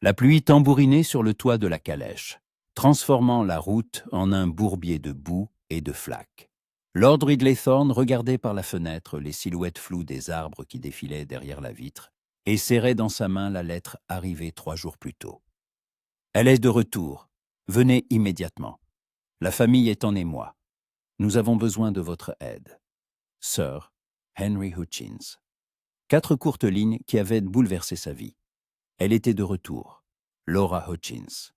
La pluie tambourinait sur le toit de la calèche, transformant la route en un bourbier de boue et de flaques. Lord Ridley Thorne regardait par la fenêtre les silhouettes floues des arbres qui défilaient derrière la vitre et serrait dans sa main la lettre arrivée 3 jours plus tôt. « Elle est de retour. Venez immédiatement. La famille est en émoi. Nous avons besoin de votre aide. Sir Henry Hutchins. » 4 courtes lignes qui avaient bouleversé sa vie. Elle était de retour. Laura Hutchins.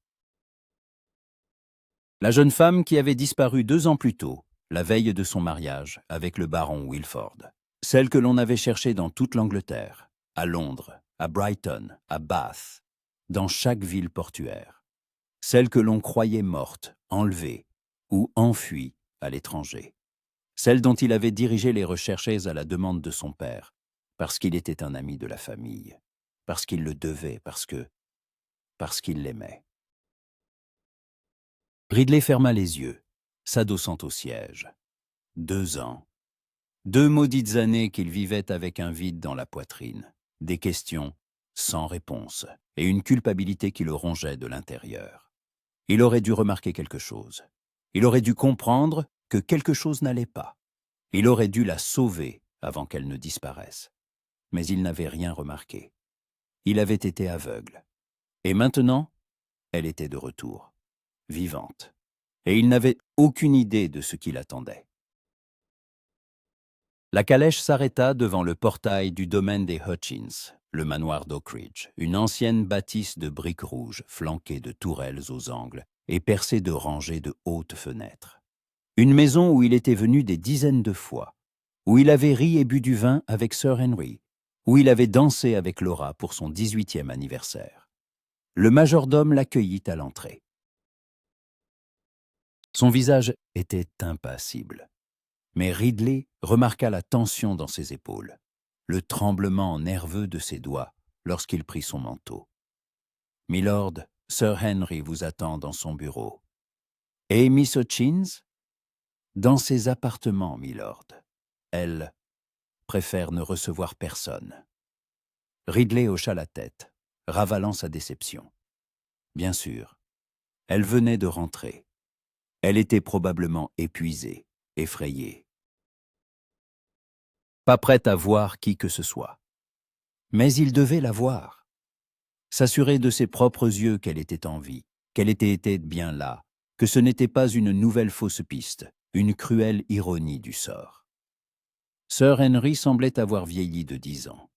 La jeune femme qui avait disparu 2 ans plus tôt, la veille de son mariage avec le baron Wilford. Celle que l'on avait cherchée dans toute l'Angleterre, à Londres, à Brighton, à Bath, dans chaque ville portuaire. Celle que l'on croyait morte, enlevée ou enfuie à l'étranger. Celle dont il avait dirigé les recherches à la demande de son père, parce qu'il était un ami de la famille, parce qu'il le devait, parce qu'il l'aimait. Ridley ferma les yeux, s'adossant au siège. 2 ans. 2 maudites années qu'il vivait avec un vide dans la poitrine, des questions sans réponse et une culpabilité qui le rongeait de l'intérieur. Il aurait dû remarquer quelque chose. Il aurait dû comprendre que quelque chose n'allait pas. Il aurait dû la sauver avant qu'elle ne disparaisse. Mais il n'avait rien remarqué. Il avait été aveugle. Et maintenant, elle était de retour, vivante. Et il n'avait aucune idée de ce qui l'attendait. La calèche s'arrêta devant le portail du domaine des Hutchins, le manoir d'Oakridge, une ancienne bâtisse de briques rouges flanquée de tourelles aux angles et percée de rangées de hautes fenêtres. Une maison où il était venu des dizaines de fois, où il avait ri et bu du vin avec Sir Henry, où il avait dansé avec Laura pour son 18e anniversaire. Le majordome l'accueillit à l'entrée. Son visage était impassible. Mais Ridley remarqua la tension dans ses épaules, le tremblement nerveux de ses doigts lorsqu'il prit son manteau. « Milord, Sir Henry vous attend dans son bureau. »« Et Miss Hutchins ?»« Dans ses appartements, milord. Elle préfère ne recevoir personne. » Ridley hocha la tête, ravalant sa déception. Bien sûr, elle venait de rentrer. Elle était probablement épuisée, effrayée. Pas prête à voir qui que ce soit. Mais il devait la voir. S'assurer de ses propres yeux qu'elle était en vie, qu'elle était bien là, que ce n'était pas une nouvelle fausse piste, une cruelle ironie du sort. Sir Henry semblait avoir vieilli de 10 ans.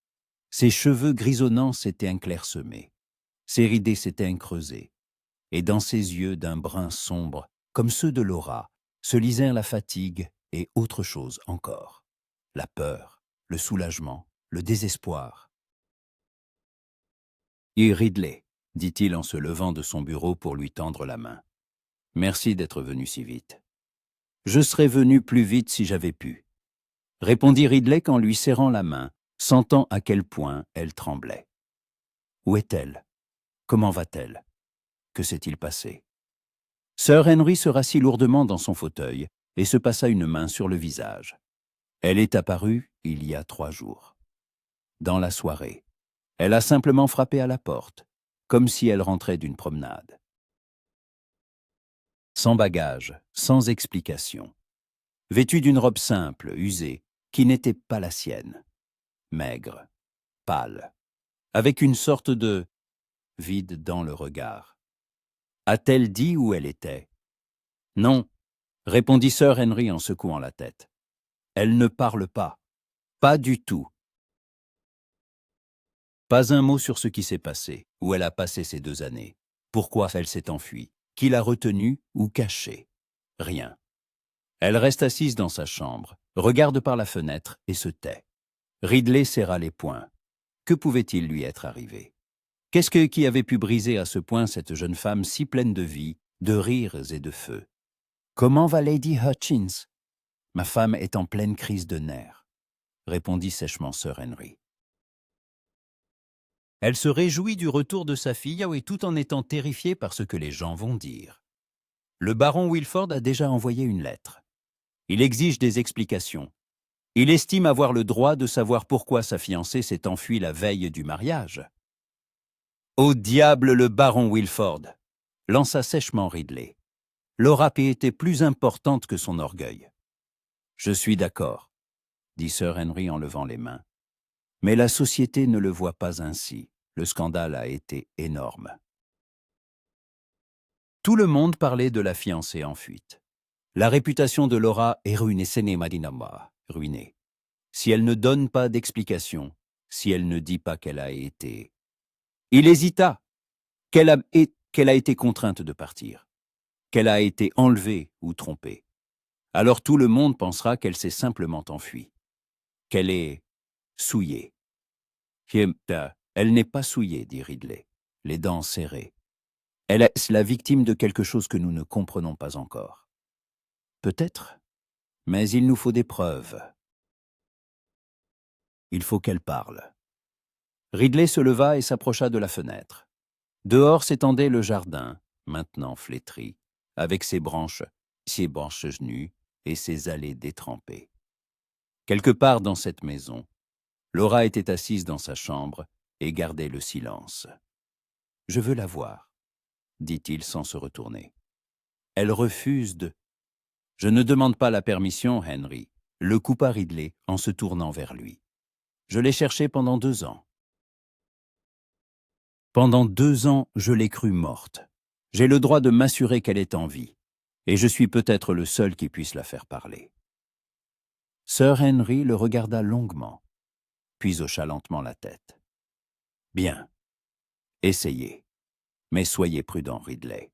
Ses cheveux grisonnants s'étaient enclairsemés, ses ridés s'étaient creusés, et dans ses yeux d'un brun sombre, comme ceux de Laura, se lisaient la fatigue et autre chose encore. La peur, le soulagement, le désespoir. « Et Ridley, » dit-il en se levant de son bureau pour lui tendre la main. « Merci d'être venu si vite. »« Je serais venu plus vite si j'avais pu, » répondit Ridley en lui serrant la main, sentant à quel point elle tremblait. « Où est-elle? Comment va-t-elle? Que s'est-il passé ?» Sir Henry se rassit lourdement dans son fauteuil et se passa une main sur le visage. Elle est apparue il y a 3 jours. Dans la soirée. Elle a simplement frappé à la porte, comme si elle rentrait d'une promenade. Sans bagage, sans explication. Vêtue d'une robe simple, usée, qui n'était pas la sienne. Maigre, pâle, avec une sorte de vide dans le regard. A-t-elle dit où elle était? Non, répondit Sir Henry en secouant la tête. Elle ne parle pas. Pas du tout. Pas un mot sur ce qui s'est passé, où elle a passé ces 2 années. Pourquoi elle s'est enfuie? Qui l'a retenue ou cachée? Rien. Elle reste assise dans sa chambre, regarde par la fenêtre et se tait. Ridley serra les poings. Que pouvait-il lui être arrivé? Qu'est-ce qui avait pu briser à ce point cette jeune femme si pleine de vie, de rires et de feu? Comment va Lady Hutchins? Ma femme est en pleine crise de nerfs, répondit sèchement Sir Henry. Elle se réjouit du retour de sa fille, oui, tout en étant terrifiée par ce que les gens vont dire. Le baron Wilford a déjà envoyé une lettre. Il exige des explications. Il estime avoir le droit de savoir pourquoi sa fiancée s'est enfuie la veille du mariage. Au diable le baron Wilford, lança sèchement Ridley. Laura était plus importante que son orgueil. Je suis d'accord, dit Sir Henry en levant les mains. Mais la société ne le voit pas ainsi. Le scandale a été énorme. Tout le monde parlait de la fiancée en fuite. La réputation de Laura est ruinée, ruinée. Si elle ne donne pas d'explication, si elle ne dit pas qu'elle a été... Il hésita, qu'elle a été contrainte de partir, qu'elle a été enlevée ou trompée. Alors tout le monde pensera qu'elle s'est simplement enfuie, qu'elle est souillée. Elle n'est pas souillée, dit Ridley, les dents serrées. Elle est la victime de quelque chose que nous ne comprenons pas encore. Peut-être, mais il nous faut des preuves. Il faut qu'elle parle. Ridley se leva et s'approcha de la fenêtre. Dehors s'étendait le jardin, maintenant flétri, avec ses branches nues et ses allées détrempées. Quelque part dans cette maison, Laura était assise dans sa chambre et gardait le silence. « Je veux la voir, » dit-il sans se retourner. « Elle refuse de... »« Je ne demande pas la permission, Henry, » le coupa Ridley en se tournant vers lui. « Je l'ai cherchée pendant 2 ans. Pendant 2 ans, je l'ai crue morte. J'ai le droit de m'assurer qu'elle est en vie, et je suis peut-être le seul qui puisse la faire parler. » Sir Henry le regarda longuement, puis hocha lentement la tête. « Bien, essayez, mais soyez prudent, Ridley.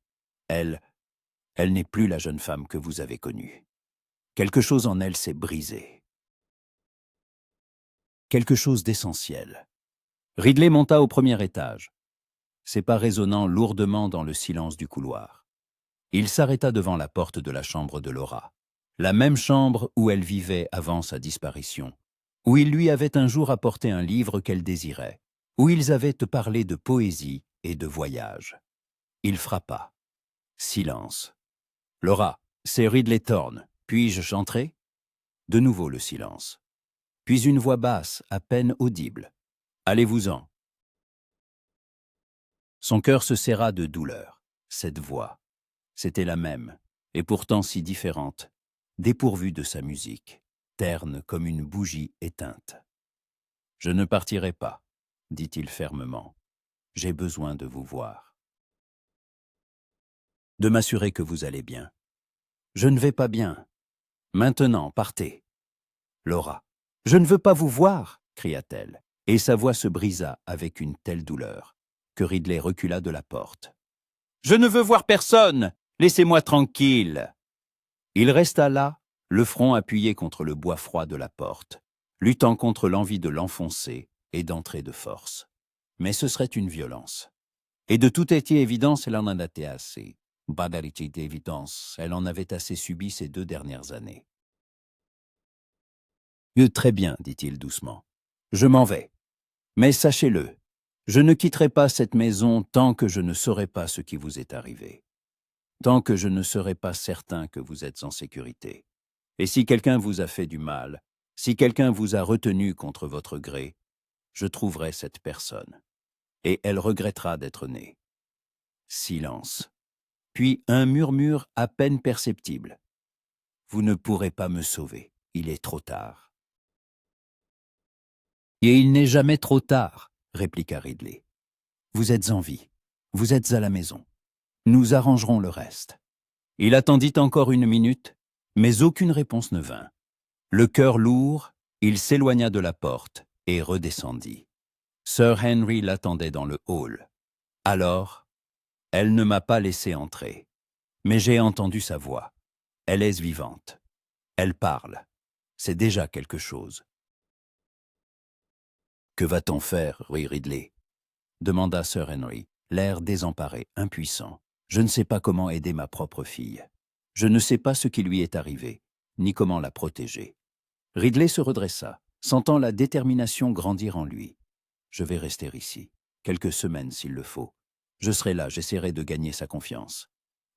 Elle n'est plus la jeune femme que vous avez connue. Quelque chose en elle s'est brisé. Quelque chose d'essentiel. » Ridley monta au premier étage. Ses pas résonnant lourdement dans le silence du couloir. Il s'arrêta devant la porte de la chambre de Laura, la même chambre où elle vivait avant sa disparition, où il lui avait un jour apporté un livre qu'elle désirait, où ils avaient parlé de poésie et de voyage. Il frappa. Silence. « Laura, c'est Ridley Thorne. Puis-je entrer ?» De nouveau le silence. Puis une voix basse, à peine audible. « Allez-vous-en. » Son cœur se serra de douleur. Cette voix, c'était la même, et pourtant si différente, dépourvue de sa musique, terne comme une bougie éteinte. « Je ne partirai pas, » dit-il fermement. « J'ai besoin de vous voir. De m'assurer que vous allez bien. Je ne vais pas bien. Maintenant, partez. » « Laura, je ne veux pas vous voir, » cria-t-elle, et sa voix se brisa avec une telle douleur que Ridley recula de la porte. « Je ne veux voir personne. Laissez-moi tranquille. » Il resta là, le front appuyé contre le bois froid de la porte, luttant contre l'envie de l'enfoncer et d'entrer de force. Mais ce serait une violence. Et de toute évidence, elle en en était assez. D'évidence, elle en avait assez subi ces 2 dernières années. « Très bien, dit-il doucement. Je m'en vais. Mais sachez-le, je ne quitterai pas cette maison tant que je ne saurai pas ce qui vous est arrivé. Tant que je ne serai pas certain que vous êtes en sécurité. Et si quelqu'un vous a fait du mal, si quelqu'un vous a retenu contre votre gré, je trouverai cette personne. Et elle regrettera d'être née. » Silence. Puis un murmure à peine perceptible. « Vous ne pourrez pas me sauver. Il est trop tard. » « Et il n'est jamais trop tard, » répliqua Ridley. « Vous êtes en vie. Vous êtes à la maison. Nous arrangerons le reste. » Il attendit encore 1 minute, mais aucune réponse ne vint. Le cœur lourd, il s'éloigna de la porte et redescendit. Sir Henry l'attendait dans le hall. Alors, « Elle ne m'a pas laissé entrer, mais j'ai entendu sa voix. Elle est vivante. Elle parle. C'est déjà quelque chose. » « Que va-t-on faire, Ridley ?» demanda Sir Henry, l'air désemparé, impuissant. « Je ne sais pas comment aider ma propre fille. Je ne sais pas ce qui lui est arrivé, ni comment la protéger. » Ridley se redressa, sentant la détermination grandir en lui. « Je vais rester ici, quelques semaines s'il le faut. Je serai là, j'essaierai de gagner sa confiance.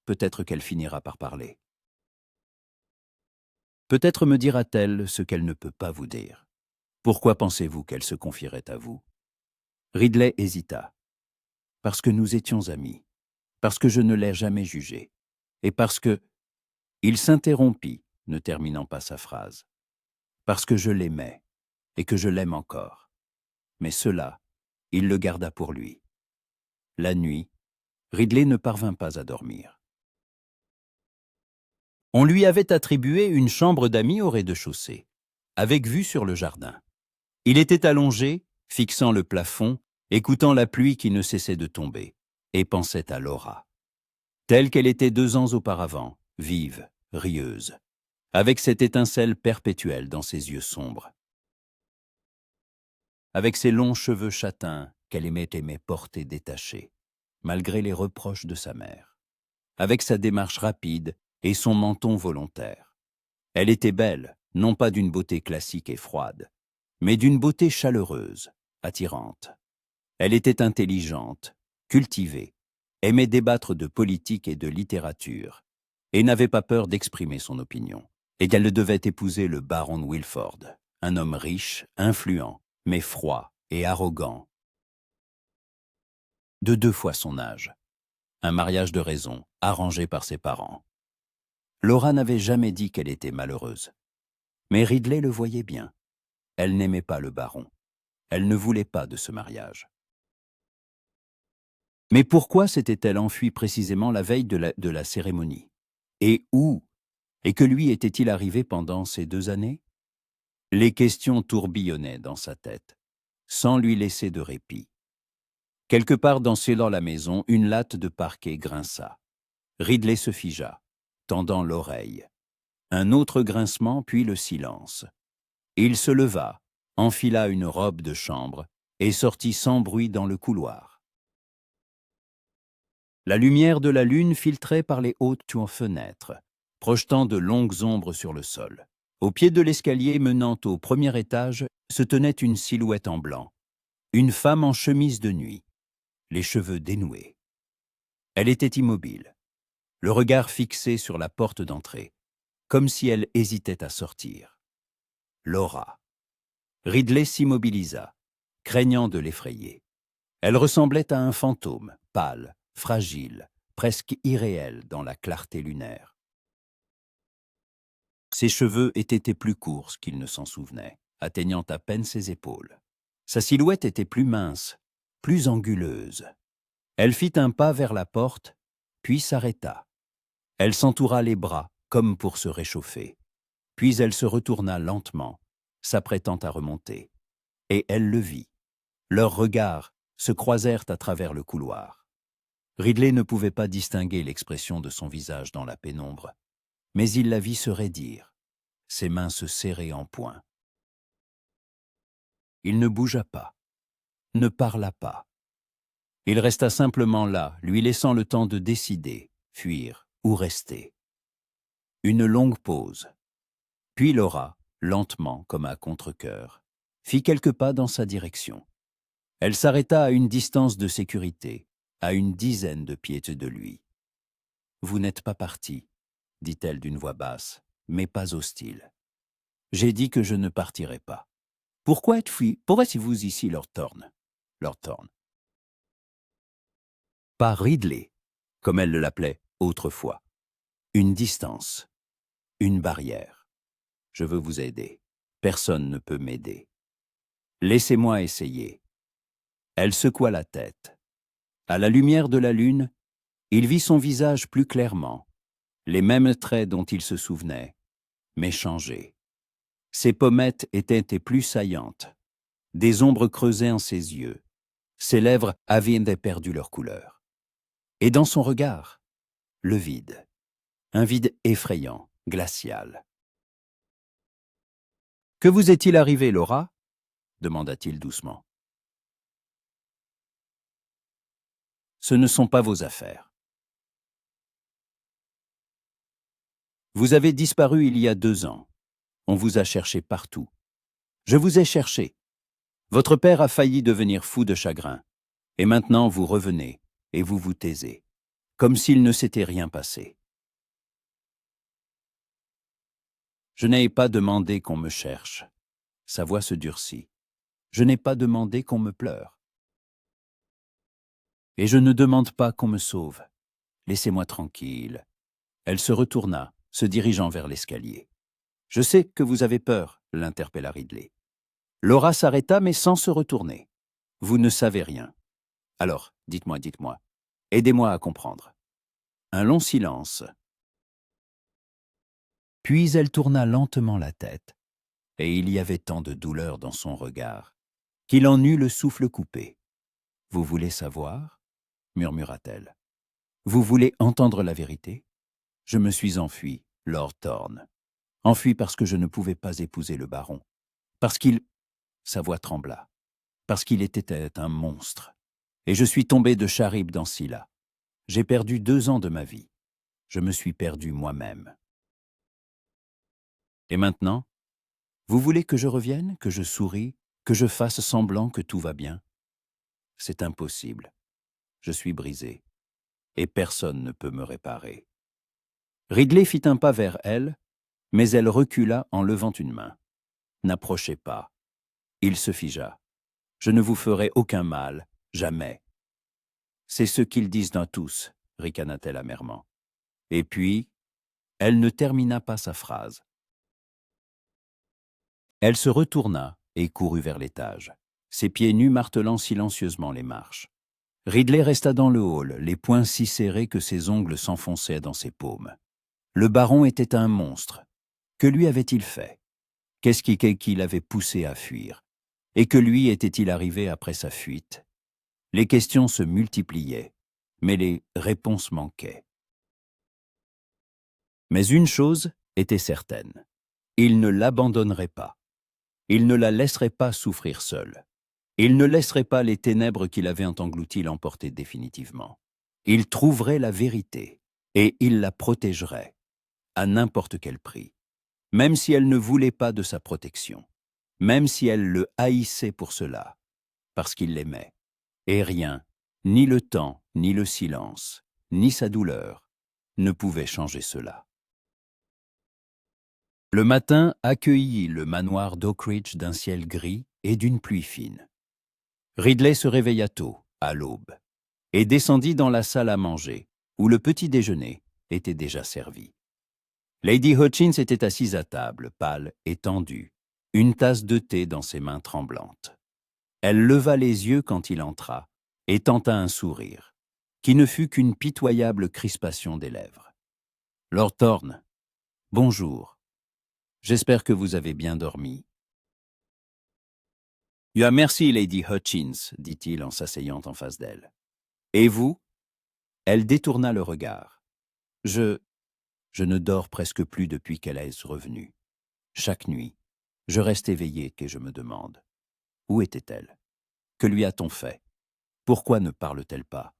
Peut-être qu'elle finira par parler. Peut-être me dira-t-elle ce qu'elle ne peut pas vous dire. Pourquoi pensez-vous qu'elle se confierait à vous ?» Ridley hésita. parce que nous étions amis, parce que je ne l'ai jamais jugé, et parce que... Il s'interrompit, ne terminant pas sa phrase. Parce que je l'aimais, et que je l'aime encore. Mais cela, il le garda pour lui. La nuit, Ridley ne parvint pas à dormir. On lui avait attribué une chambre d'amis au rez-de-chaussée, avec vue sur le jardin. Il était allongé, fixant le plafond, écoutant la pluie qui ne cessait de tomber, et pensait à Laura. Telle qu'elle était 2 ans auparavant, vive, rieuse, avec cette étincelle perpétuelle dans ses yeux sombres. Avec ses longs cheveux châtains qu'elle aimait porter détachés, malgré les reproches de sa mère. Avec sa démarche rapide et son menton volontaire. Elle était belle, non pas d'une beauté classique et froide, mais d'une beauté chaleureuse, attirante. Elle était intelligente, cultivée, aimait débattre de politique et de littérature, et n'avait pas peur d'exprimer son opinion, et qu'elle devait épouser le baron Wilford, un homme riche, influent, mais froid et arrogant, de 2 fois son âge. Un mariage de raison, arrangé par ses parents. Laura n'avait jamais dit qu'elle était malheureuse. Mais Ridley le voyait bien. Elle n'aimait pas le baron. Elle ne voulait pas de ce mariage. Mais pourquoi s'était-elle enfuie précisément la veille de la cérémonie? Et où? Et que lui était-il arrivé pendant ces 2 années? Les questions tourbillonnaient dans sa tête, sans lui laisser de répit. Quelque part dans la maison, une latte de parquet grinça. Ridley se figea, tendant l'oreille. Un autre grincement, puis le silence. Il se leva, enfila une robe de chambre et sortit sans bruit dans le couloir. La lumière de la lune filtrait par les hautes fenêtres, projetant de longues ombres sur le sol. Au pied de l'escalier menant au premier étage se tenait une silhouette en blanc, une femme en chemise de nuit, les cheveux dénoués. Elle était immobile, le regard fixé sur la porte d'entrée, comme si elle hésitait à sortir. Laura. Ridley s'immobilisa, craignant de l'effrayer. Elle ressemblait à un fantôme, pâle, fragile, presque irréel dans la clarté lunaire. Ses cheveux étaient plus courts qu'il ne s'en souvenait, atteignant à peine ses épaules. Sa silhouette était plus mince, plus anguleuse. Elle fit un pas vers la porte, puis s'arrêta. Elle s'entoura les bras, comme pour se réchauffer. Puis elle se retourna lentement, s'apprêtant à remonter. Et elle le vit. Leurs regards se croisèrent à travers le couloir. Ridley ne pouvait pas distinguer l'expression de son visage dans la pénombre, mais il la vit se raidir, ses mains se serrer en poing. Il ne bougea pas, ne parla pas. Il resta simplement là, lui laissant le temps de décider, fuir ou rester. Une longue pause. Puis Laura, lentement comme à contre-cœur, fit quelques pas dans sa direction. Elle s'arrêta à une distance de sécurité, à une dizaine de pieds de lui. « Vous n'êtes pas parti, » dit-elle d'une voix basse, mais pas hostile. « J'ai dit que je ne partirai pas. Pourquoi êtes-vous ici, Lord Thorne? Lord Thorne. Pas Ridley, comme elle l'appelait autrefois. Une distance, une barrière. Je veux vous aider. Personne ne peut m'aider. Laissez-moi essayer. Elle secoua la tête. À la lumière de la lune, il vit son visage plus clairement, les mêmes traits dont il se souvenait, mais changés. Ses pommettes étaient plus saillantes, des ombres creusaient en ses yeux, ses lèvres avaient perdu leur couleur. Et dans son regard, le vide, un vide effrayant, glacial. « Que vous est-il arrivé, Laura ?» demanda-t-il doucement. « Ce ne sont pas vos affaires. Vous avez disparu il y a 2 ans. On vous a cherché partout. Je vous ai cherché. Votre père a failli devenir fou de chagrin. Et maintenant vous revenez et vous vous taisez, comme s'il ne s'était rien passé. Je n'ai pas demandé qu'on me cherche. » Sa voix se durcit. « Je n'ai pas demandé qu'on me pleure. Et je ne demande pas qu'on me sauve. Laissez-moi tranquille. » Elle se retourna, se dirigeant vers l'escalier. « Je sais que vous avez peur, » l'interpella Ridley. Laura s'arrêta, mais sans se retourner. « Vous ne savez rien. Alors, dites-moi, aidez-moi à comprendre. » Un long silence. Puis elle tourna lentement la tête, et il y avait tant de douleur dans son regard qu'il en eut le souffle coupé. « Vous voulez savoir ?» murmura-t-elle. « Vous voulez entendre la vérité ? Je me suis enfui, Lord Thorne. Enfui parce que je ne pouvais pas épouser le baron. Parce qu'il... » Sa voix trembla. « Parce qu'il était un monstre. Et je suis tombé de Charib dans Scylla. J'ai perdu 2 ans de ma vie. Je me suis perdu moi-même. Et maintenant, vous voulez que je revienne, que je sourie, que je fasse semblant que tout va bien ? C'est impossible. Je suis brisé. Et personne ne peut me réparer. » Ridley fit un pas vers elle, mais elle recula en levant une main. « N'approchez pas. » Il se figea. « Je ne vous ferai aucun mal, jamais. » « C'est ce qu'ils disent d'un tous, » ricana-t-elle amèrement. Et puis, elle ne termina pas sa phrase. Elle se retourna et courut vers l'étage, ses pieds nus martelant silencieusement les marches. Ridley resta dans le hall, les poings si serrés que ses ongles s'enfonçaient dans ses paumes. Le baron était un monstre. Que lui avait-il fait? Qu'est-ce qui l'avait poussé à fuir? Et que lui était-il arrivé après sa fuite? Les questions se multipliaient, mais les réponses manquaient. Mais une chose était certaine, il ne l'abandonnerait pas. Il ne la laisserait pas souffrir seule. Il ne laisserait pas les ténèbres qui l'avaient engloutie l'emporter définitivement. Il trouverait la vérité, et il la protégerait, à n'importe quel prix, même si elle ne voulait pas de sa protection, même si elle le haïssait pour cela, parce qu'il l'aimait. Et rien, ni le temps, ni le silence, ni sa douleur, ne pouvait changer cela. Le matin accueillit le manoir d'Oakridge d'un ciel gris et d'une pluie fine. Ridley se réveilla tôt, à l'aube, et descendit dans la salle à manger, où le petit déjeuner était déjà servi. Lady Hutchins était assise à table, pâle et tendue, une tasse de thé dans ses mains tremblantes. Elle leva les yeux quand il entra, et tenta un sourire, qui ne fut qu'une pitoyable crispation des lèvres. « Lord Thorne, bonjour. J'espère que vous avez bien dormi. »« Ah, merci, Lady Hutchins, » dit-il en s'asseyant en face d'elle. « Et vous ?» Elle détourna le regard. « Je ne dors presque plus depuis qu'elle est revenue. Chaque nuit, je reste éveillé et je me demande. Où était-elle? Que lui a-t-on fait? Pourquoi ne parle-t-elle pas? »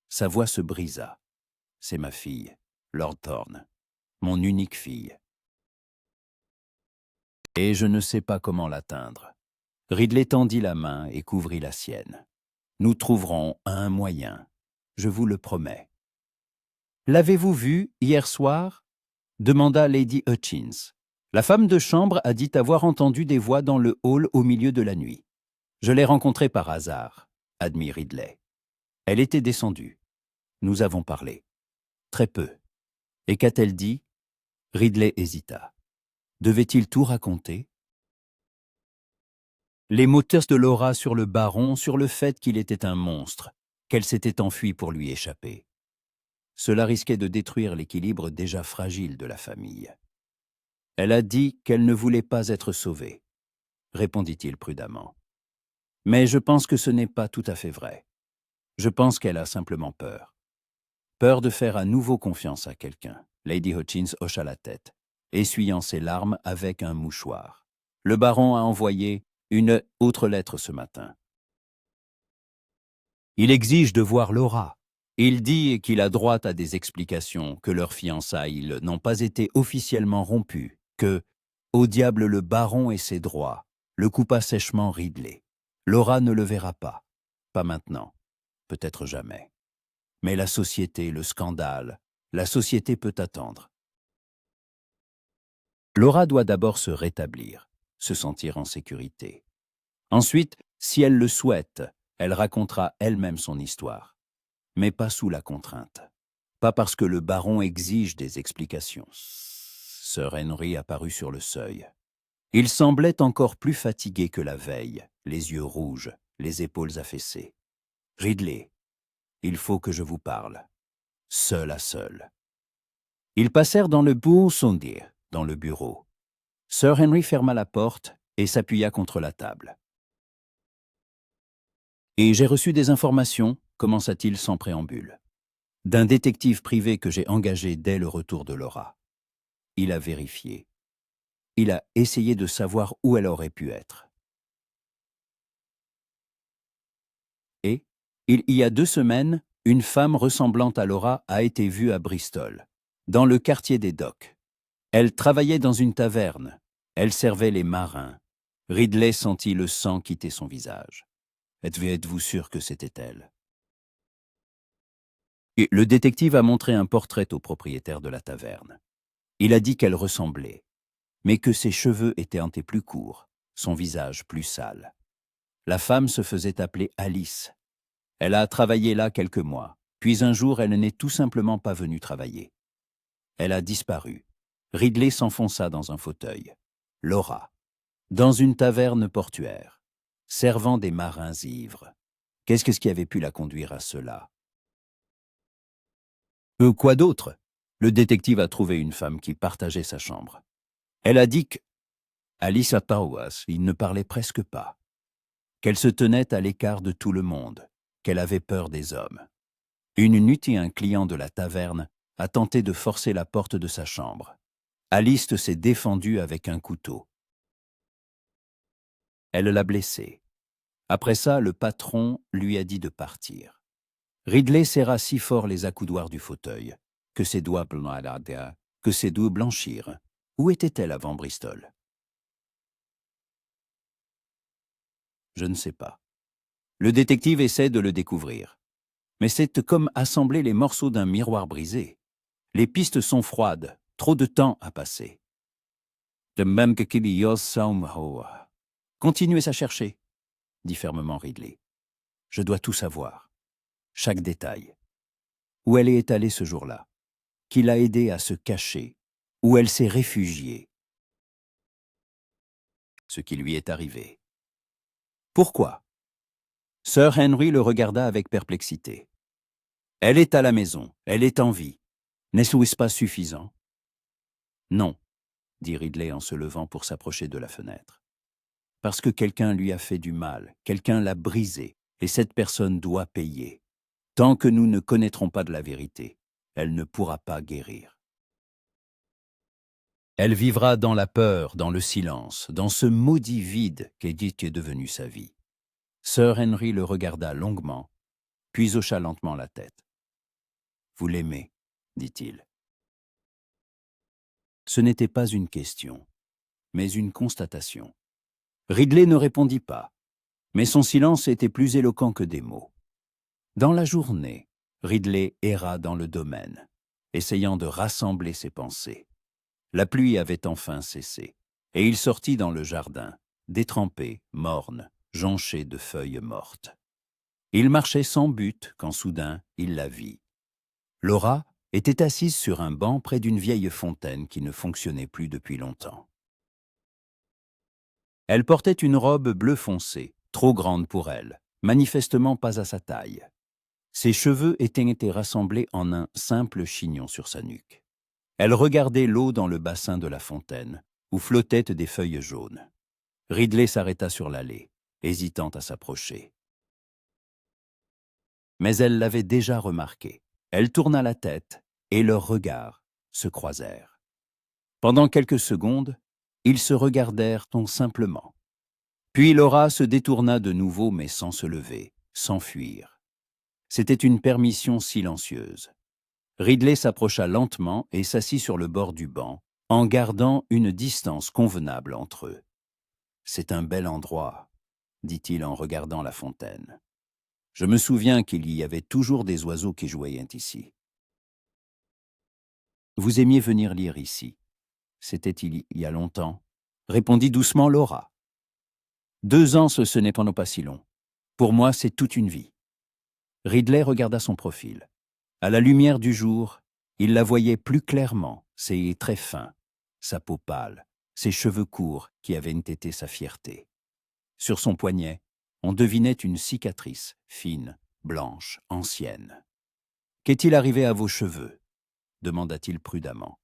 Sa voix se brisa. « C'est ma fille, Lord Thorne, mon unique fille. Et je ne sais pas comment l'atteindre. » Ridley tendit la main et couvrit la sienne. « Nous trouverons un moyen, je vous le promets. »« L'avez-vous vue hier soir ?» demanda Lady Hutchins. « La femme de chambre a dit avoir entendu des voix dans le hall au milieu de la nuit. Je l'ai rencontrée par hasard, » admit Ridley. « Elle était descendue. Nous avons parlé. Très peu. Et qu'a-t-elle dit ?» Ridley hésita. Devait-il tout raconter? Les moteurs de Laura sur le baron, sur le fait qu'il était un monstre, qu'elle s'était enfuie pour lui échapper. Cela risquait de détruire l'équilibre déjà fragile de la famille. « Elle a dit qu'elle ne voulait pas être sauvée, » répondit-il prudemment. « Mais je pense que ce n'est pas tout à fait vrai. Je pense qu'elle a simplement peur. Peur de faire à nouveau confiance à quelqu'un. » Lady Hutchins hocha la tête, essuyant ses larmes avec un mouchoir. « Le baron a envoyé une autre lettre ce matin. Il exige de voir Laura. Il dit qu'il a droit à des explications, que leurs fiançailles n'ont pas été officiellement rompues, que, au diable le baron et ses droits, le coupa sèchement Ridley. Laura ne le verra pas. Pas maintenant. Peut-être jamais. Mais la société, le scandale, la société peut attendre. Laura doit d'abord se rétablir, se sentir en sécurité. Ensuite, si elle le souhaite, elle racontera elle-même son histoire. mais pas sous la contrainte. Pas parce que le baron exige des explications. Sir Henry apparut sur le seuil. Il semblait encore plus fatigué que la veille, les yeux rouges, les épaules affaissées. « Ridley, il faut que je vous parle. Seul à seul. » Ils passèrent dans le Bourg-Sondir, dans le bureau. Sir Henry ferma la porte et s'appuya contre la table. « Et j'ai reçu des informations, commença-t-il sans préambule, d'un détective privé que j'ai engagé dès le retour de Laura. Il a vérifié. Il a essayé de savoir où elle aurait pu être. Et, il y a 2 semaines, une femme ressemblant à Laura a été vue à Bristol, dans le quartier des Docks. Elle travaillait dans une taverne. Elle servait les marins. Ridley sentit le sang quitter son visage. Êtes-vous sûr que c'était elle? Et le détective a montré un portrait au propriétaire de la taverne. Il a dit qu'elle ressemblait, mais que ses cheveux étaient un peu plus courts, son visage plus sale. La femme se faisait appeler Alice. Elle a travaillé là quelques mois, puis un jour elle n'est tout simplement pas venue travailler. Elle a disparu. Ridley s'enfonça dans un fauteuil. Laura, dans une taverne portuaire, servant des marins ivres. Qu'est-ce qui avait pu la conduire à cela? Quoi d'autre? Le détective a trouvé une femme qui partageait sa chambre. Elle a dit qu'Alice Powers, il ne parlait presque pas, qu'elle se tenait à l'écart de tout le monde, qu'elle avait peur des hommes. Une nuit, un client de la taverne a tenté de forcer la porte de sa chambre. Alice s'est défendue avec un couteau. Elle l'a blessé. Après ça, le patron lui a dit de partir. Ridley serra si fort les accoudoirs du fauteuil que ses doigts blanchirent. Où était-elle avant Bristol? Je ne sais pas. Le détective essaie de le découvrir. Mais c'est comme assembler les morceaux d'un miroir brisé. Les pistes sont froides, trop de temps a passé. De même que continuez à chercher, dit fermement Ridley. Je dois tout savoir. Chaque détail. Où elle est allée ce jour-là. Qui l'a aidée à se cacher. Où elle s'est réfugiée. Ce qui lui est arrivé. Pourquoi? Sir Henry le regarda avec perplexité. Elle est à la maison, elle est en vie. N'est-ce pas suffisant? Non, dit Ridley en se levant pour s'approcher de la fenêtre. Parce que quelqu'un lui a fait du mal, quelqu'un l'a brisé, et cette personne doit payer. Tant que nous ne connaîtrons pas de la vérité, elle ne pourra pas guérir. Elle vivra dans la peur, dans le silence, dans ce maudit vide qu'Edith est devenu sa vie. Sir Henry le regarda longuement, puis hocha lentement la tête. « Vous l'aimez, dit-il. » Ce n'était pas une question, mais une constatation. Ridley ne répondit pas, mais son silence était plus éloquent que des mots. Dans la journée, Ridley erra dans le domaine, essayant de rassembler ses pensées. La pluie avait enfin cessé, et il sortit dans le jardin, détrempé, morne, jonché de feuilles mortes. Il marchait sans but quand soudain il la vit. Laura était assise sur un banc près d'une vieille fontaine qui ne fonctionnait plus depuis longtemps. Elle portait une robe bleu foncé, trop grande pour elle, manifestement pas à sa taille. Ses cheveux étaient rassemblés en un simple chignon sur sa nuque. Elle regardait l'eau dans le bassin de la fontaine, où flottaient des feuilles jaunes. Ridley s'arrêta sur l'allée, hésitant à s'approcher. Mais elle l'avait déjà remarqué. Elle tourna la tête, et leurs regards se croisèrent. Pendant quelques secondes, ils se regardèrent simplement. Puis Laura se détourna de nouveau, mais sans se lever, sans fuir. C'était une permission silencieuse. Ridley s'approcha lentement et s'assit sur le bord du banc, en gardant une distance convenable entre eux. « C'est un bel endroit, » dit-il en regardant la fontaine. « Je me souviens qu'il y avait toujours des oiseaux qui jouaient ici. » « Vous aimiez venir lire ici. C'était il y a longtemps, » répondit doucement Laura. « 2 ans, ce n'est pas si long. Pour moi, c'est toute une vie. » Ridley regarda son profil. À la lumière du jour, il la voyait plus clairement, ses traits fins, sa peau pâle, ses cheveux courts qui avaient été sa fierté. Sur son poignet, on devinait une cicatrice, fine, blanche, ancienne. « Qu'est-il arrivé à vos cheveux ?» demanda-t-il prudemment.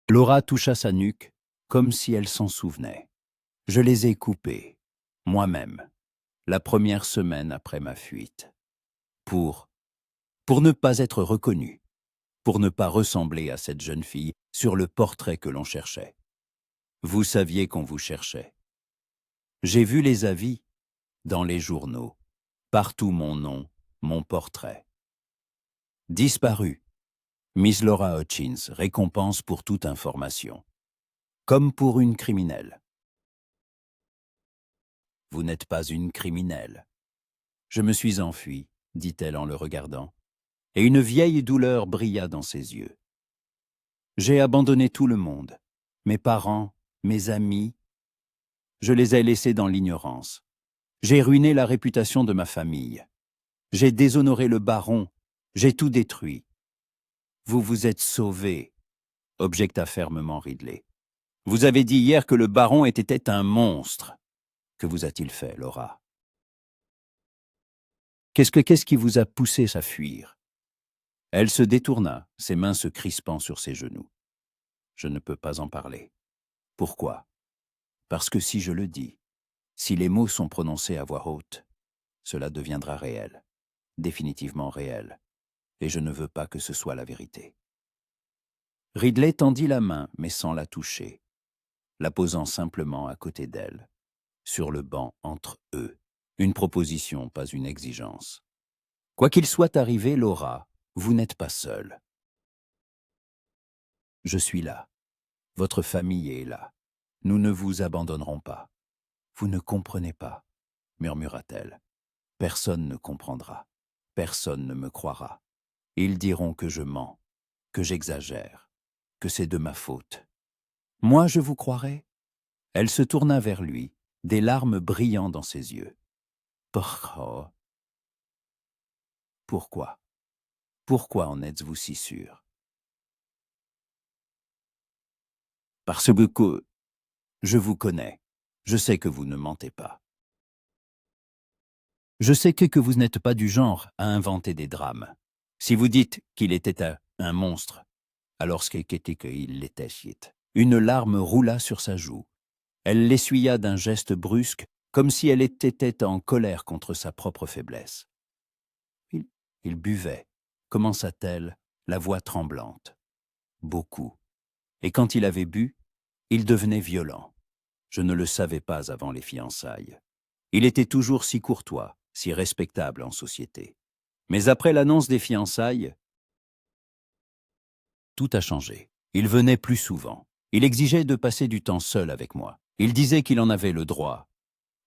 Laura toucha sa nuque, comme si elle s'en souvenait. « Je les ai coupés, moi-même, la première semaine après ma fuite. Pour ne pas être reconnue, pour ne pas ressembler à cette jeune fille sur le portrait que l'on cherchait. Vous saviez qu'on vous cherchait. J'ai vu les avis dans les journaux, partout mon nom, mon portrait. Disparu. Miss Laura Hutchins, récompense pour toute information. Comme pour une criminelle. Vous n'êtes pas une criminelle. Je me suis enfuie, dit-elle en le regardant, et une vieille douleur brilla dans ses yeux. J'ai abandonné tout le monde, mes parents, mes amis. Je les ai laissés dans l'ignorance. J'ai ruiné la réputation de ma famille. J'ai déshonoré le baron. J'ai tout détruit. Vous vous êtes sauvé, objecta fermement Ridley. Vous avez dit hier que le baron était un monstre. Que vous a-t-il fait, Laura? Qu'est-ce qui vous a poussé à fuir? Elle se détourna, ses mains se crispant sur ses genoux. Je ne peux pas en parler. Pourquoi? Parce que si je le dis, si les mots sont prononcés à voix haute, cela deviendra réel, définitivement réel, et je ne veux pas que ce soit la vérité. Ridley tendit la main, mais sans la toucher, la posant simplement à côté d'elle, sur le banc entre eux. Une proposition, pas une exigence. Quoi qu'il soit arrivé, Laura, vous n'êtes pas seule. Je suis là. Votre famille est là. Nous ne vous abandonnerons pas. Vous ne comprenez pas, murmura-t-elle. Personne ne comprendra. Personne ne me croira. Ils diront que je mens, que j'exagère, que c'est de ma faute. Moi, je vous croirai? Elle se tourna vers lui, des larmes brillant dans ses yeux. Pourquoi? Pourquoi? Pourquoi en êtes-vous si sûr? Parce que je vous connais. Je sais que vous ne mentez pas. Je sais que vous n'êtes pas du genre à inventer des drames. Si vous dites qu'il était un monstre, alors qu'il l'était. Une larme roula sur sa joue. Elle l'essuya d'un geste brusque, comme si elle était en colère contre sa propre faiblesse. Il buvait, commença-t-elle, la voix tremblante. Beaucoup. Et quand il avait bu, il devenait violent. Je ne le savais pas avant les fiançailles. Il était toujours si courtois, si respectable en société. Mais après l'annonce des fiançailles, tout a changé. Il venait plus souvent. Il exigeait de passer du temps seul avec moi. Il disait qu'il en avait le droit.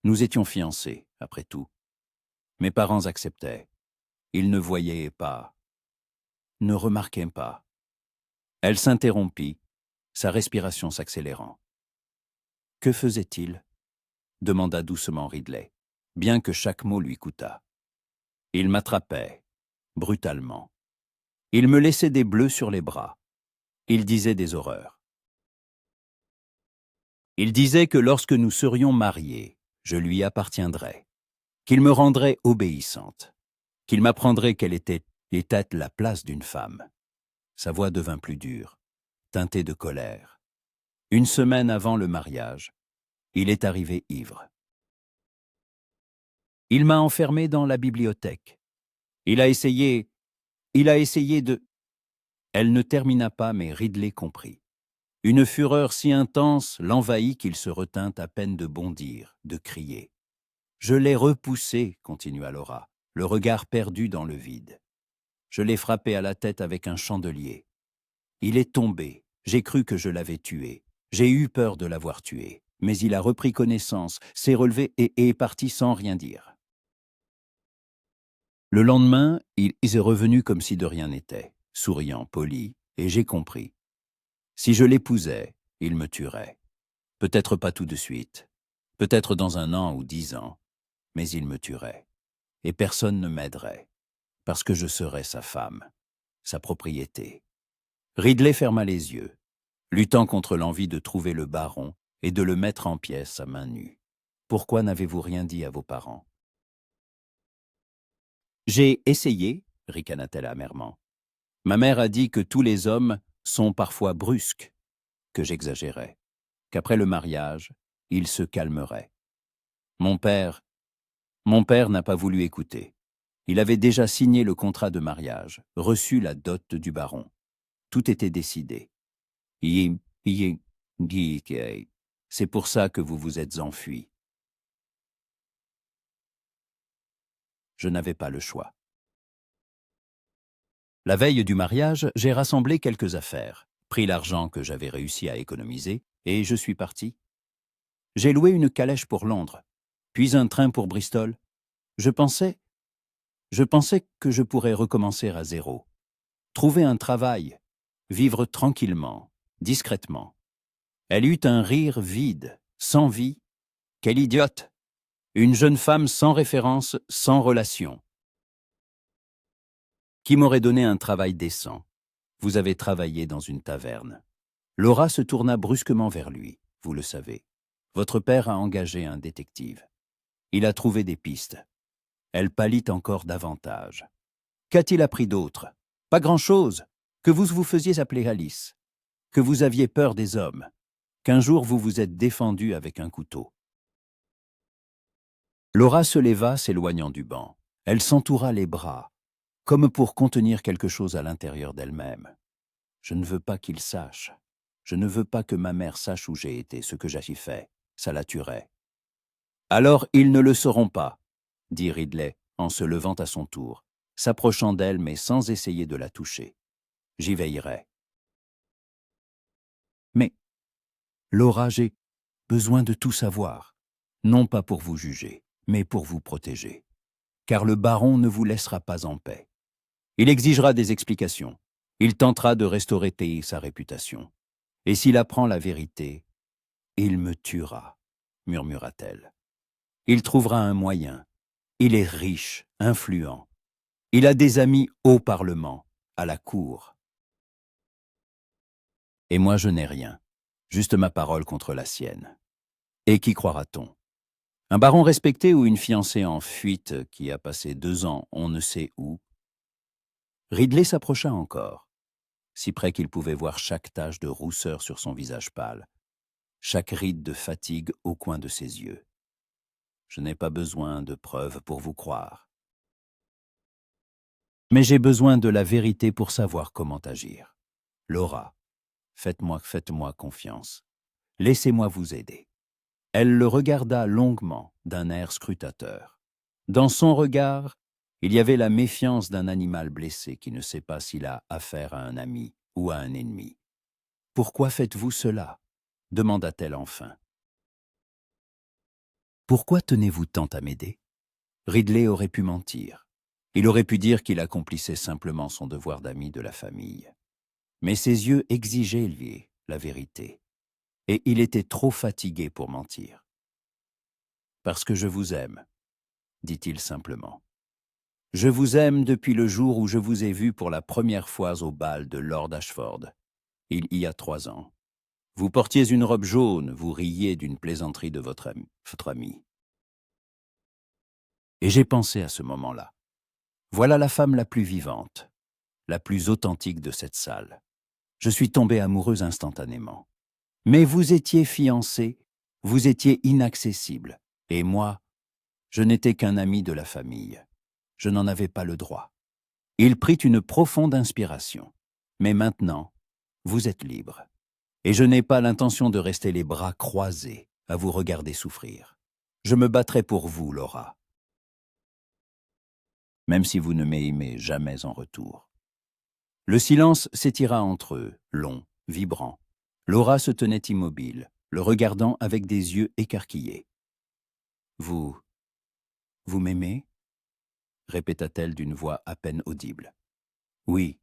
Nous étions fiancés, après tout. Mes parents acceptaient. Ils ne voyaient pas, ne remarquaient pas. Elle s'interrompit, sa respiration s'accélérant. Que faisait-il? Demanda doucement Ridley, bien que chaque mot lui coûtât. Il m'attrapait, brutalement. Il me laissait des bleus sur les bras. Il disait des horreurs. Il disait que lorsque nous serions mariés, je lui appartiendrais, qu'il me rendrait obéissante, qu'il m'apprendrait quelle était la place d'une femme. Sa voix devint plus dure, teintée de colère. Une semaine avant le mariage, il est arrivé ivre. Il m'a enfermé dans la bibliothèque. Il a essayé de... Elle ne termina pas, mais Ridley comprit. Une fureur si intense l'envahit qu'il se retint à peine de bondir, de crier. Je l'ai repoussé, continua Laura, le regard perdu dans le vide. Je l'ai frappé à la tête avec un chandelier. Il est tombé. J'ai cru que je l'avais tué. J'ai eu peur de l'avoir tué. Mais il a repris connaissance, s'est relevé et est parti sans rien dire. Le lendemain, il est revenu comme si de rien n'était, souriant, poli, et j'ai compris. Si je l'épousais, il me tuerait. Peut-être pas tout de suite, peut-être dans 1 an ou 10 ans, mais il me tuerait. et personne ne m'aiderait, parce que je serais sa femme, sa propriété. Ridley ferma les yeux, luttant contre l'envie de trouver le baron et de le mettre en pièces à main nue. Pourquoi n'avez-vous rien dit à vos parents? J'ai essayé, ricana-t-elle amèrement. Ma mère a dit que tous les hommes sont parfois brusques, que j'exagérais, qu'après le mariage, ils se calmeraient. Mon père n'a pas voulu écouter. Il avait déjà signé le contrat de mariage, reçu la dot du baron. Tout était décidé. C'est pour ça que vous vous êtes enfui. Je n'avais pas le choix. La veille du mariage, j'ai rassemblé quelques affaires, pris l'argent que j'avais réussi à économiser, et je suis parti. J'ai loué une calèche pour Londres, puis un train pour Bristol. Je pensais que je pourrais recommencer à zéro, trouver un travail, vivre tranquillement, discrètement. Elle eut un rire vide, sans vie. Quelle idiote! Une jeune femme sans référence, sans relation. Qui m'aurait donné un travail décent? Vous avez travaillé dans une taverne. Laura se tourna brusquement vers lui, vous le savez. Votre père a engagé un détective. Il a trouvé des pistes. Elle pâlit encore davantage. Qu'a-t-il appris d'autre? Pas grand-chose. Que vous vous faisiez appeler Alice. Que vous aviez peur des hommes. Qu'un jour vous vous êtes défendu avec un couteau. Laura se leva, s'éloignant du banc. Elle s'entoura les bras, comme pour contenir quelque chose à l'intérieur d'elle-même. Je ne veux pas qu'il sache. Je ne veux pas que ma mère sache où j'ai été, ce que j'ai fait. Ça la tuerait. Alors ils ne le sauront pas, dit Ridley, en se levant à son tour, s'approchant d'elle mais sans essayer de la toucher. J'y veillerai. Mais, Laura, j'ai besoin de tout savoir, non pas pour vous juger, mais pour vous protéger. Car le baron ne vous laissera pas en paix. Il exigera des explications. Il tentera de restaurer sa réputation. Et s'il apprend la vérité, il me tuera, murmura-t-elle. Il trouvera un moyen. Il est riche, influent. Il a des amis au Parlement, à la cour. Et moi je n'ai rien, juste ma parole contre la sienne. Et qui croira-t-on? Un baron respecté ou une fiancée en fuite qui a passé 2 ans on ne sait où? Ridley s'approcha encore, si près qu'il pouvait voir chaque tache de rousseur sur son visage pâle, chaque ride de fatigue au coin de ses yeux. Je n'ai pas besoin de preuves pour vous croire. Mais j'ai besoin de la vérité pour savoir comment agir. Laura, faites-moi confiance. Laissez-moi vous aider. Elle le regarda longuement, d'un air scrutateur. Dans son regard, il y avait la méfiance d'un animal blessé qui ne sait pas s'il a affaire à un ami ou à un ennemi. « Pourquoi faites-vous cela » demanda-t-elle enfin. « Pourquoi tenez-vous tant à m'aider » Ridley aurait pu mentir. Il aurait pu dire qu'il accomplissait simplement son devoir d'ami de la famille. Mais ses yeux exigeaient, lui, la vérité. Et il était trop fatigué pour mentir. « Parce que je vous aime », dit-il simplement. « Je vous aime depuis le jour où je vous ai vu pour la première fois au bal de Lord Ashford, il y a 3 ans. Vous portiez une robe jaune, vous riiez d'une plaisanterie de votre ami. Et j'ai pensé à ce moment-là. Voilà la femme la plus vivante, la plus authentique de cette salle. Je suis tombé amoureuse instantanément. Mais vous étiez fiancé, vous étiez inaccessible. Et moi, je n'étais qu'un ami de la famille. Je n'en avais pas le droit. Il prit une profonde inspiration. Mais maintenant, vous êtes libre. Et je n'ai pas l'intention de rester les bras croisés à vous regarder souffrir. Je me battrai pour vous, Laura. Même si vous ne m'aimez jamais en retour. Le silence s'étira entre eux, long, vibrant. Laura se tenait immobile, le regardant avec des yeux écarquillés. « Vous m'aimez » répéta-t-elle d'une voix à peine audible. « Oui,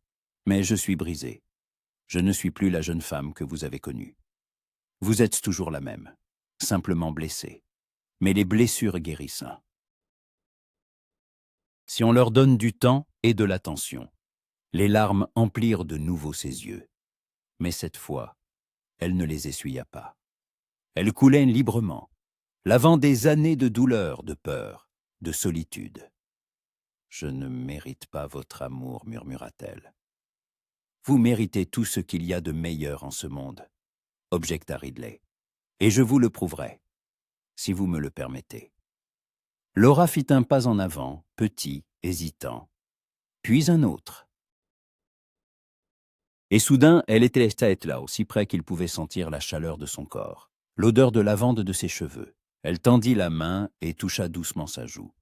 mais je suis brisée. Je ne suis plus la jeune femme que vous avez connue. Vous êtes toujours la même, simplement blessée. Mais les blessures guérissent. si on leur donne du temps et de l'attention. Les larmes emplirent de nouveau ses yeux. Mais cette fois, elle ne les essuya pas. Elles coulaient librement, lavant des années de douleur, de peur, de solitude. « Je ne mérite pas votre amour, murmura-t-elle. Vous méritez tout ce qu'il y a de meilleur en ce monde, objecta Ridley, et je vous le prouverai, si vous me le permettez. Laura fit un pas en avant, petit, hésitant, puis un autre. Et soudain, elle était là, aussi près qu'il pouvait sentir la chaleur de son corps, l'odeur de lavande de ses cheveux. Elle tendit la main et toucha doucement sa joue.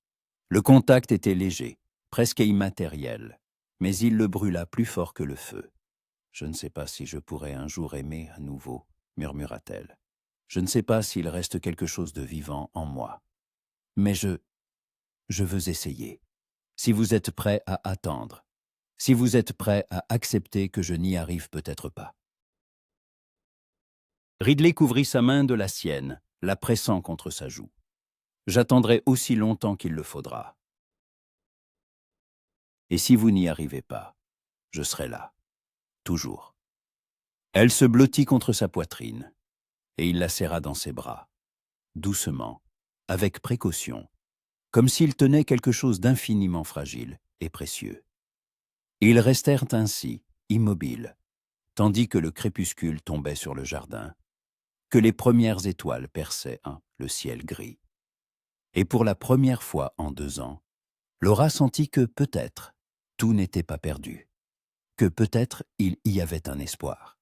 Le contact était léger, presque immatériel, mais il le brûla plus fort que le feu. « Je ne sais pas si je pourrai un jour aimer à nouveau, » murmura-t-elle. « Je ne sais pas s'il reste quelque chose de vivant en moi. Mais je veux essayer. Si vous êtes prêt à attendre, si vous êtes prêt à accepter que je n'y arrive peut-être pas. » Ridley couvrit sa main de la sienne, la pressant contre sa joue. « J'attendrai aussi longtemps qu'il le faudra. Et si vous n'y arrivez pas, je serai là, toujours. » Elle se blottit contre sa poitrine, et il la serra dans ses bras, doucement, avec précaution, comme s'il tenait quelque chose d'infiniment fragile et précieux. Ils restèrent ainsi, immobiles, tandis que le crépuscule tombait sur le jardin, que les premières étoiles perçaient le ciel gris. Et pour la première fois en 2 ans, Laura sentit que peut-être tout n'était pas perdu, que peut-être il y avait un espoir,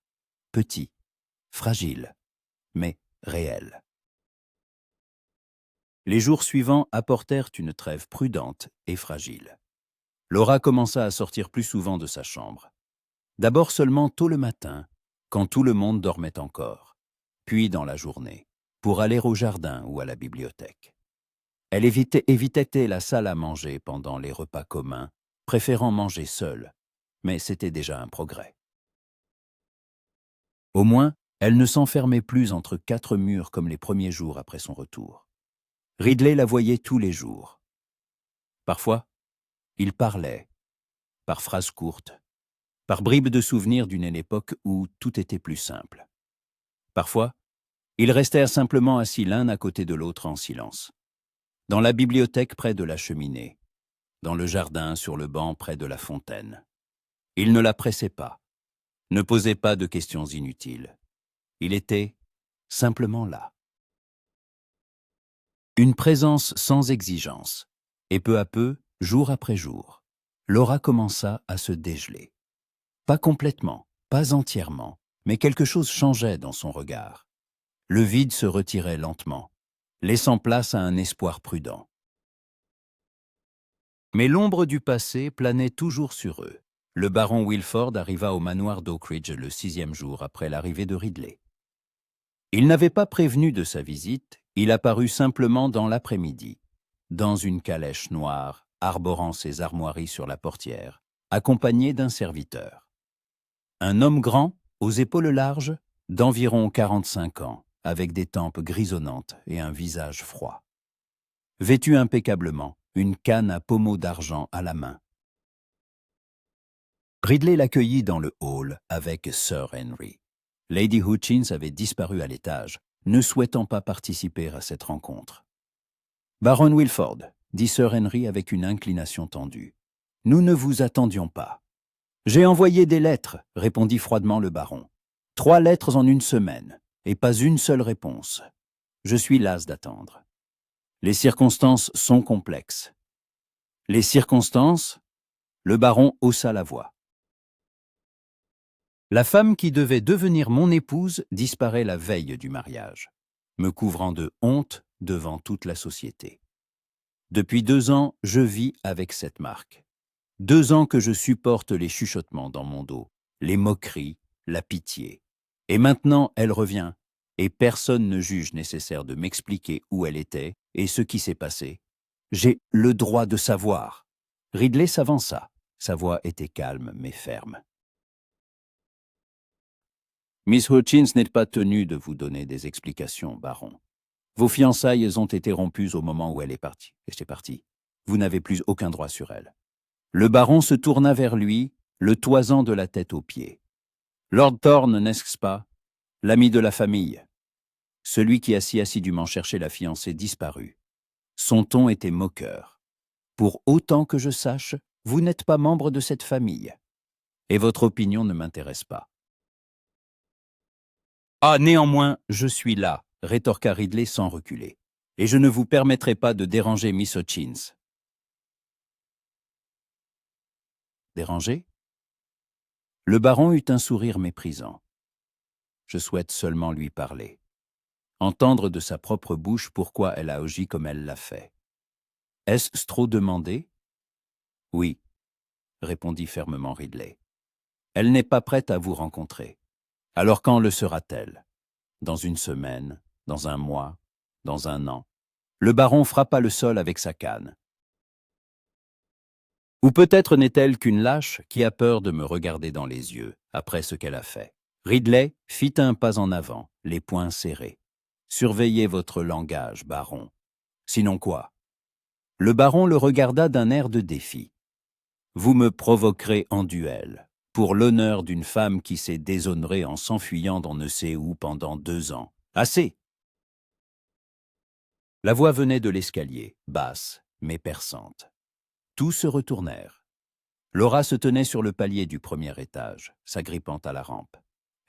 petit, fragile, mais réel. Les jours suivants apportèrent une trêve prudente et fragile. Laura commença à sortir plus souvent de sa chambre. D'abord seulement tôt le matin, quand tout le monde dormait encore, puis dans la journée, pour aller au jardin ou à la bibliothèque. Elle évitait la salle à manger pendant les repas communs, préférant manger seule, mais c'était déjà un progrès. Au moins, elle ne s'enfermait plus entre 4 murs comme les premiers jours après son retour. Ridley la voyait tous les jours. Parfois, il parlait, par phrases courtes, par bribes de souvenirs d'une époque où tout était plus simple. Parfois, ils restèrent simplement assis l'un à côté de l'autre en silence. Dans la bibliothèque près de la cheminée, dans le jardin sur le banc près de la fontaine. Il ne la pressait pas, ne posait pas de questions inutiles. Il était simplement là. Une présence sans exigence, et peu à peu, jour après jour, Laura commença à se dégeler. Pas complètement, pas entièrement, mais quelque chose changeait dans son regard. Le vide se retirait lentement, laissant place à un espoir prudent. Mais l'ombre du passé planait toujours sur eux. Le baron Wilford arriva au manoir d'Oakridge le 6e jour après l'arrivée de Ridley. Il n'avait pas prévenu de sa visite, il apparut simplement dans l'après-midi, dans une calèche noire, arborant ses armoiries sur la portière, accompagné d'un serviteur. Un homme grand, aux épaules larges, d'environ 45 ans, avec des tempes grisonnantes et un visage froid. Vêtu impeccablement, une canne à pommeau d'argent à la main. Ridley l'accueillit dans le hall avec Sir Henry. Lady Hutchins avait disparu à l'étage, ne souhaitant pas participer à cette rencontre. « Baron Wilford, » dit Sir Henry avec une inclination tendue, « nous ne vous attendions pas. »« J'ai envoyé des lettres, » répondit froidement le baron. « 3 lettres en 1 semaine, et pas une seule réponse. Je suis las d'attendre. Les circonstances sont complexes. » « Les circonstances ?» Le baron haussa la voix. « La femme qui devait devenir mon épouse disparaît la veille du mariage, me couvrant de honte devant toute la société. Depuis 2 ans, je vis avec cette marque. 2 ans que je supporte les chuchotements dans mon dos, les moqueries, la pitié. Et maintenant, elle revient, et personne ne juge nécessaire de m'expliquer où elle était et ce qui s'est passé. J'ai le droit de savoir. » Ridley s'avança. Sa voix était calme mais ferme. « Miss Hutchins n'est pas tenue de vous donner des explications, baron. Vos fiançailles ont été rompues au moment où elle est partie. vous n'avez plus aucun droit sur elle. Le baron se tourna vers lui, le toisant de la tête aux pieds. Lord Thorne, n'est-ce pas? L'ami de la famille. Celui qui a si assidûment cherché la fiancée disparut. Son ton était moqueur. Pour autant que je sache, vous n'êtes pas membre de cette famille. Et votre opinion ne m'intéresse pas. Ah, néanmoins, je suis là, rétorqua Ridley sans reculer. Et je ne vous permettrai pas de déranger Miss Hutchins. Déranger? Le baron eut un sourire méprisant. Je souhaite seulement lui parler. Entendre de sa propre bouche pourquoi elle a agi comme elle l'a fait. Est-ce trop demandé? Oui, répondit fermement Ridley. Elle n'est pas prête à vous rencontrer. Alors quand le sera-t-elle? Dans une semaine, dans un mois, dans un an. Le baron frappa le sol avec sa canne. Ou peut-être n'est-elle qu'une lâche qui a peur de me regarder dans les yeux après ce qu'elle a fait. Ridley fit un pas en avant, les poings serrés. Surveillez votre langage, baron. Sinon quoi? Le baron le regarda d'un air de défi. Vous me provoquerez en duel, pour l'honneur d'une femme qui s'est déshonorée en s'enfuyant d'on ne sait où pendant 2 ans. Assez! La voix venait de l'escalier, basse, mais perçante. Tous se retournèrent. Laura se tenait sur le palier du premier étage, s'agrippant à la rampe.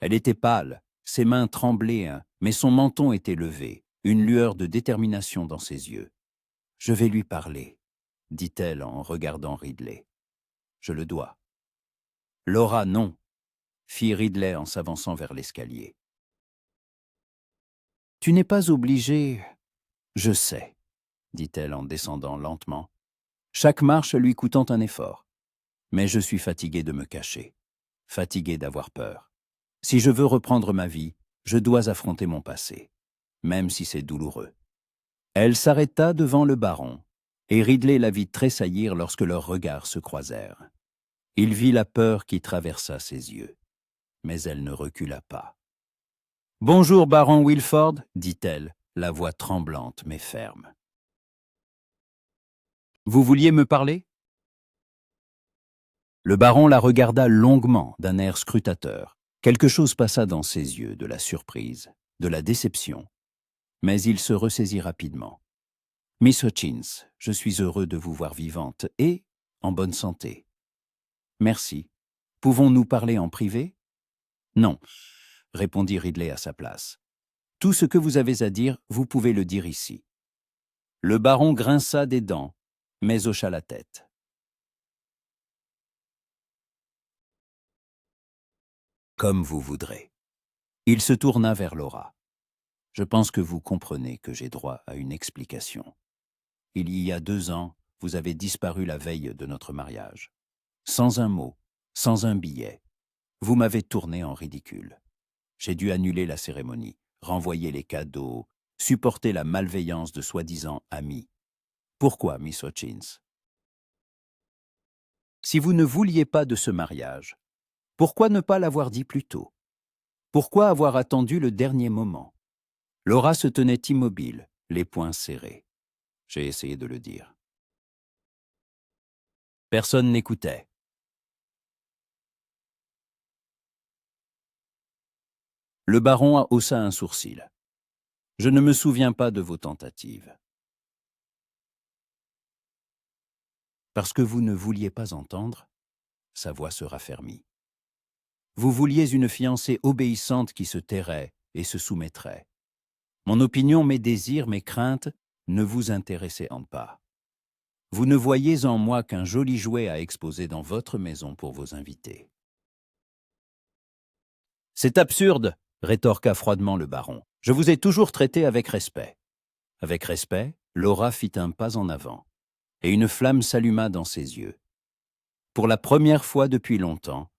Elle était pâle, ses mains tremblaient, mais son menton était levé, une lueur de détermination dans ses yeux. « Je vais lui parler », dit-elle en regardant Ridley. « Je le dois. »« Laura, non », fit Ridley en s'avançant vers l'escalier. « Tu n'es pas obligé. »« Je sais, » dit-elle en descendant lentement, chaque marche lui coûtant un effort. « Mais je suis fatigué de me cacher, fatigué d'avoir peur. Si je veux reprendre ma vie, je dois affronter mon passé, même si c'est douloureux. » Elle s'arrêta devant le baron, et Ridley la vit tressaillir lorsque leurs regards se croisèrent. Il vit la peur qui traversa ses yeux, mais elle ne recula pas. « Bonjour, baron Wilford, » dit-elle, la voix tremblante mais ferme. « Vous vouliez me parler ?» Le baron la regarda longuement d'un air scrutateur. Quelque chose passa dans ses yeux, de la surprise, de la déception. Mais il se ressaisit rapidement. « Miss Hutchins, je suis heureux de vous voir vivante et en bonne santé. »« Merci. Pouvons-nous parler en privé ?»« Non, » répondit Ridley à sa place. « Tout ce que vous avez à dire, vous pouvez le dire ici. » Le baron grinça des dents, mais hocha la tête. « Comme vous voudrez. » Il se tourna vers Laura. « Je pense que vous comprenez que j'ai droit à une explication. Il y a 2 ans, vous avez disparu la veille de notre mariage. Sans un mot, sans un billet. Vous m'avez tourné en ridicule. J'ai dû annuler la cérémonie, renvoyer les cadeaux, supporter la malveillance de soi-disant amis. Pourquoi, Miss Hutchins? Si vous ne vouliez pas de ce mariage, pourquoi ne pas l'avoir dit plus tôt? Pourquoi avoir attendu le dernier moment? Laura se tenait immobile, les poings serrés. J'ai essayé de le dire. Personne n'écoutait. Le baron haussa un sourcil. « Je ne me souviens pas de vos tentatives. » Parce que vous ne vouliez pas entendre, sa voix se raffermit. Vous vouliez une fiancée obéissante qui se tairait et se soumettrait. Mon opinion, mes désirs, mes craintes ne vous intéressaient pas. Vous ne voyez en moi qu'un joli jouet à exposer dans votre maison pour vos invités. « C'est absurde !» rétorqua froidement le baron. « Je vous ai toujours traité avec respect. » Avec respect, Laura fit un pas en avant, et une flamme s'alluma dans ses yeux. Pour la première fois depuis longtemps,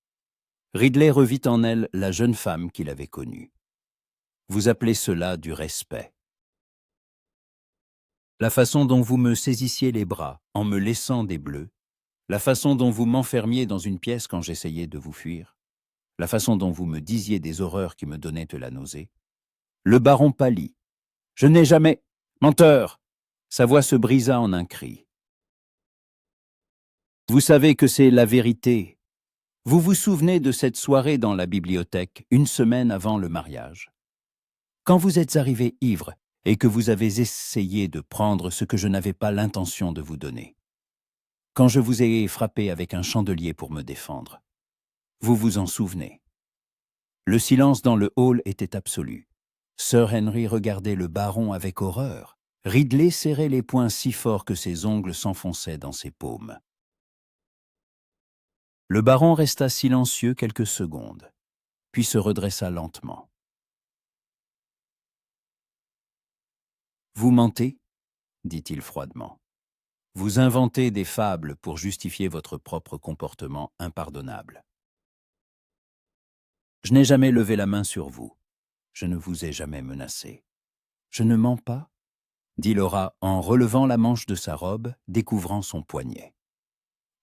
Ridley revit en elle la jeune femme qu'il avait connue. Vous appelez cela du respect. La façon dont vous me saisissiez les bras en me laissant des bleus, la façon dont vous m'enfermiez dans une pièce quand j'essayais de vous fuir, la façon dont vous me disiez des horreurs qui me donnaient de la nausée. Le baron pâlit. « Je n'ai jamais... » « Menteur !» Sa voix se brisa en un cri. Vous savez que c'est la vérité. Vous vous souvenez de cette soirée dans la bibliothèque, une semaine avant le mariage? Quand vous êtes arrivé ivre et que vous avez essayé de prendre ce que je n'avais pas l'intention de vous donner. Quand je vous ai frappé avec un chandelier pour me défendre. Vous vous en souvenez. Le silence dans le hall était absolu. Sir Henry regardait le baron avec horreur. Ridley serrait les poings si fort que ses ongles s'enfonçaient dans ses paumes. Le baron resta silencieux quelques secondes, puis se redressa lentement. « Vous mentez » dit-il froidement. « Vous inventez des fables pour justifier votre propre comportement impardonnable. Je n'ai jamais levé la main sur vous. Je ne vous ai jamais menacé. Je ne mens pas » dit Laura en relevant la manche de sa robe, découvrant son poignet.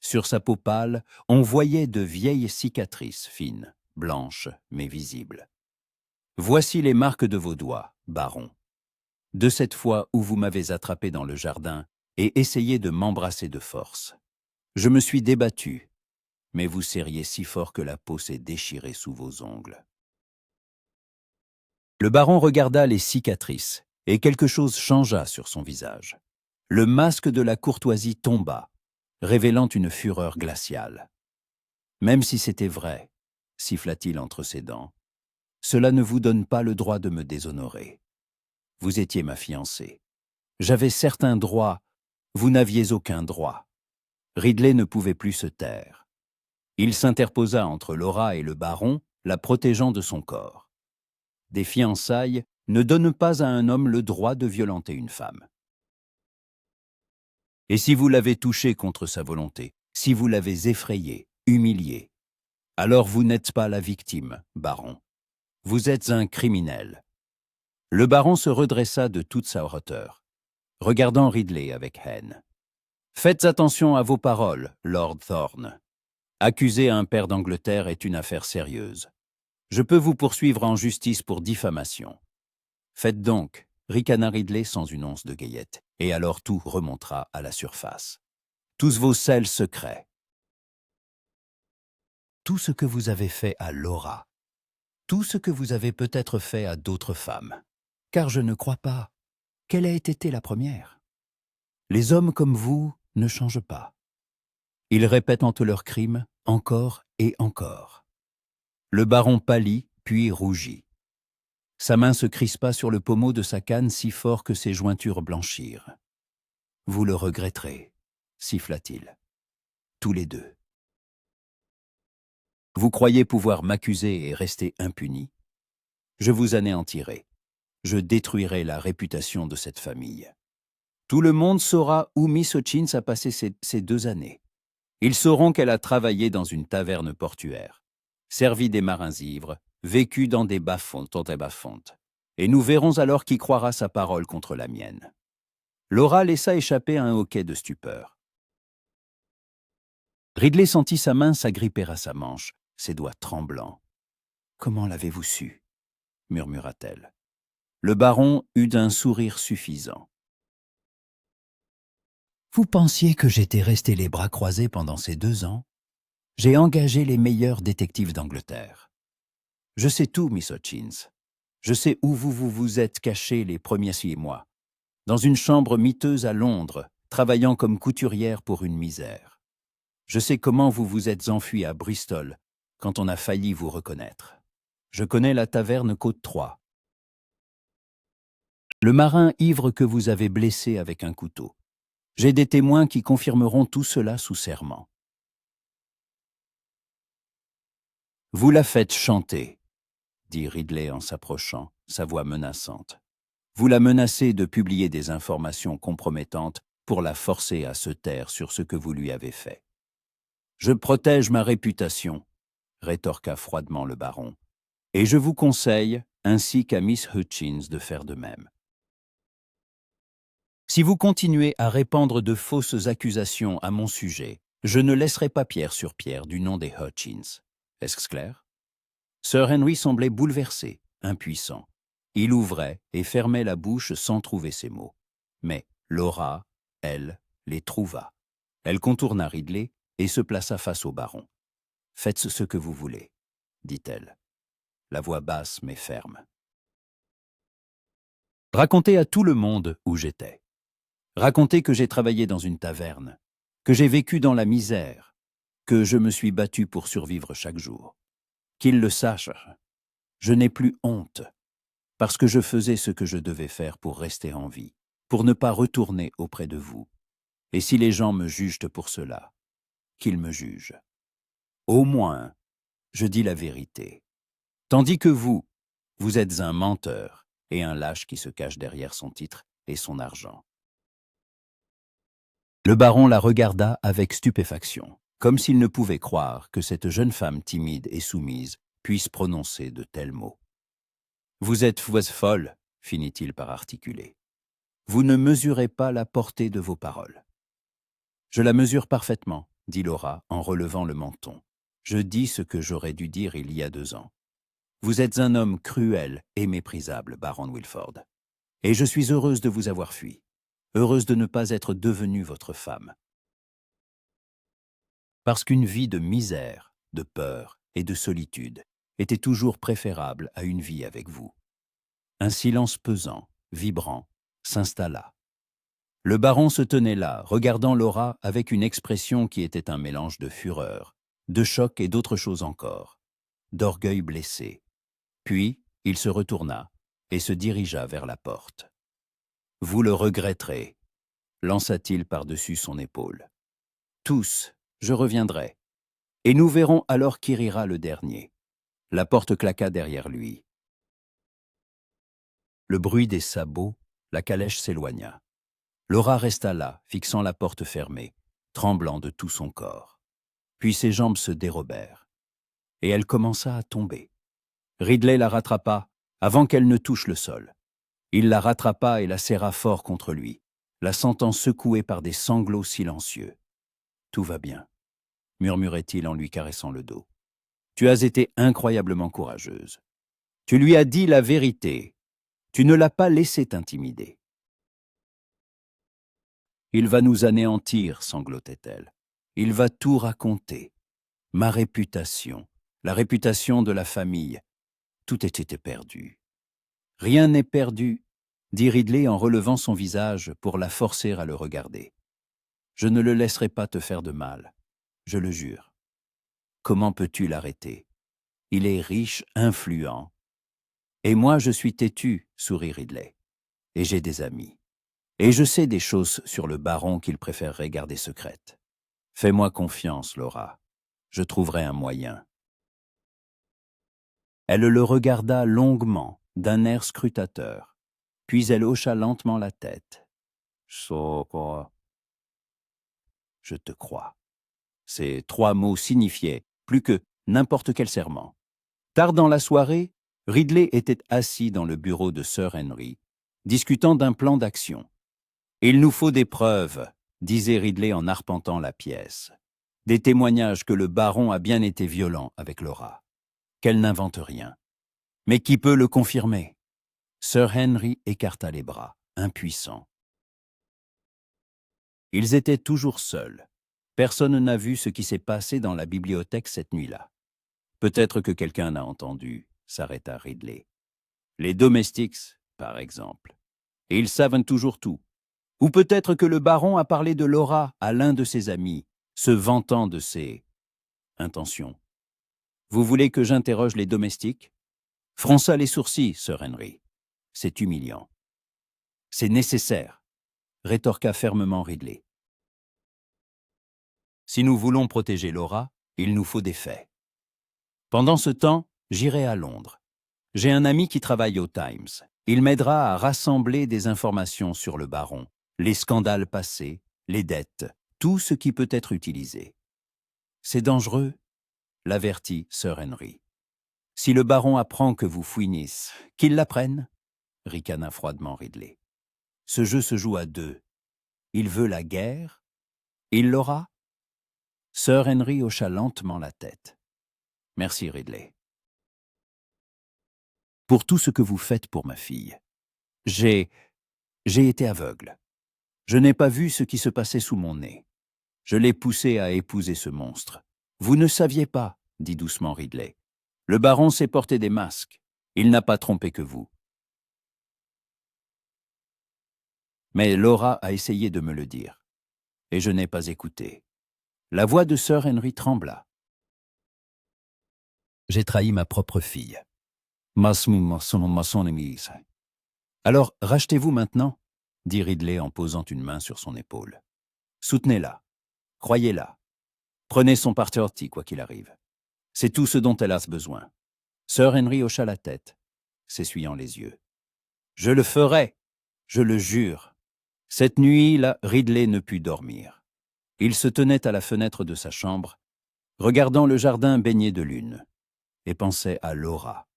Sur sa peau pâle, on voyait de vieilles cicatrices fines, blanches mais visibles. « Voici les marques de vos doigts, baron. De cette fois où vous m'avez attrapé dans le jardin et essayé de m'embrasser de force. Je me suis débattu, mais vous serriez si fort que la peau s'est déchirée sous vos ongles. » Le baron regarda les cicatrices, et quelque chose changea sur son visage. Le masque de la courtoisie tomba, révélant une fureur glaciale. « Même si c'était vrai, » siffla-t-il entre ses dents, « cela ne vous donne pas le droit de me déshonorer. Vous étiez ma fiancée. J'avais certains droits, vous n'aviez aucun droit. » Ridley ne pouvait plus se taire. Il s'interposa entre Laura et le baron, la protégeant de son corps. Des fiançailles ne donnent pas à un homme le droit de violenter une femme. Et si vous l'avez touché contre sa volonté, si vous l'avez effrayé, humilié, alors vous n'êtes pas la victime, baron. Vous êtes un criminel. Le baron se redressa de toute sa hauteur, regardant Ridley avec haine. « Faites attention à vos paroles, Lord Thorne. Accuser un pair d'Angleterre est une affaire sérieuse. Je peux vous poursuivre en justice pour diffamation. » « Faites donc, » ricana Ridley sans une once de gaieté, et alors tout remontera à la surface. « Tous vos sels secrets. Tout ce que vous avez fait à Laura. Tout ce que vous avez peut-être fait à d'autres femmes. Car je ne crois pas. Quelle a été la première? Les hommes comme vous ne changent pas. Ils répètent entre leurs crimes encore et encore. Le baron pâlit, puis rougit. Sa main se crispa sur le pommeau de sa canne si fort que ses jointures blanchirent. « Vous le regretterez, » siffla-t-il. « Tous les deux. Vous croyez pouvoir m'accuser et rester impuni? Je vous anéantirai. Je détruirai la réputation de cette famille. Tout le monde saura où Miss Hutchins a passé ces 2 années. Ils sauront qu'elle a travaillé dans une taverne portuaire, servi des marins ivres, vécu dans des bas-fonds, et nous verrons alors qui croira sa parole contre la mienne. » Laura laissa échapper un hoquet de stupeur. Ridley sentit sa main s'agripper à sa manche, ses doigts tremblants. « Comment l'avez-vous su » murmura-t-elle. Le baron eut un sourire suffisant. « Vous pensiez que j'étais resté les bras croisés pendant ces 2 ans? J'ai engagé les meilleurs détectives d'Angleterre. Je sais tout, Miss Hutchins. Je sais où vous êtes cachés les premiers 6 mois. Dans une chambre miteuse à Londres, travaillant comme couturière pour une misère. Je sais comment vous vous êtes enfui à Bristol, quand on a failli vous reconnaître. Je connais la taverne Côte-Troie. Le marin ivre que vous avez blessé avec un couteau. J'ai des témoins qui confirmeront tout cela sous serment. Vous la faites chanter, dit Ridley en s'approchant, sa voix menaçante. Vous la menacez de publier des informations compromettantes pour la forcer à se taire sur ce que vous lui avez fait. Je protège ma réputation, rétorqua froidement le baron, et je vous conseille, ainsi qu'à Miss Hutchins, de faire de même. Si vous continuez à répandre de fausses accusations à mon sujet, je ne laisserai pas pierre sur pierre du nom des Hutchins. Est-ce clair? Sir Henry semblait bouleversé, impuissant. Il ouvrait et fermait la bouche sans trouver ses mots. Mais Laura, elle, les trouva. Elle contourna Ridley et se plaça face au baron. « Faites ce que vous voulez, dit-elle, la voix basse mais ferme. Racontez à tout le monde où j'étais. Racontez que j'ai travaillé dans une taverne, que j'ai vécu dans la misère, que je me suis battu pour survivre chaque jour. Qu'ils le sachent, je n'ai plus honte, parce que je faisais ce que je devais faire pour rester en vie, pour ne pas retourner auprès de vous. Et si les gens me jugent pour cela, qu'ils me jugent. Au moins, je dis la vérité. Tandis que vous êtes un menteur et un lâche qui se cache derrière son titre et son argent. » Le baron la regarda avec stupéfaction, comme s'il ne pouvait croire que cette jeune femme timide et soumise puisse prononcer de tels mots. « Vous êtes folle, finit-il par articuler. Vous ne mesurez pas la portée de vos paroles. Je la mesure parfaitement, dit Laura en relevant le menton. Je dis ce que j'aurais dû dire il y a 2 ans. Vous êtes un homme cruel et méprisable, baron Wilford. Et je suis heureuse de vous avoir fui. Heureuse de ne pas être devenue votre femme. Parce qu'une vie de misère, de peur et de solitude était toujours préférable à une vie avec vous. Un silence pesant, vibrant, s'installa. Le baron se tenait là, regardant Laura avec une expression qui était un mélange de fureur, de choc et d'autres choses encore, d'orgueil blessé. Puis, il se retourna et se dirigea vers la porte. « Vous le regretterez », lança-t-il par-dessus son épaule. « Tous, je reviendrai. Et nous verrons alors qui rira le dernier. » La porte claqua derrière lui. Le bruit des sabots, la calèche s'éloigna. Laura resta là, fixant la porte fermée, tremblant de tout son corps. Puis ses jambes se dérobèrent, et elle commença à tomber. Ridley la rattrapa avant qu'elle ne touche le sol. Il la rattrapa et la serra fort contre lui, la sentant secouée par des sanglots silencieux. « Tout va bien, » murmurait-il en lui caressant le dos. « Tu as été incroyablement courageuse. Tu lui as dit la vérité. Tu ne l'as pas laissé t'intimider. » « Il va nous anéantir, » sanglotait-elle. « Il va tout raconter. Ma réputation, la réputation de la famille, tout était perdu. »« Rien n'est perdu, » dit Ridley en relevant son visage pour la forcer à le regarder. « Je ne le laisserai pas te faire de mal, je le jure. Comment peux-tu l'arrêter? Il est riche, influent. Et moi, je suis têtu, » sourit Ridley. « Et j'ai des amis. Et je sais des choses sur le baron qu'il préférerait garder secrètes. Fais-moi confiance, Laura. Je trouverai un moyen. » Elle le regarda longuement, d'un air scrutateur. Puis elle hocha lentement la tête. « Je te crois. » Ces 3 mots signifiaient plus que n'importe quel serment. Tard dans la soirée, Ridley était assis dans le bureau de Sir Henry, discutant d'un plan d'action. « Il nous faut des preuves, » disait Ridley en arpentant la pièce. « Des témoignages que le baron a bien été violent avec Laura. Qu'elle n'invente rien. Mais qui peut le confirmer ?» Sir Henry écarta les bras, impuissant. Ils étaient toujours seuls. Personne n'a vu ce qui s'est passé dans la bibliothèque cette nuit-là. Peut-être que quelqu'un a entendu, s'arrêta Ridley. Les domestiques, par exemple. Et ils savent toujours tout. Ou peut-être que le baron a parlé de Laura à l'un de ses amis, se vantant de ses intentions. Vous voulez que j'interroge les domestiques? Fronça les sourcils, Sir Henry. C'est humiliant. C'est nécessaire, rétorqua fermement Ridley. Si nous voulons protéger Laura, il nous faut des faits. Pendant ce temps, j'irai à Londres. J'ai un ami qui travaille au Times. Il m'aidera à rassembler des informations sur le baron, les scandales passés, les dettes, tout ce qui peut être utilisé. C'est dangereux, l'avertit Sir Henry. Si le baron apprend que vous fouinez, qu'il l'apprenne, ricana froidement Ridley. Ce jeu se joue à 2. Il veut la guerre, il l'aura. Sir Henry hocha lentement la tête. Merci Ridley. Pour tout ce que vous faites pour ma fille. J'ai été aveugle. Je n'ai pas vu ce qui se passait sous mon nez. Je l'ai poussé à épouser ce monstre. Vous ne saviez pas, dit doucement Ridley. Le baron s'est porté des masques. Il n'a pas trompé que vous. Mais Laura a essayé de me le dire. Et je n'ai pas écouté. La voix de Sir Henry trembla. J'ai trahi ma propre fille. Alors, rachetez-vous maintenant, dit Ridley en posant une main sur son épaule. Soutenez-la. Croyez-la. Prenez son parti quoi qu'il arrive. C'est tout ce dont elle a besoin. Sir Henry hocha la tête, s'essuyant les yeux. Je le ferai, je le jure. Cette nuit-là, Ridley ne put dormir. Il se tenait à la fenêtre de sa chambre, regardant le jardin baigné de lune, et pensait à Laura.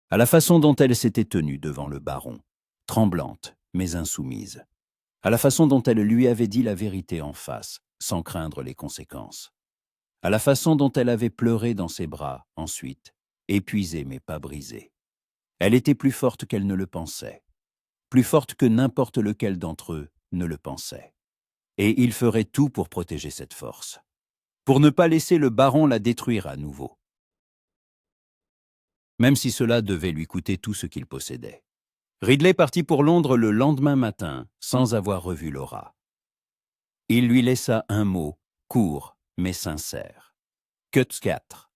À la façon dont elle s'était tenue devant le baron, tremblante mais insoumise. À la façon dont elle lui avait dit la vérité en face, sans craindre les conséquences. À la façon dont elle avait pleuré dans ses bras, ensuite, épuisée mais pas brisée. Elle était plus forte qu'elle ne le pensait, plus forte que n'importe lequel d'entre eux ne le pensait. Et il ferait tout pour protéger cette force, pour ne pas laisser le baron la détruire à nouveau. Même si cela devait lui coûter tout ce qu'il possédait. Ridley partit pour Londres le lendemain matin, sans avoir revu Laura. Il lui laissa un mot, court mais sincère. Cut 4.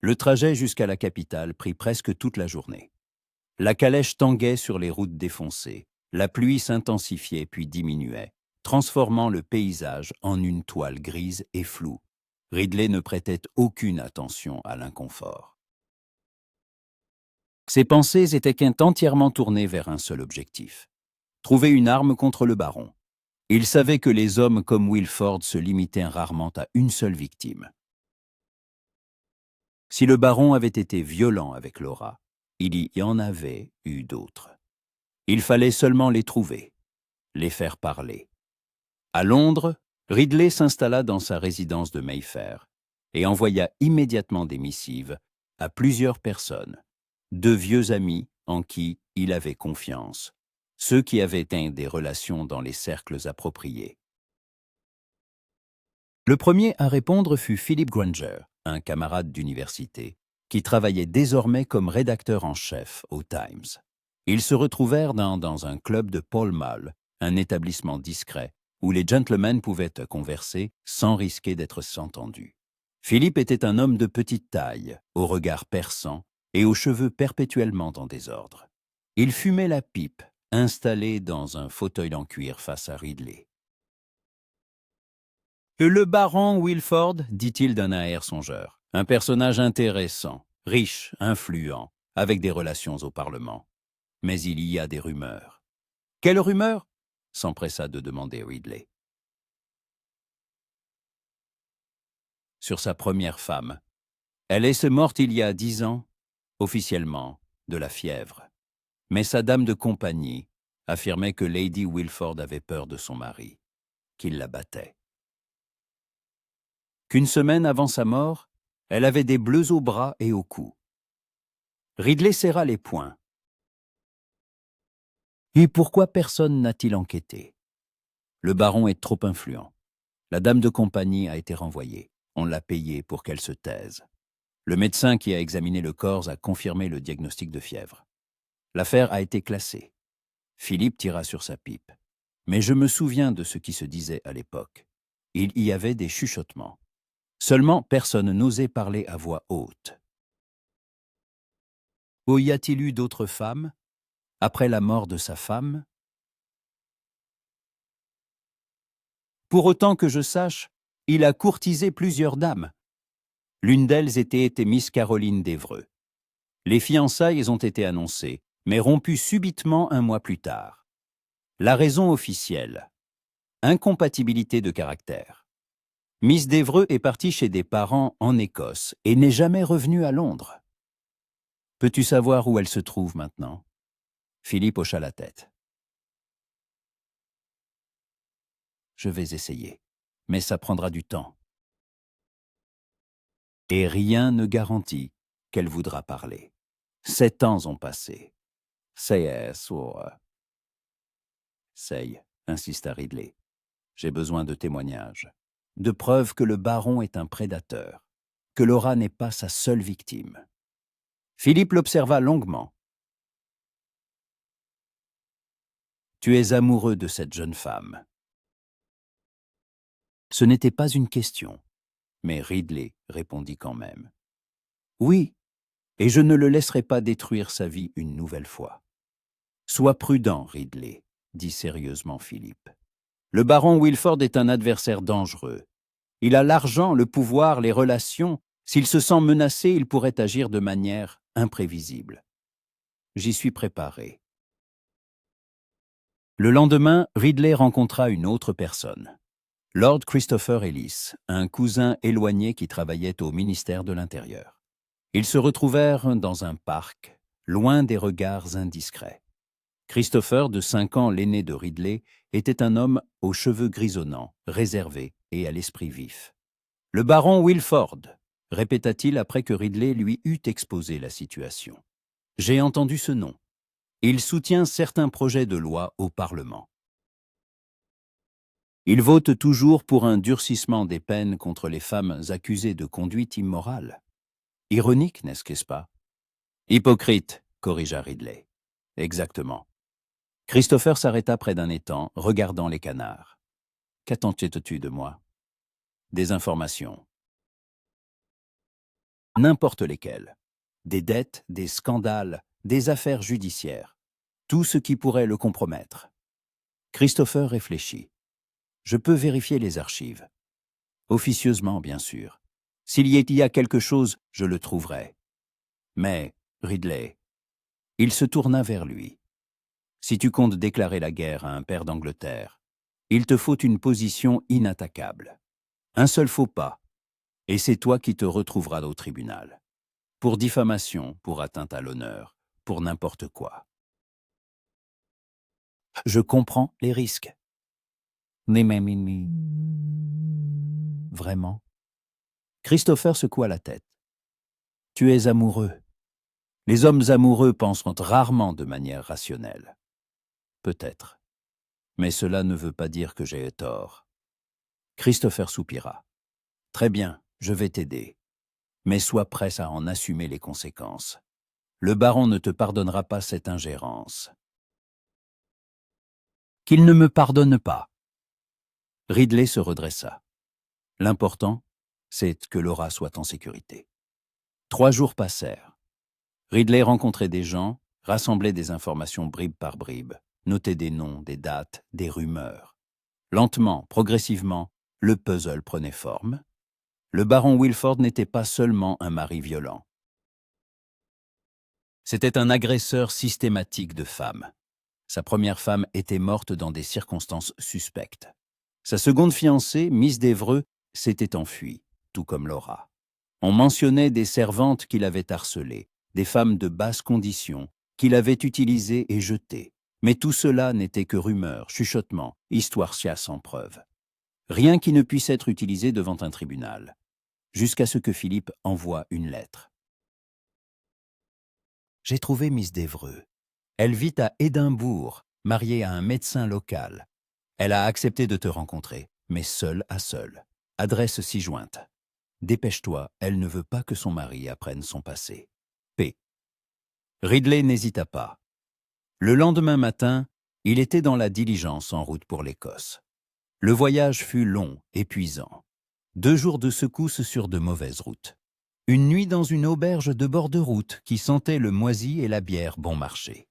Le trajet jusqu'à la capitale prit presque toute la journée. La calèche tanguait sur les routes défoncées, la pluie s'intensifiait puis diminuait, transformant le paysage en une toile grise et floue. Ridley ne prêtait aucune attention à l'inconfort. Ses pensées étaient entièrement tournées vers un seul objectif. Trouver une arme contre le baron. Il savait que les hommes comme Wilford se limitaient rarement à une seule victime. Si le baron avait été violent avec Laura, il y en avait eu d'autres. Il fallait seulement les trouver, les faire parler. À Londres, Ridley s'installa dans sa résidence de Mayfair et envoya immédiatement des missives à plusieurs personnes, de vieux amis en qui il avait confiance, ceux qui avaient des relations dans les cercles appropriés. Le premier à répondre fut Philip Granger, un camarade d'université, qui travaillait désormais comme rédacteur en chef au Times. Ils se retrouvèrent dans un club de Pall Mall, un établissement discret, où les gentlemen pouvaient converser sans risquer d'être entendus. Philippe était un homme de petite taille, au regard perçant et aux cheveux perpétuellement en désordre. Il fumait la pipe, installé dans un fauteuil en cuir face à Ridley. « Le baron Wilford, dit-il d'un air songeur, un personnage intéressant, riche, influent, avec des relations au Parlement. Mais il y a des rumeurs. » « Quelles rumeurs ?» s'empressa de demander Ridley. « Sur sa première femme. Elle est morte il y a 10 ans, officiellement, de la fièvre. Mais sa dame de compagnie affirmait que Lady Wilford avait peur de son mari, qu'il la battait. Qu'une semaine avant sa mort, elle avait des bleus aux bras et au cou. Ridley serra les poings. Et pourquoi personne n'a-t-il enquêté? Le baron est trop influent. La dame de compagnie a été renvoyée. On l'a payée pour qu'elle se taise. Le médecin qui a examiné le corps a confirmé le diagnostic de fièvre. L'affaire a été classée. Philippe tira sur sa pipe. Mais je me souviens de ce qui se disait à l'époque. Il y avait des chuchotements. Seulement, personne n'osait parler à voix haute. Où y a-t-il eu d'autres femmes, après la mort de sa femme? Pour autant que je sache, il a courtisé plusieurs dames. L'une d'elles était Miss Caroline d'Evreux. Les fiançailles ont été annoncées, mais rompues subitement un mois plus tard. La raison officielle: incompatibilité de caractère. Miss d'Evreux est partie chez des parents en Écosse et n'est jamais revenue à Londres. Peux-tu savoir où elle se trouve maintenant? Philippe hocha la tête. Je vais essayer, mais ça prendra du temps. Et rien ne garantit qu'elle voudra parler. 7 ans ont passé. Say, insista Ridley. J'ai besoin de témoignages, de preuves que le baron est un prédateur, que Laura n'est pas sa seule victime. Philippe l'observa longuement. Tu es amoureux de cette jeune femme. Ce n'était pas une question, mais Ridley répondit quand même. Oui, et je ne le laisserai pas détruire sa vie une nouvelle fois. Sois prudent, Ridley, dit sérieusement Philippe. Le baron Wilford est un adversaire dangereux. Il a l'argent, le pouvoir, les relations. S'il se sent menacé, il pourrait agir de manière imprévisible. J'y suis préparé. Le lendemain, Ridley rencontra une autre personne. Lord Christopher Ellis, un cousin éloigné qui travaillait au ministère de l'Intérieur. Ils se retrouvèrent dans un parc, loin des regards indiscrets. Christopher, de 5 ans l'aîné de Ridley, était un homme aux cheveux grisonnants, réservé et à l'esprit vif. « Le baron Wilford », répéta-t-il après que Ridley lui eut exposé la situation. « J'ai entendu ce nom. Il soutient certains projets de loi au Parlement. Il vote toujours pour un durcissement des peines contre les femmes accusées de conduite immorale. Ironique, n'est-ce pas? Hypocrite, corrigea Ridley. Exactement. Christopher s'arrêta près d'un étang, regardant les canards. Qu'attendais-tu de moi? Des informations. N'importe lesquelles. Des dettes, des scandales, des affaires judiciaires. Tout ce qui pourrait le compromettre. Christopher réfléchit. Je peux vérifier les archives. Officieusement, bien sûr. S'il y a quelque chose, je le trouverai. Mais, Ridley, il se tourna vers lui. Si tu comptes déclarer la guerre à un pair d'Angleterre, il te faut une position inattaquable. Un seul faux pas, et c'est toi qui te retrouveras au tribunal. Pour diffamation, pour atteinte à l'honneur, pour n'importe quoi. Je comprends les risques. Vraiment? Christopher secoua la tête. Tu es amoureux. Les hommes amoureux pensent rarement de manière rationnelle. Peut-être. Mais cela ne veut pas dire que j'ai tort. Christopher soupira. Très bien, je vais t'aider. Mais sois prêt à en assumer les conséquences. Le baron ne te pardonnera pas cette ingérence. Qu'il ne me pardonne pas. Ridley se redressa. L'important, c'est que Laura soit en sécurité. 3 jours passèrent. Ridley rencontrait des gens, rassemblait des informations bribe par bribe, notait des noms, des dates, des rumeurs. Lentement, progressivement, le puzzle prenait forme. Le baron Wilford n'était pas seulement un mari violent. C'était un agresseur systématique de femmes. Sa première femme était morte dans des circonstances suspectes. Sa seconde fiancée, Miss d'Evreux, s'était enfuie, tout comme Laura. On mentionnait des servantes qu'il avait harcelées, des femmes de basse condition, qu'il avait utilisées et jetées. Mais tout cela n'était que rumeurs, chuchotements, histoires sans preuve. Rien qui ne puisse être utilisé devant un tribunal, jusqu'à ce que Philippe envoie une lettre. J'ai trouvé Miss d'Evreux. Elle vit à Édimbourg, mariée à un médecin local. Elle a accepté de te rencontrer, mais seule à seule. Adresse ci-jointe. Dépêche-toi, elle ne veut pas que son mari apprenne son passé. P. Ridley n'hésita pas. Le lendemain matin, il était dans la diligence en route pour l'Écosse. Le voyage fut long, épuisant. 2 jours de secousses sur de mauvaises routes. Une nuit dans une auberge de bord de route qui sentait le moisi et la bière bon marché.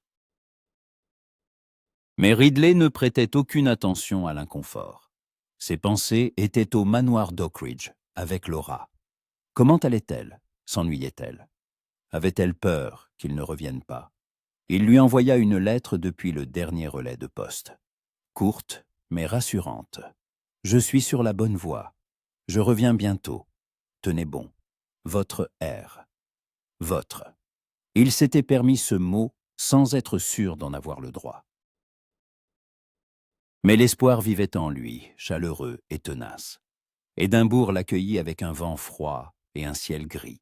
Mais Ridley ne prêtait aucune attention à l'inconfort. Ses pensées étaient au manoir d'Oakridge, avec Laura. Comment allait-elle? S'ennuyait-elle? Avait-elle peur qu'il ne revienne pas? Il lui envoya une lettre depuis le dernier relais de poste. Courte, mais rassurante. « Je suis sur la bonne voie. Je reviens bientôt. Tenez bon. Votre R. » Votre. Il s'était permis ce mot sans être sûr d'en avoir le droit. Mais l'espoir vivait en lui, chaleureux et tenace. Édimbourg l'accueillit avec un vent froid et un ciel gris.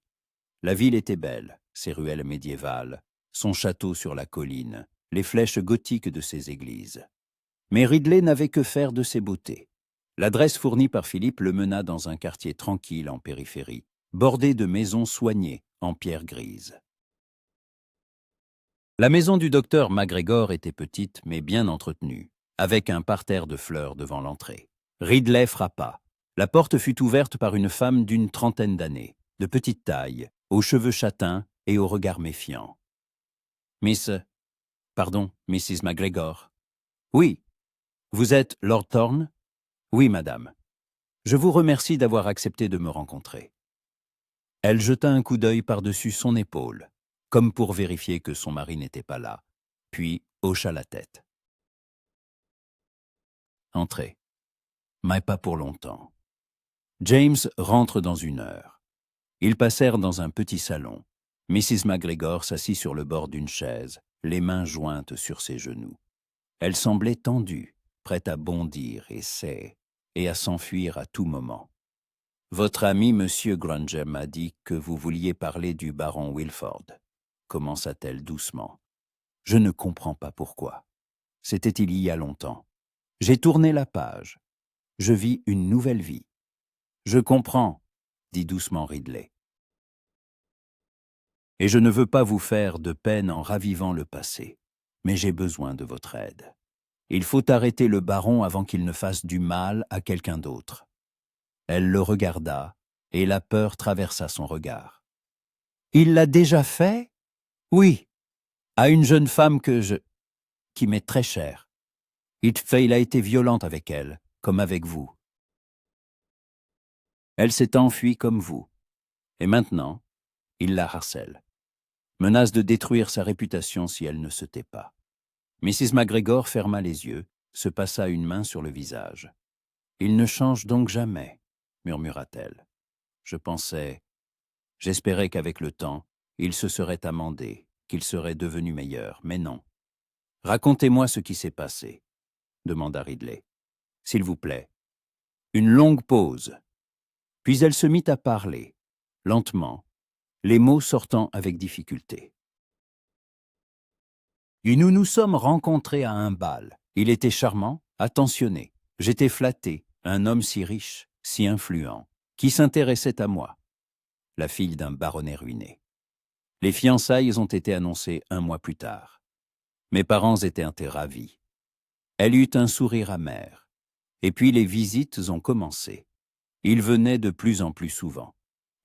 La ville était belle, ses ruelles médiévales, son château sur la colline, les flèches gothiques de ses églises. Mais Ridley n'avait que faire de ses beautés. L'adresse fournie par Philippe le mena dans un quartier tranquille en périphérie, bordé de maisons soignées en pierre grise. La maison du docteur McGregor était petite mais bien entretenue, avec un parterre de fleurs devant l'entrée. Ridley frappa. La porte fut ouverte par une femme d'une trentaine d'années, de petite taille, aux cheveux châtains et au regard méfiant. Mrs. McGregor. Oui. Vous êtes Lord Thorne? Oui, madame. Je vous remercie d'avoir accepté de me rencontrer. Elle jeta un coup d'œil par-dessus son épaule, comme pour vérifier que son mari n'était pas là, puis hocha la tête. Entrez. Mais pas pour longtemps. James rentre dans 1 heure. Ils passèrent dans un petit salon. Mrs. McGregor s'assit sur le bord d'une chaise, les mains jointes sur ses genoux. Elle semblait tendue, prête à bondir et à s'enfuir à tout moment. Votre ami, Monsieur Granger, m'a dit que vous vouliez parler du baron Wilford, commença-t-elle doucement. Je ne comprends pas pourquoi. C'était il y a longtemps. J'ai tourné la page. Je vis une nouvelle vie. Je comprends, dit doucement Ridley. Et je ne veux pas vous faire de peine en ravivant le passé, mais j'ai besoin de votre aide. Il faut arrêter le baron avant qu'il ne fasse du mal à quelqu'un d'autre. Elle le regarda, et la peur traversa son regard. Il l'a déjà fait? Oui, à une jeune femme qui m'est très chère. Il a été violent avec elle, comme avec vous. Elle s'est enfuie comme vous. Et maintenant, il la harcèle. Menace de détruire sa réputation si elle ne se tait pas. Mrs. McGregor ferma les yeux, se passa une main sur le visage. « Il ne change donc jamais, » murmura-t-elle. J'espérais qu'avec le temps, il se serait amendé, qu'il serait devenu meilleur, mais non. « Racontez-moi ce qui s'est passé, » demanda Ridley. « S'il vous plaît. » Une longue pause. Puis elle se mit à parler, lentement, les mots sortant avec difficulté. Et nous nous sommes rencontrés à un bal. Il était charmant, attentionné. J'étais flatté, un homme si riche, si influent, qui s'intéressait à moi, la fille d'un baronnet ruiné. Les fiançailles ont été annoncées 1 mois plus tard. Mes parents étaient ravis. Elle eut un sourire amer. Et puis les visites ont commencé. Il venait de plus en plus souvent.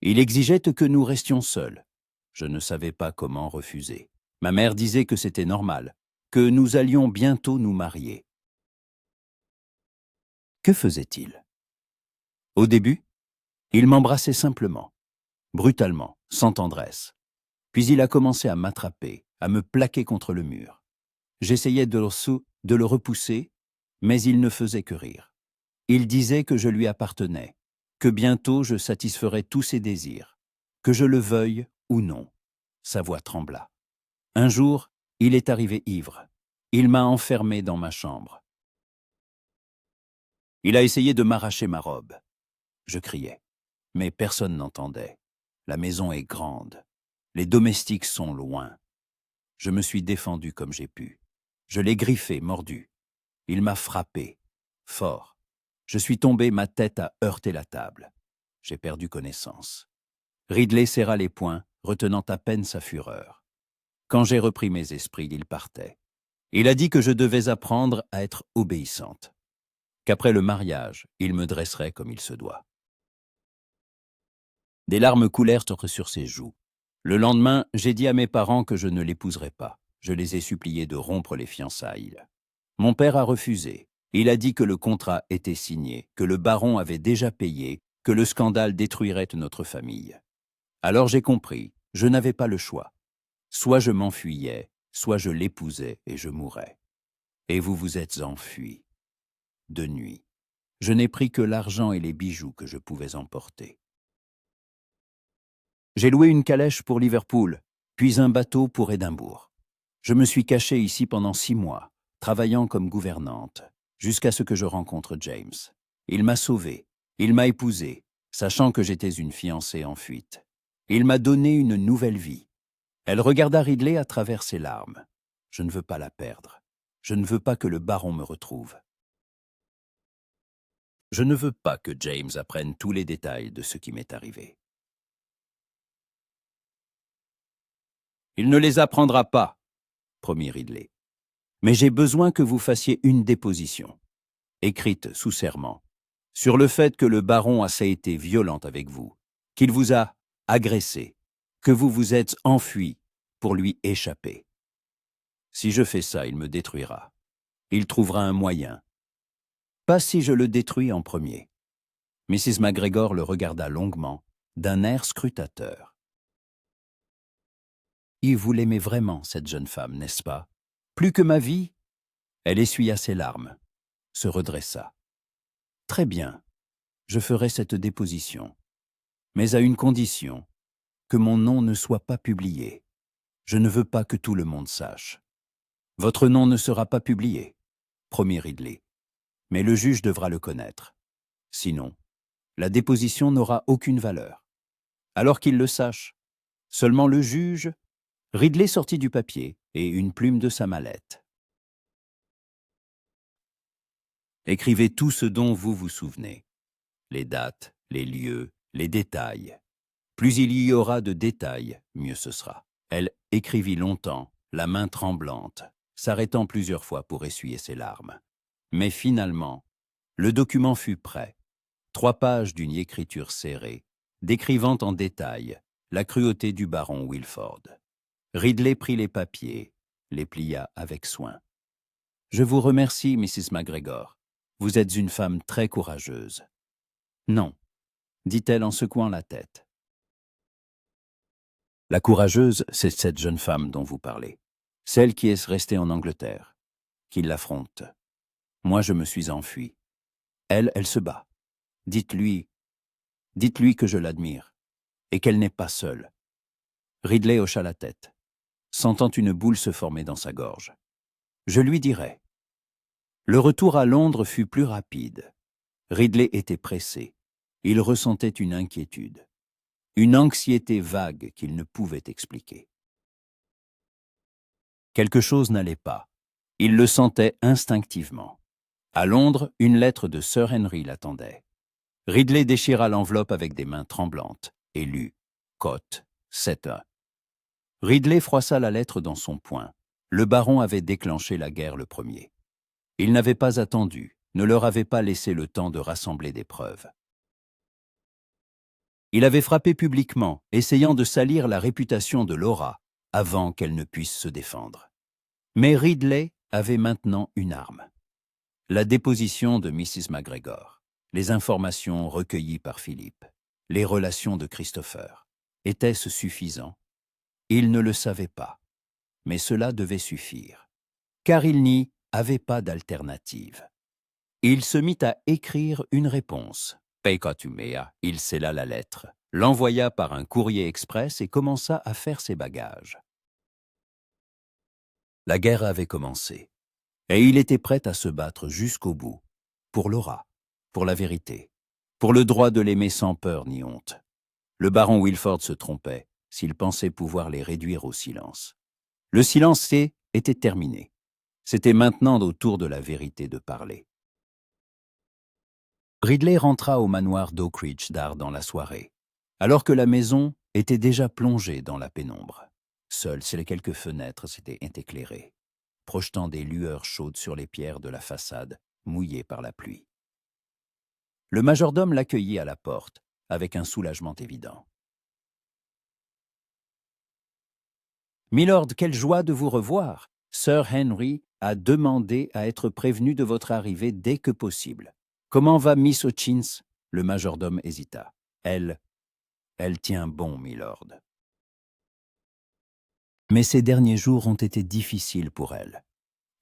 Il exigeait que nous restions seuls. Je ne savais pas comment refuser. Ma mère disait que c'était normal, que nous allions bientôt nous marier. Que faisait-il? Au début, il m'embrassait simplement, brutalement, sans tendresse. Puis il a commencé à m'attraper, à me plaquer contre le mur. J'essayais de le repousser, mais il ne faisait que rire. Il disait que je lui appartenais, que bientôt je satisferais tous ses désirs, que je le veuille ou non. Sa voix trembla. Un jour, il est arrivé ivre. Il m'a enfermé dans ma chambre. Il a essayé de m'arracher ma robe. Je criais, mais personne n'entendait. La maison est grande. Les domestiques sont loin. Je me suis défendu comme j'ai pu. Je l'ai griffé, mordu. Il m'a frappé, fort. Je suis tombé, ma tête a heurté la table. J'ai perdu connaissance. Ridley serra les poings, retenant à peine sa fureur. Quand j'ai repris mes esprits, il partait. Il a dit que je devais apprendre à être obéissante, qu'après le mariage, il me dresserait comme il se doit. Des larmes coulèrent sur ses joues. Le lendemain, j'ai dit à mes parents que je ne l'épouserais pas. Je les ai suppliés de rompre les fiançailles. Mon père a refusé. Il a dit que le contrat était signé, que le baron avait déjà payé, que le scandale détruirait notre famille. Alors j'ai compris, je n'avais pas le choix. Soit je m'enfuyais, soit je l'épousais et je mourais. Et vous vous êtes enfui. De nuit. Je n'ai pris que l'argent et les bijoux que je pouvais emporter. J'ai loué une calèche pour Liverpool, puis un bateau pour Édimbourg. Je me suis cachée ici pendant 6 mois, travaillant comme gouvernante, jusqu'à ce que je rencontre James. Il m'a sauvée, il m'a épousée, sachant que j'étais une fiancée en fuite. Il m'a donné une nouvelle vie. Elle regarda Ridley à travers ses larmes. Je ne veux pas la perdre. Je ne veux pas que le baron me retrouve. Je ne veux pas que James apprenne tous les détails de ce qui m'est arrivé. Il ne les apprendra pas, promit Ridley. Mais j'ai besoin que vous fassiez une déposition, écrite sous serment, sur le fait que le baron a été violent avec vous, qu'il vous a agressé, que vous vous êtes enfui pour lui échapper. Si je fais ça, il me détruira. Il trouvera un moyen. Pas si je le détruis en premier. Mrs. McGregor le regarda longuement, d'un air scrutateur. Et vous l'aimez vraiment, cette jeune femme, n'est-ce pas? Plus que ma vie? Elle essuya ses larmes, se redressa. Très bien, je ferai cette déposition, mais à une condition, que mon nom ne soit pas publié. Je ne veux pas que tout le monde sache. Votre nom ne sera pas publié, promit Ridley, mais le juge devra le connaître. Sinon, la déposition n'aura aucune valeur. Alors qu'il le sache, seulement le juge. Ridley sortit du papier et une plume de sa mallette. Écrivez tout ce dont vous vous souvenez. Les dates, les lieux, les détails. Plus il y aura de détails, mieux ce sera. Elle écrivit longtemps, la main tremblante, s'arrêtant plusieurs fois pour essuyer ses larmes. Mais finalement, le document fut prêt. 3 pages d'une écriture serrée, décrivant en détail la cruauté du baron Wilford. Ridley prit les papiers, les plia avec soin. « Je vous remercie, Mrs. McGregor. Vous êtes une femme très courageuse. »« Non, » dit-elle en secouant la tête. « La courageuse, c'est cette jeune femme dont vous parlez, celle qui est restée en Angleterre, qui l'affronte. Moi, je me suis enfui. Elle se bat. Dites-lui que je l'admire, et qu'elle n'est pas seule. » Ridley hocha la tête, sentant une boule se former dans sa gorge. « Je lui dirai. » Le retour à Londres fut plus rapide. Ridley était pressé. Il ressentait une inquiétude, une anxiété vague qu'il ne pouvait expliquer. Quelque chose n'allait pas. Il le sentait instinctivement. À Londres, une lettre de Sir Henry l'attendait. Ridley déchira l'enveloppe avec des mains tremblantes et lut « Cote, 7-1 ». Ridley froissa la lettre dans son poing. Le baron avait déclenché la guerre le premier. Il n'avait pas attendu, ne leur avait pas laissé le temps de rassembler des preuves. Il avait frappé publiquement, essayant de salir la réputation de Laura avant qu'elle ne puisse se défendre. Mais Ridley avait maintenant une arme. La déposition de Mrs. McGregor, les informations recueillies par Philippe, les relations de Christopher. Était-ce suffisant? Il ne le savait pas, mais cela devait suffire, car il n'y avait pas d'alternative. Il se mit à écrire une réponse. Peikatumea, il scella la lettre, l'envoya par un courrier express et commença à faire ses bagages. La guerre avait commencé, et il était prêt à se battre jusqu'au bout, pour Laura, pour la vérité, pour le droit de l'aimer sans peur ni honte. Le baron Wilford se trompait s'il pensait pouvoir les réduire au silence. Le silence était terminé. C'était maintenant au tour de la vérité de parler. Ridley rentra au manoir d'Oakridge Dare dans la soirée, alors que la maison était déjà plongée dans la pénombre. Seules les quelques fenêtres s'étaient éclairées, projetant des lueurs chaudes sur les pierres de la façade, mouillées par la pluie. Le majordome l'accueillit à la porte, avec un soulagement évident. « Milord, quelle joie de vous revoir! Sir Henry a demandé à être prévenu de votre arrivée dès que possible. Comment va Miss Hutchins ?» Le majordome hésita. « Elle tient bon, milord. Mais ces derniers jours ont été difficiles pour elle.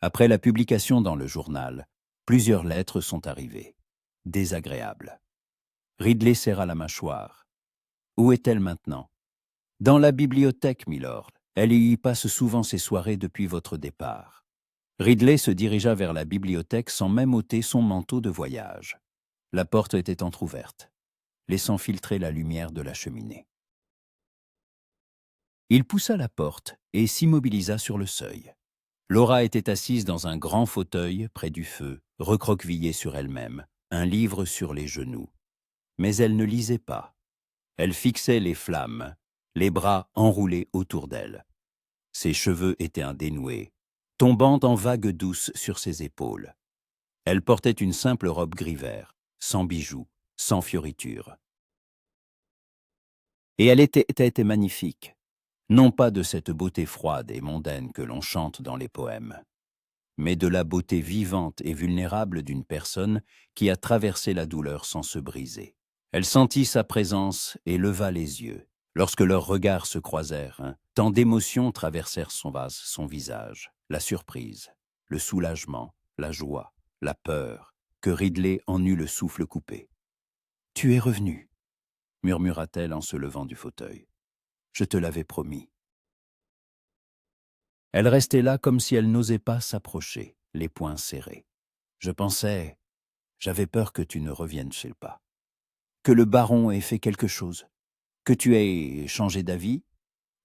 Après la publication dans le journal, plusieurs lettres sont arrivées, désagréables. » Ridley serra la mâchoire. « Où est-elle maintenant ?»« Dans la bibliothèque, milord. Elle y passe souvent ses soirées depuis votre départ. » Ridley se dirigea vers la bibliothèque sans même ôter son manteau de voyage. La porte était entr'ouverte, laissant filtrer la lumière de la cheminée. Il poussa la porte et s'immobilisa sur le seuil. Laura était assise dans un grand fauteuil près du feu, recroquevillée sur elle-même, un livre sur les genoux. Mais elle ne lisait pas. Elle fixait les flammes, les bras enroulés autour d'elle. Ses cheveux étaient dénoués, tombant en vagues douces sur ses épaules. Elle portait une simple robe gris-vert, sans bijoux, sans fioritures. Et elle était magnifique, non pas de cette beauté froide et mondaine que l'on chante dans les poèmes, mais de la beauté vivante et vulnérable d'une personne qui a traversé la douleur sans se briser. Elle sentit sa présence et leva les yeux. Lorsque leurs regards se croisèrent, tant d'émotions traversèrent son visage, la surprise, le soulagement, la joie, la peur, que Ridley en eut le souffle coupé. « Tu es revenu » murmura-t-elle en se levant du fauteuil. « Je te l'avais promis. » Elle restait là comme si elle n'osait pas s'approcher, les poings serrés. « J'avais peur que tu ne reviennes chez le pas. Que le baron ait fait quelque chose. Que tu aies changé d'avis.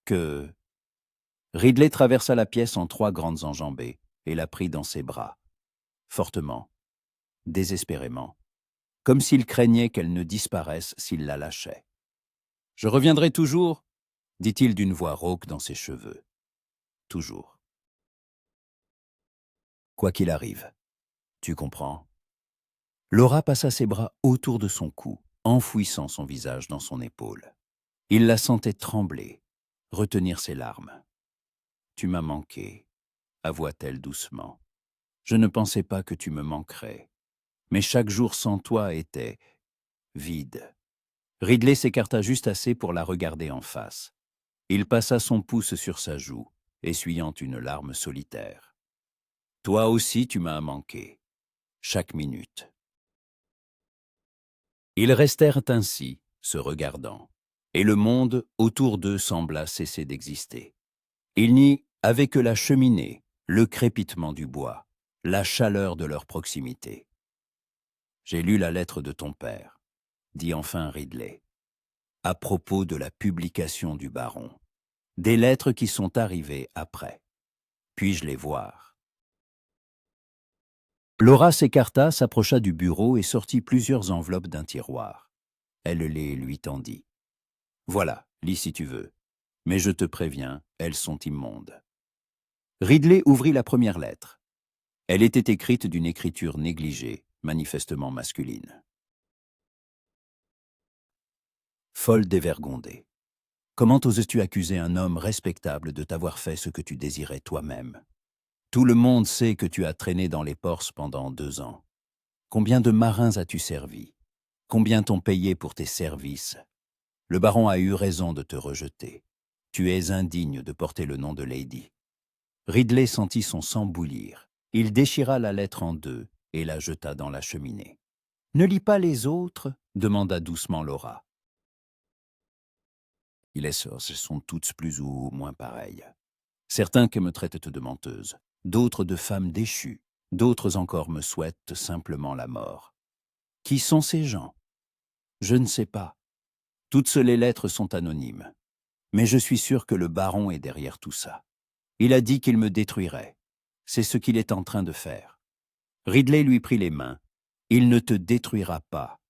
Que... » Ridley traversa la pièce en 3 grandes enjambées et la prit dans ses bras, fortement, désespérément, comme s'il craignait qu'elle ne disparaisse s'il la lâchait. « Je reviendrai toujours » dit-il d'une voix rauque dans ses cheveux. « Toujours. Quoi qu'il arrive. Tu comprends ?» Laura passa ses bras autour de son cou, enfouissant son visage dans son épaule. Il la sentait trembler, retenir ses larmes. « Tu m'as manqué » avoua-t-elle doucement. « Je ne pensais pas que tu me manquerais. Mais chaque jour sans toi était vide. » Ridley s'écarta juste assez pour la regarder en face. Il passa son pouce sur sa joue, essuyant une larme solitaire. « Toi aussi tu m'as manqué. Chaque minute. » Ils restèrent ainsi, se regardant, et le monde autour d'eux sembla cesser d'exister. Il n'y avait que la cheminée, le crépitement du bois, la chaleur de leur proximité. « J'ai lu la lettre de ton père », dit enfin Ridley, « à propos de la publication du baron. Des lettres qui sont arrivées après. Puis-je les voir ?» Laura s'écarta, s'approcha du bureau et sortit plusieurs enveloppes d'un tiroir. Elle les lui tendit. « Voilà, lis si tu veux. Mais je te préviens, elles sont immondes. » Ridley ouvrit la première lettre. Elle était écrite d'une écriture négligée, manifestement masculine. Folle dévergondée. Comment oses-tu accuser un homme respectable de t'avoir fait ce que tu désirais toi-même? Tout le monde sait que tu as traîné dans les Porces pendant 2 ans. Combien de marins as-tu servi? Combien t'ont payé pour tes services? Le baron a eu raison de te rejeter. Tu es indigne de porter le nom de lady. Ridley sentit son sang bouillir. Il déchira la lettre en 2 et la jeta dans la cheminée. « Ne lis pas les autres » demanda doucement Laura. « Les sources sont toutes plus ou moins pareilles. Certains que me traitent de menteuse, d'autres de femme déchue, d'autres encore me souhaitent simplement la mort. Qui sont ces gens? Je ne sais pas. Toutes les lettres sont anonymes. Mais je suis sûr que le baron est derrière tout ça. Il a dit qu'il me détruirait. C'est ce qu'il est en train de faire. » Ridley lui prit les mains. « Il ne te détruira pas,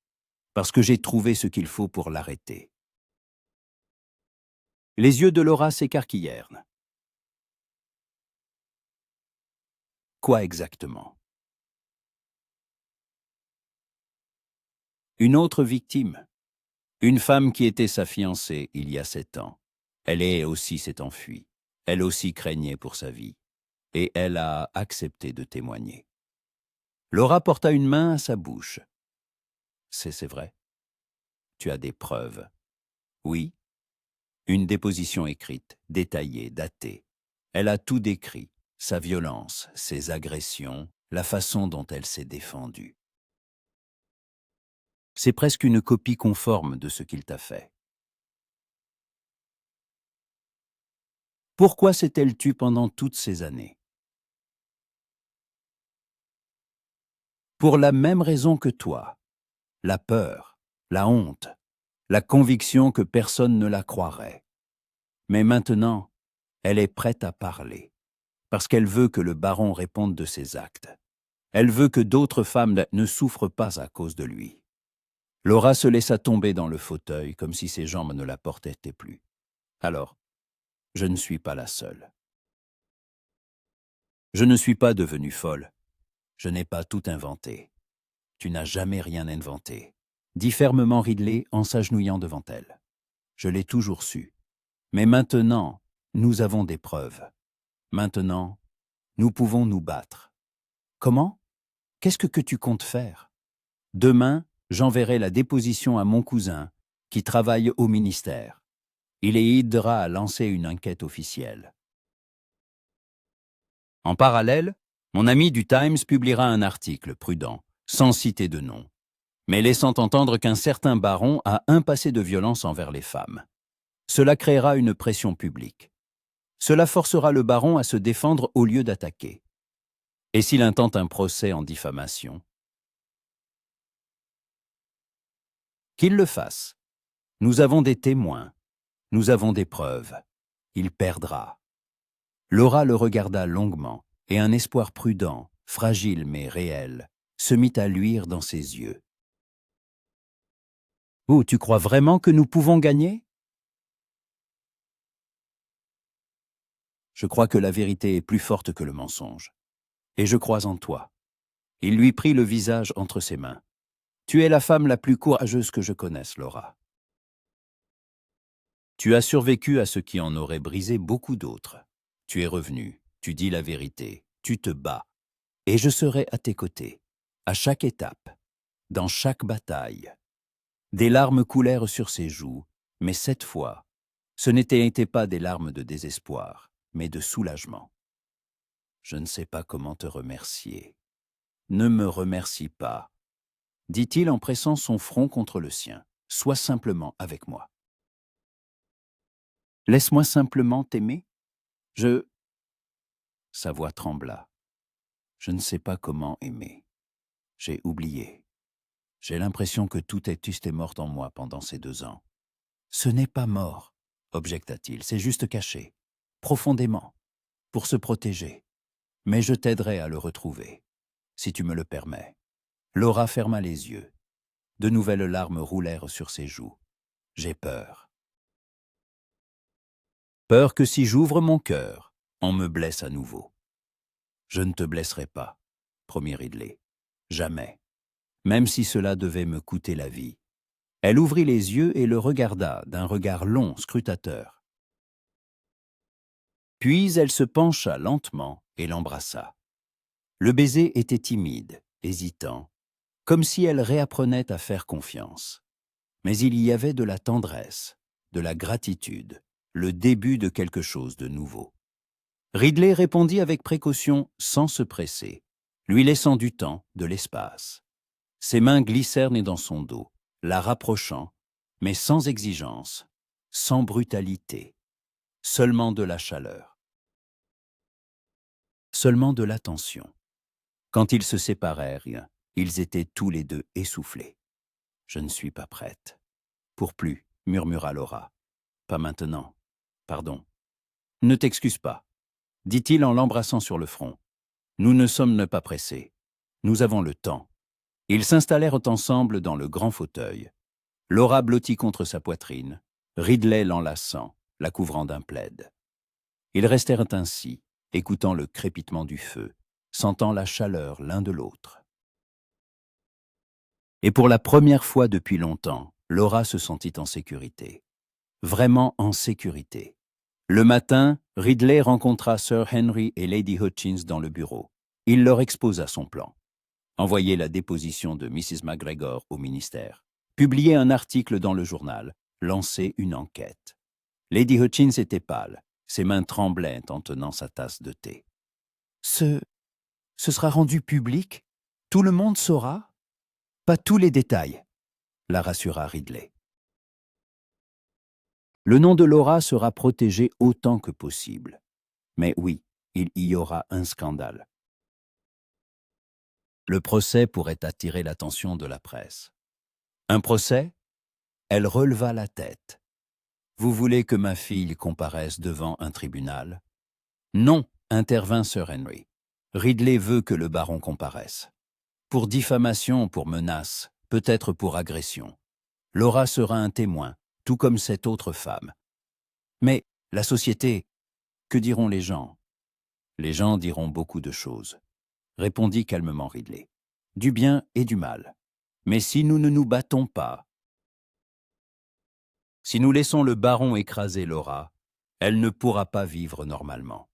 parce que j'ai trouvé ce qu'il faut pour l'arrêter. » Les yeux de Laura s'écarquillèrent. « Quoi exactement? » Une autre victime. Une femme qui était sa fiancée il y a 7 ans. Elle aussi s'est enfuie. Elle aussi craignait pour sa vie. Et elle a accepté de témoigner. Laura porta une main à sa bouche. « C'est vrai. Tu as des preuves. » « Oui. Une déposition écrite, détaillée, datée. Elle a tout décrit, sa violence, ses agressions, la façon dont elle s'est défendue. C'est presque une copie conforme de ce qu'il t'a fait. Pourquoi s'est-elle tue pendant toutes ces années? Pour la même raison que toi. La peur, la honte, la conviction que personne ne la croirait. Mais maintenant, elle est prête à parler, parce qu'elle veut que le baron réponde de ses actes. Elle veut que d'autres femmes ne souffrent pas à cause de lui. Laura se laissa tomber dans le fauteuil comme si ses jambes ne la portaient plus. Alors, je ne suis pas la seule. Je ne suis pas devenue folle. Je n'ai pas tout inventé. Tu n'as jamais rien inventé, dit fermement Ridley en s'agenouillant devant elle. Je l'ai toujours su. Mais maintenant, nous avons des preuves. Maintenant, nous pouvons nous battre. Comment? Qu'est-ce que tu comptes faire? Demain, j'enverrai la déposition à mon cousin, qui travaille au ministère. Il aidera à lancer une enquête officielle. En parallèle, mon ami du Times publiera un article prudent, sans citer de nom, mais laissant entendre qu'un certain baron a un passé de violence envers les femmes. Cela créera une pression publique. Cela forcera le baron à se défendre au lieu d'attaquer. Et s'il intente un procès en diffamation? Qu'il le fasse. Nous avons des témoins. Nous avons des preuves. Il perdra. Laura le regarda longuement, et un espoir prudent, fragile mais réel, se mit à luire dans ses yeux. « Oh, tu crois vraiment que nous pouvons gagner ?» Je crois que la vérité est plus forte que le mensonge. Et je crois en toi. Il lui prit le visage entre ses mains. Tu es la femme la plus courageuse que je connaisse, Laura. Tu as survécu à ce qui en aurait brisé beaucoup d'autres. Tu es revenue, tu dis la vérité, tu te bats. Et je serai à tes côtés, à chaque étape, dans chaque bataille. Des larmes coulèrent sur ses joues, mais cette fois, ce n'étaient pas des larmes de désespoir, mais de soulagement. Je ne sais pas comment te remercier. Ne me remercie pas, dit-il en pressant son front contre le sien. Sois simplement avec moi. Laisse-moi simplement t'aimer. Sa voix trembla. Je ne sais pas comment aimer. J'ai oublié. J'ai l'impression que tout est mort en moi pendant ces 2 ans. Ce n'est pas mort, objecta-t-il, c'est juste caché, profondément, pour se protéger. Mais je t'aiderai à le retrouver, si tu me le permets. Laura ferma les yeux. De nouvelles larmes roulèrent sur ses joues. J'ai peur. Peur que si j'ouvre mon cœur, on me blesse à nouveau. Je ne te blesserai pas, promit Ridley. Jamais. Même si cela devait me coûter la vie. Elle ouvrit les yeux et le regarda d'un regard long, scrutateur. Puis elle se pencha lentement et l'embrassa. Le baiser était timide, hésitant, comme si elle réapprenait à faire confiance. Mais il y avait de la tendresse, de la gratitude, le début de quelque chose de nouveau. Ridley répondit avec précaution, sans se presser, lui laissant du temps, de l'espace. Ses mains glissèrent dans son dos, la rapprochant, mais sans exigence, sans brutalité, seulement de la chaleur. Seulement de l'attention. Quand ils se séparèrent, ils étaient tous les deux essoufflés. « Je ne suis pas prête. »« Pour plus, » murmura Laura. « Pas maintenant. Pardon. »« Ne t'excuse pas, » dit-il en l'embrassant sur le front. « Nous ne sommes pas pressés. Nous avons le temps. » Ils s'installèrent ensemble dans le grand fauteuil. Laura blottit contre sa poitrine, Ridley l'enlaçant, la couvrant d'un plaid. Ils restèrent ainsi, écoutant le crépitement du feu, sentant la chaleur l'un de l'autre. Et pour la première fois depuis longtemps, Laura se sentit en sécurité. Vraiment en sécurité. Le matin, Ridley rencontra Sir Henry et Lady Hutchins dans le bureau. Il leur exposa son plan. Envoyer la déposition de Mrs. McGregor au ministère. Publier un article dans le journal. Lancer une enquête. Lady Hutchins était pâle. Ses mains tremblaient en tenant sa tasse de thé. Ce sera rendu public? Tout le monde saura? Pas tous les détails, la rassura Ridley. Le nom de Laura sera protégé autant que possible. Mais oui, il y aura un scandale. Le procès pourrait attirer l'attention de la presse. Un procès? Elle releva la tête. Vous voulez que ma fille comparaisse devant un tribunal? Non, intervint Sir Henry. Ridley veut que le baron comparaisse. Pour diffamation, pour menace, peut-être pour agression. Laura sera un témoin, tout comme cette autre femme. Mais la société, que diront les gens? Les gens diront beaucoup de choses, répondit calmement Ridley. Du bien et du mal. Mais si nous ne nous battons pas, si nous laissons le baron écraser Laura, elle ne pourra pas vivre normalement.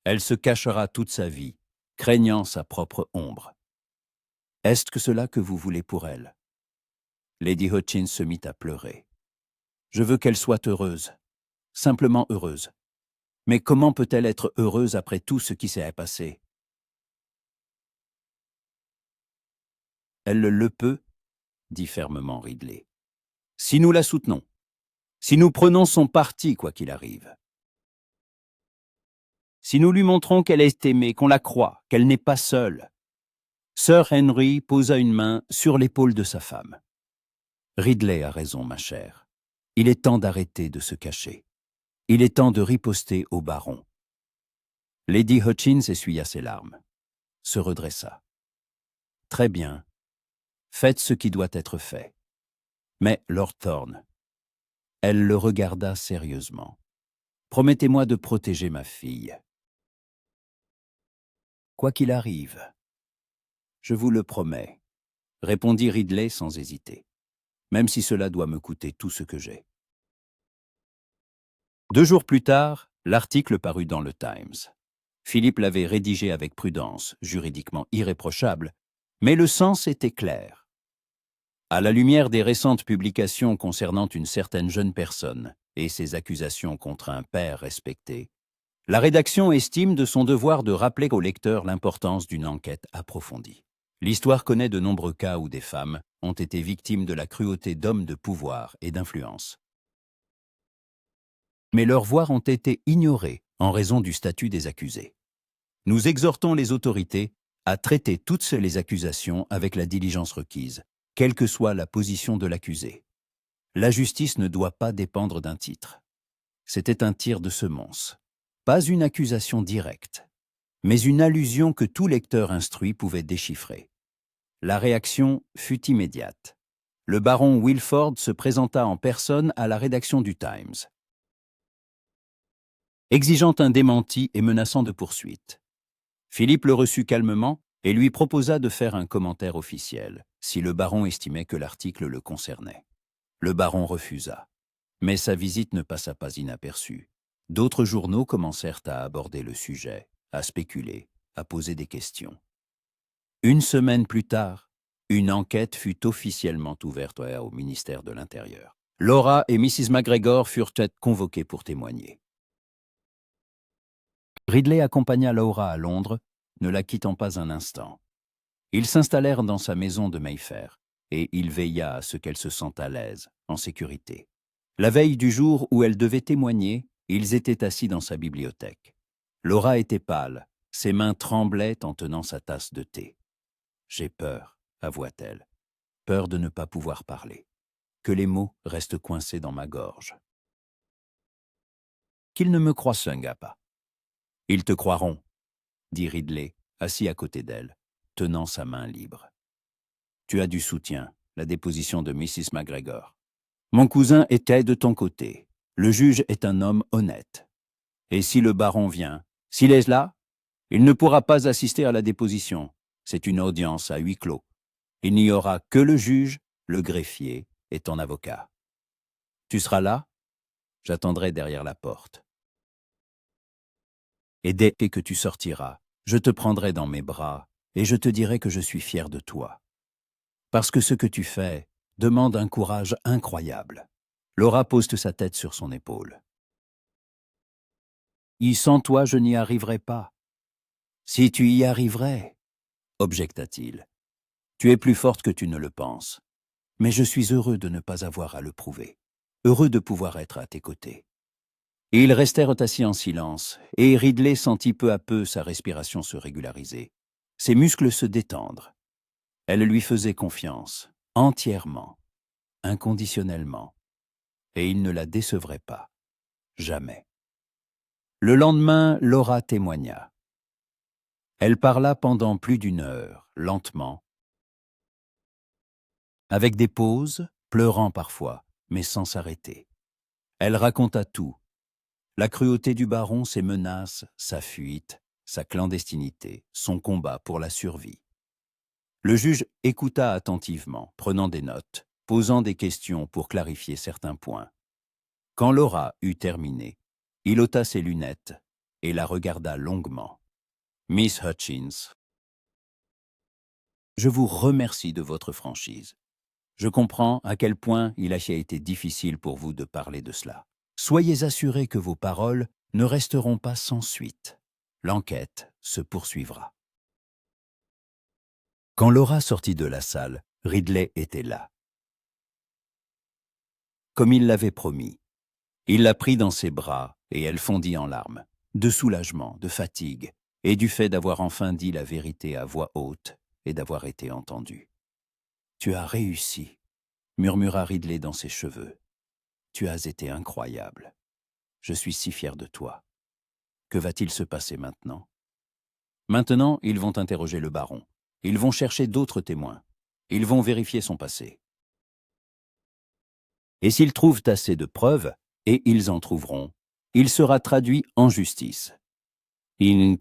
Elle se cachera toute sa vie, craignant sa propre ombre. Est-ce que cela que vous voulez pour elle? Lady Hutchins se mit à pleurer. Je veux qu'elle soit heureuse, simplement heureuse. Mais comment peut-elle être heureuse après tout ce qui s'est passé? Elle le peut, dit fermement Ridley. Si nous la soutenons, si nous prenons son parti quoi qu'il arrive, si nous lui montrons qu'elle est aimée, qu'on la croit, qu'elle n'est pas seule. Sir Henry posa une main sur l'épaule de sa femme. Ridley a raison, ma chère. Il est temps d'arrêter de se cacher. Il est temps de riposter au baron. Lady Hutchins essuya ses larmes, se redressa. Très bien. Faites ce qui doit être fait. Mais, Lord Thorne, elle le regarda sérieusement. Promettez-moi de protéger ma fille. Quoi qu'il arrive. Je vous le promets, répondit Ridley sans hésiter, même si cela doit me coûter tout ce que j'ai. 2 jours plus tard, l'article parut dans le Times. Philippe l'avait rédigé avec prudence, juridiquement irréprochable, mais le sens était clair. À la lumière des récentes publications concernant une certaine jeune personne et ses accusations contre un père respecté, la rédaction estime de son devoir de rappeler au lecteur l'importance d'une enquête approfondie. L'histoire connaît de nombreux cas où des femmes ont été victimes de la cruauté d'hommes de pouvoir et d'influence. Mais leurs voix ont été ignorées en raison du statut des accusés. Nous exhortons les autorités à traiter toutes les accusations avec la diligence requise, quelle que soit la position de l'accusé. La justice ne doit pas dépendre d'un titre. C'était un tir de semonce. Pas une accusation directe, mais une allusion que tout lecteur instruit pouvait déchiffrer. La réaction fut immédiate. Le baron Wilford se présenta en personne à la rédaction du Times, exigeant un démenti et menaçant de poursuite. Philippe le reçut calmement et lui proposa de faire un commentaire officiel, si le baron estimait que l'article le concernait. Le baron refusa, mais sa visite ne passa pas inaperçue. D'autres journaux commencèrent à aborder le sujet, à spéculer, à poser des questions. 1 semaine plus tard, une enquête fut officiellement ouverte au ministère de l'Intérieur. Laura et Mrs. McGregor furent convoquées pour témoigner. Ridley accompagna Laura à Londres, ne la quittant pas un instant. Ils s'installèrent dans sa maison de Mayfair, et il veilla à ce qu'elle se sente à l'aise, en sécurité. La veille du jour où elle devait témoigner, ils étaient assis dans sa bibliothèque. Laura était pâle, ses mains tremblaient en tenant sa tasse de thé. « J'ai peur, avoua-t-elle, peur de ne pas pouvoir parler, que les mots restent coincés dans ma gorge. » Qu'ils ne me croient pas. Ils te croiront, dit Ridley, assis à côté d'elle, tenant sa main libre. Tu as du soutien, la déposition de Mrs. McGregor. Mon cousin était de ton côté. Le juge est un homme honnête. Et si le baron vient, s'il est là, il ne pourra pas assister à la déposition. C'est une audience à huis clos. Il n'y aura que le juge, le greffier et ton avocat. Tu seras là? J'attendrai derrière la porte. Et dès que tu sortiras, je te prendrai dans mes bras et je te dirai que je suis fier de toi. Parce que ce que tu fais demande un courage incroyable. Laura pose sa tête sur son épaule. Sans toi, je n'y arriverai pas. Si tu y arriverais, objecta-t-il. Tu es plus forte que tu ne le penses. Mais je suis heureux de ne pas avoir à le prouver. Heureux de pouvoir être à tes côtés. Et ils restèrent assis en silence, et Ridley sentit peu à peu sa respiration se régulariser, ses muscles se détendre. Elle lui faisait confiance, entièrement, inconditionnellement, et il ne la décevrait pas, jamais. Le lendemain, Laura témoigna. Elle parla pendant plus d'une heure, lentement, avec des pauses, pleurant parfois, mais sans s'arrêter. Elle raconta tout, la cruauté du baron, ses menaces, sa fuite, sa clandestinité, son combat pour la survie. Le juge écouta attentivement, prenant des notes, posant des questions pour clarifier certains points. Quand Laura eut terminé, il ôta ses lunettes et la regarda longuement. « Miss Hutchins, je vous remercie de votre franchise. Je comprends à quel point il a été difficile pour vous de parler de cela. Soyez assurés que vos paroles ne resteront pas sans suite. L'enquête se poursuivra. » Quand Laura sortit de la salle, Ridley était là. Comme il l'avait promis, il la prit dans ses bras et elle fondit en larmes, de soulagement, de fatigue et du fait d'avoir enfin dit la vérité à voix haute et d'avoir été entendue. « Tu as réussi », murmura Ridley dans ses cheveux. « Tu as été incroyable. Je suis si fier de toi. Que va-t-il se passer maintenant ?» Maintenant, ils vont interroger le baron. Ils vont chercher d'autres témoins. Ils vont vérifier son passé. Et s'ils trouvent assez de preuves, et ils en trouveront, il sera traduit en justice. Et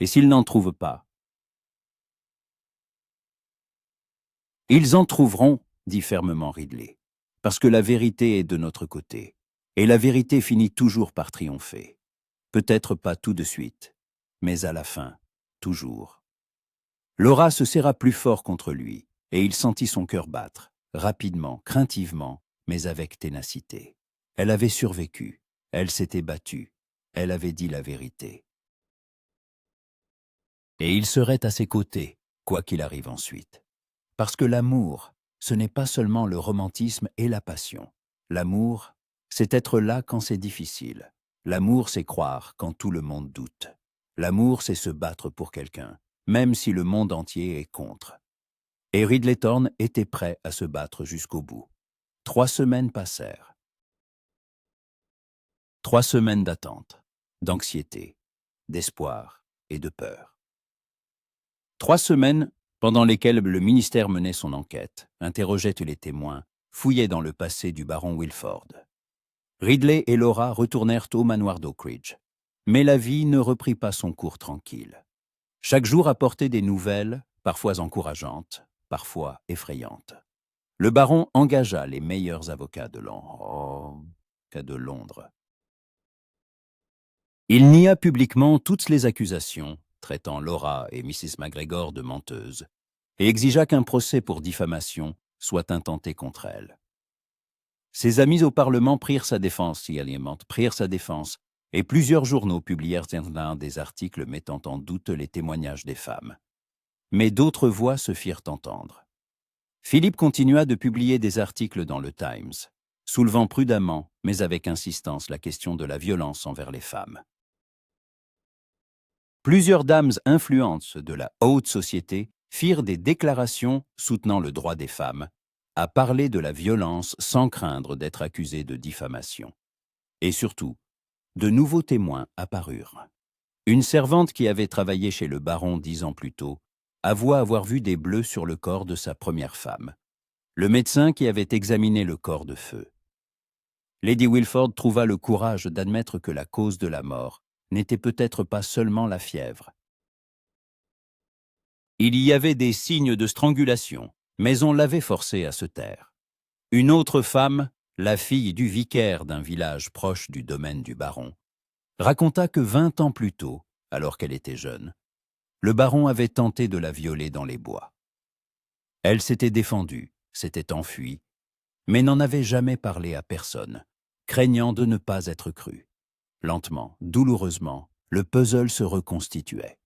s'ils n'en trouvent pas, ils en trouveront, dit fermement Ridley, parce que la vérité est de notre côté, et la vérité finit toujours par triompher. Peut-être pas tout de suite, mais à la fin, toujours. Laura se serra plus fort contre lui, et il sentit son cœur battre, rapidement, craintivement, mais avec ténacité. Elle avait survécu, elle s'était battue, elle avait dit la vérité. Et il serait à ses côtés, quoi qu'il arrive ensuite. Parce que l'amour, ce n'est pas seulement le romantisme et la passion. L'amour, c'est être là quand c'est difficile. L'amour, c'est croire quand tout le monde doute. L'amour, c'est se battre pour quelqu'un, même si le monde entier est contre. Et Ridley Thorne était prêt à se battre jusqu'au bout. 3 semaines passèrent. 3 semaines d'attente, d'anxiété, d'espoir et de peur. 3 semaines pendant lesquelles le ministère menait son enquête, interrogeait les témoins, fouillait dans le passé du baron Wilford. Ridley et Laura retournèrent au manoir d'Oakridge. Mais la vie ne reprit pas son cours tranquille. Chaque jour apportait des nouvelles, parfois encourageantes, parfois effrayantes. Le baron engagea les meilleurs avocats de Londres. Il nia publiquement toutes les accusations, traitant Laura et Mrs. McGregor de menteuses, et exigea qu'un procès pour diffamation soit intenté contre elles. Ses amis au Parlement prirent sa défense, et plusieurs journaux publièrent des articles mettant en doute les témoignages des femmes. Mais d'autres voix se firent entendre. Philippe continua de publier des articles dans le Times, soulevant prudemment, mais avec insistance, la question de la violence envers les femmes. Plusieurs dames influentes de la haute société firent des déclarations soutenant le droit des femmes à parler de la violence sans craindre d'être accusées de diffamation. Et surtout, de nouveaux témoins apparurent. Une servante qui avait travaillé chez le baron 10 ans plus tôt avoua avoir vu des bleus sur le corps de sa première femme. Le médecin qui avait examiné le corps de feu. Lady Wilford trouva le courage d'admettre que la cause de la mort n'était peut-être pas seulement la fièvre. Il y avait des signes de strangulation, mais on l'avait forcée à se taire. Une autre femme, la fille du vicaire d'un village proche du domaine du baron, raconta que 20 ans plus tôt, alors qu'elle était jeune, le baron avait tenté de la violer dans les bois. Elle s'était défendue, s'était enfuie, mais n'en avait jamais parlé à personne, craignant de ne pas être crue. Lentement, douloureusement, le puzzle se reconstituait.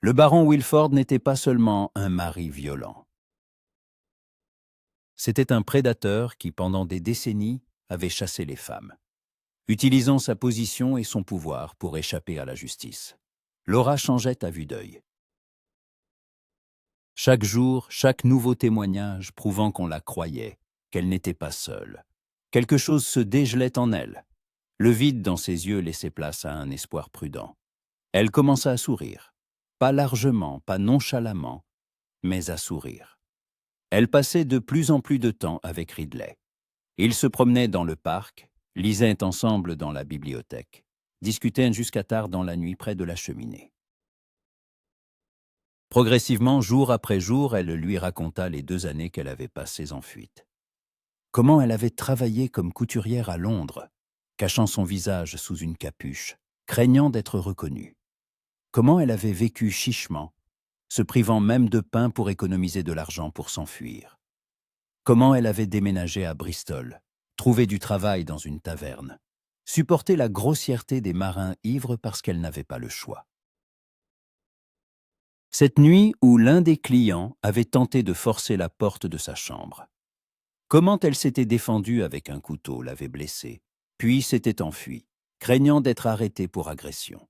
Le baron Wilford n'était pas seulement un mari violent. C'était un prédateur qui, pendant des décennies, avait chassé les femmes, utilisant sa position et son pouvoir pour échapper à la justice. Laura changeait à vue d'œil. Chaque jour, chaque nouveau témoignage prouvant qu'on la croyait, qu'elle n'était pas seule. Quelque chose se dégelait en elle. Le vide dans ses yeux laissait place à un espoir prudent. Elle commença à sourire. Pas largement, pas nonchalamment, mais à sourire. Elle passait de plus en plus de temps avec Ridley. Ils se promenaient dans le parc, lisaient ensemble dans la bibliothèque, discutaient jusqu'à tard dans la nuit près de la cheminée. Progressivement, jour après jour, elle lui raconta les 2 années qu'elle avait passées en fuite. Comment elle avait travaillé comme couturière à Londres, cachant son visage sous une capuche, craignant d'être reconnue. Comment elle avait vécu chichement, se privant même de pain pour économiser de l'argent pour s'enfuir. Comment elle avait déménagé à Bristol, trouvé du travail dans une taverne, supporté la grossièreté des marins ivres parce qu'elle n'avait pas le choix. Cette nuit où l'un des clients avait tenté de forcer la porte de sa chambre. Comment elle s'était défendue avec un couteau, l'avait blessée, puis s'était enfuie, craignant d'être arrêtée pour agression.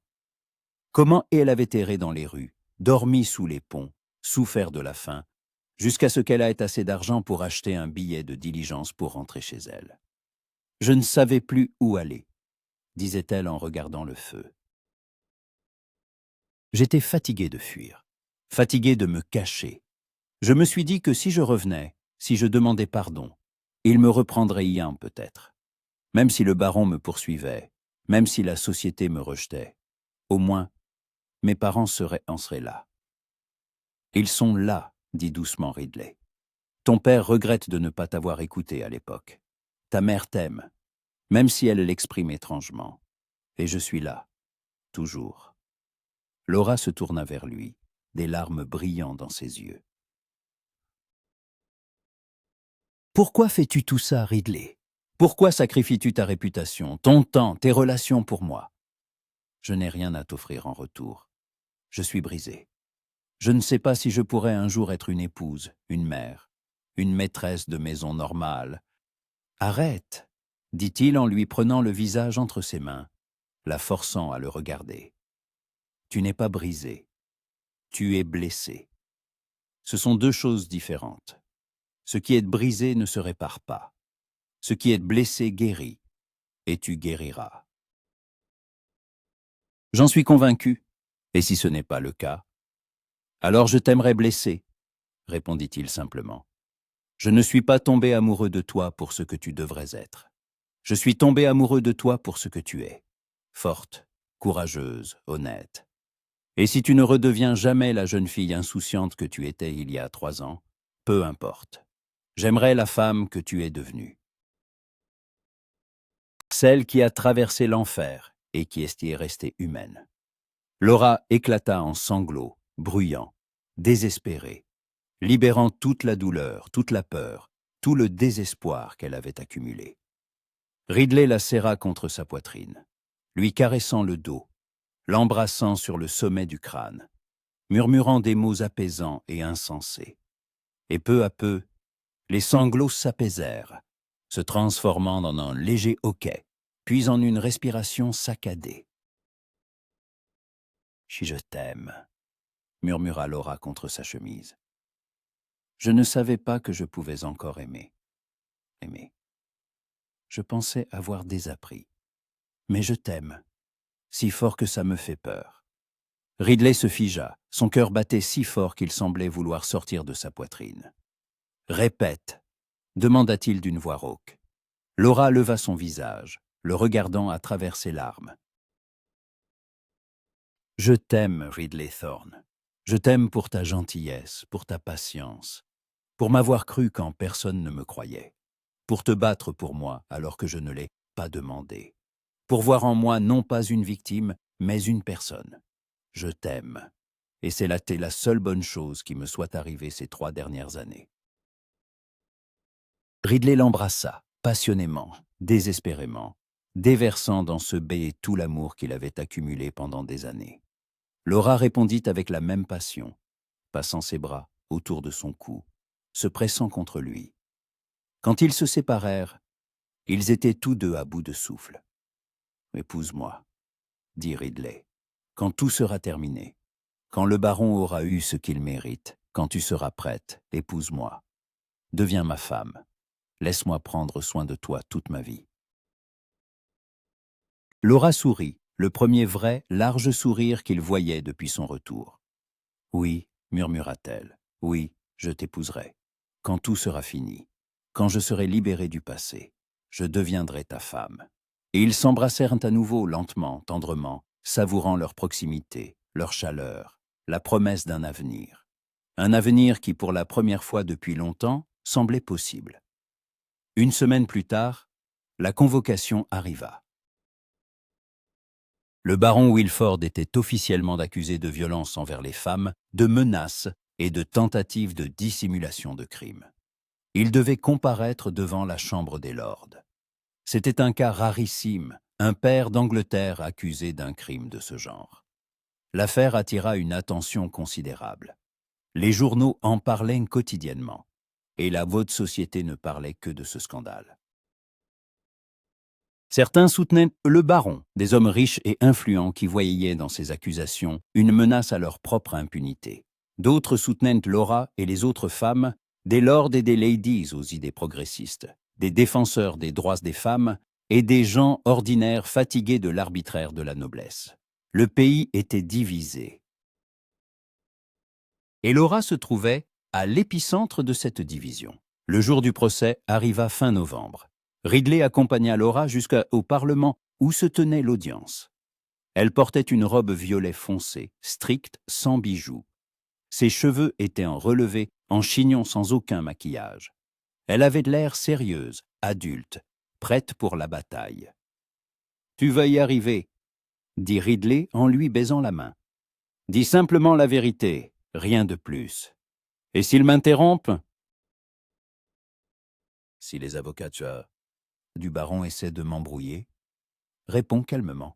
Comment elle avait erré dans les rues, dormi sous les ponts, souffert de la faim, jusqu'à ce qu'elle ait assez d'argent pour acheter un billet de diligence pour rentrer chez elle. « Je ne savais plus où aller », disait-elle en regardant le feu. J'étais fatigué de fuir, fatigué de me cacher. Je me suis dit que si je revenais, si je demandais pardon, il me reprendrait Ian peut-être. Même si le baron me poursuivait, même si la société me rejetait, au moins, mes parents en seraient là. « Ils sont là », dit doucement Ridley. « Ton père regrette de ne pas t'avoir écouté à l'époque. Ta mère t'aime, même si elle l'exprime étrangement. Et je suis là, toujours. » Laura se tourna vers lui, des larmes brillant dans ses yeux. « Pourquoi fais-tu tout ça, Ridley ? Pourquoi sacrifies-tu ta réputation, ton temps, tes relations pour moi ? Je n'ai rien à t'offrir en retour. Je suis brisé. Je ne sais pas si je pourrais un jour être une épouse, une mère, une maîtresse de maison normale. Arrête, dit-il en lui prenant le visage entre ses mains, la forçant à le regarder. Tu n'es pas brisé. Tu es blessé. Ce sont 2 choses différentes. Ce qui est brisé ne se répare pas. Ce qui est blessé guérit, et tu guériras. J'en suis convaincu, et si ce n'est pas le cas, alors je t'aimerais blessé, répondit-il simplement. Je ne suis pas tombé amoureux de toi pour ce que tu devrais être. Je suis tombé amoureux de toi pour ce que tu es. Forte, courageuse, honnête. Et si tu ne redeviens jamais la jeune fille insouciante que tu étais il y a 3 ans, peu importe. J'aimerais la femme que tu es devenue. Celle qui a traversé l'enfer et qui est restée humaine. Laura éclata en sanglots, bruyants, désespérée, libérant toute la douleur, toute la peur, tout le désespoir qu'elle avait accumulé. Ridley la serra contre sa poitrine, lui caressant le dos, l'embrassant sur le sommet du crâne, murmurant des mots apaisants et insensés. Et peu à peu, les sanglots s'apaisèrent, se transformant en un léger hoquet, puis en une respiration saccadée. « Si je t'aime », murmura Laura contre sa chemise. Je ne savais pas que je pouvais encore aimer. Aimer. Je pensais avoir désappris. Mais je t'aime, si fort que ça me fait peur. Ridley se figea, son cœur battait si fort qu'il semblait vouloir sortir de sa poitrine. « Répète », demanda-t-il d'une voix rauque. Laura leva son visage, le regardant à travers ses larmes. « Je t'aime, Ridley Thorne. Je t'aime pour ta gentillesse, pour ta patience, pour m'avoir cru quand personne ne me croyait, pour te battre pour moi alors que je ne l'ai pas demandé, pour voir en moi non pas une victime, mais une personne. Je t'aime, et c'est la seule bonne chose qui me soit arrivée ces 3 dernières années. » Ridley l'embrassa, passionnément, désespérément, déversant dans ce baiser tout l'amour qu'il avait accumulé pendant des années. Laura répondit avec la même passion, passant ses bras autour de son cou, se pressant contre lui. Quand ils se séparèrent, ils étaient tous 2 à bout de souffle. « Épouse-moi », dit Ridley, « quand tout sera terminé, quand le baron aura eu ce qu'il mérite, quand tu seras prête, épouse-moi. Deviens ma femme. Laisse-moi prendre soin de toi toute ma vie. » Laura sourit, le premier vrai, large sourire qu'il voyait depuis son retour. « Oui, murmura-t-elle, oui, je t'épouserai. Quand tout sera fini, quand je serai libéré du passé, je deviendrai ta femme. » Et ils s'embrassèrent à nouveau, lentement, tendrement, savourant leur proximité, leur chaleur, la promesse d'un avenir. Un avenir qui, pour la première fois depuis longtemps, semblait possible. Une semaine plus tard, la convocation arriva. Le baron Wilford était officiellement accusé de violence envers les femmes, de menaces et de tentatives de dissimulation de crimes. Il devait comparaître devant la Chambre des Lords. C'était un cas rarissime, un pair d'Angleterre accusé d'un crime de ce genre. L'affaire attira une attention considérable. Les journaux en parlaient quotidiennement, et la haute société ne parlait que de ce scandale. Certains soutenaient le baron, des hommes riches et influents qui voyaient dans ces accusations une menace à leur propre impunité. D'autres soutenaient Laura et les autres femmes, des lords et des ladies aux idées progressistes, des défenseurs des droits des femmes et des gens ordinaires fatigués de l'arbitraire de la noblesse. Le pays était divisé. Et Laura se trouvait à l'épicentre de cette division. Le jour du procès arriva fin novembre. Ridley accompagna Laura jusqu'au Parlement où se tenait l'audience. Elle portait une robe violet foncé, stricte, sans bijoux. Ses cheveux étaient en relevé, en chignon sans aucun maquillage. Elle avait de l'air sérieuse, adulte, prête pour la bataille. « Tu vas y arriver », dit Ridley en lui baisant la main. « Dis simplement la vérité, rien de plus. Et s'ils m'interrompent ?» Si les avocats du baron essaient de m'embrouiller, réponds calmement.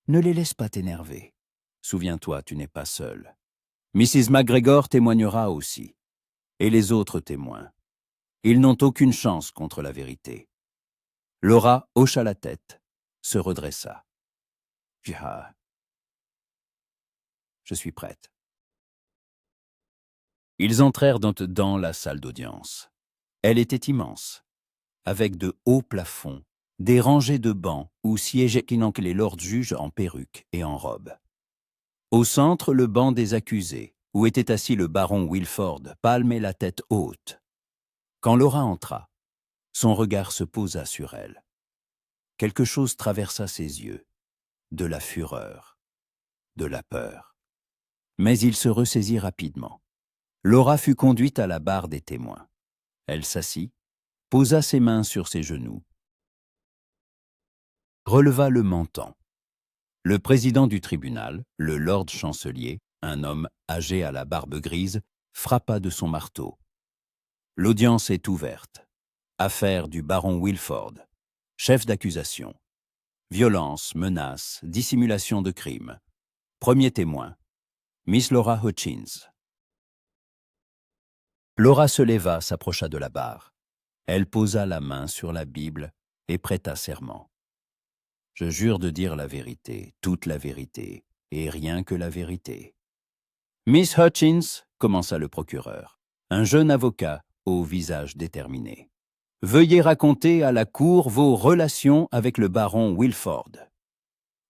Ne les laisse pas t'énerver. Souviens-toi, tu n'es pas seul. Mrs. McGregor témoignera aussi. Et les autres témoins. Ils n'ont aucune chance contre la vérité. Laura hocha la tête, se redressa. Je suis prête. Ils entrèrent dans la salle d'audience. Elle était immense, avec de hauts plafonds, des rangées de bancs où siégeaient les lords juges en perruque et en robe. Au centre, le banc des accusés, où était assis le baron Wilford, palme et la tête haute. Quand Laura entra, son regard se posa sur elle. Quelque chose traversa ses yeux, de la fureur, de la peur. Mais il se ressaisit rapidement. Laura fut conduite à la barre des témoins. Elle s'assit, posa ses mains sur ses genoux, releva le menton. Le président du tribunal, le lord chancelier, un homme âgé à la barbe grise, frappa de son marteau. L'audience est ouverte. Affaire du baron Wilford. Chef d'accusation. Violence, menace, dissimulation de crime. Premier témoin. Miss Laura Hutchins. Laura se leva, s'approcha de la barre. Elle posa la main sur la Bible et prêta serment. Je jure de dire la vérité, toute la vérité, et rien que la vérité. Miss Hutchins, commença le procureur, un jeune avocat au visage déterminé. Veuillez raconter à la cour vos relations avec le baron Wilford.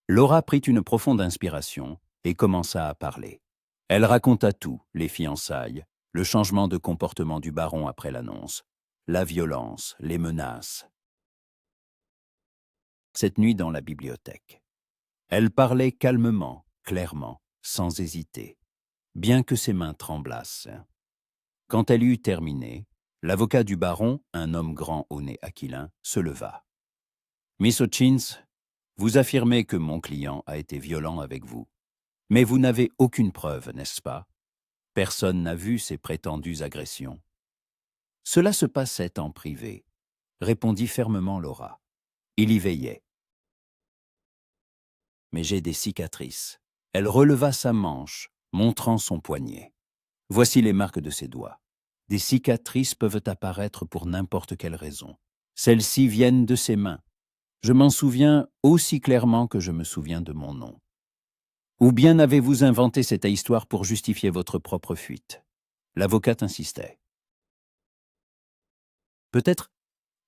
Laura prit une profonde inspiration et commença à parler. Elle raconta tout, les fiançailles, le changement de comportement du baron après l'annonce, la violence, les menaces. Cette nuit dans la bibliothèque. Elle parlait calmement, clairement, sans hésiter, bien que ses mains tremblassent. Quand elle eut terminé, l'avocat du baron, un homme grand au nez aquilin, se leva. « Miss Hutchins, vous affirmez que mon client a été violent avec vous. Mais vous n'avez aucune preuve, n'est-ce pas? Personne n'a vu ces prétendues agressions. » « Cela se passait en privé, » répondit fermement Laura. « Il y veillait. » « Mais j'ai des cicatrices. » Elle releva sa manche, montrant son poignet. « Voici les marques de ses doigts. Des cicatrices peuvent apparaître pour n'importe quelle raison. Celles-ci viennent de ses mains. Je m'en souviens aussi clairement que je me souviens de mon nom. Ou bien avez-vous inventé cette histoire pour justifier votre propre fuite? » L'avocate insistait. « Peut-être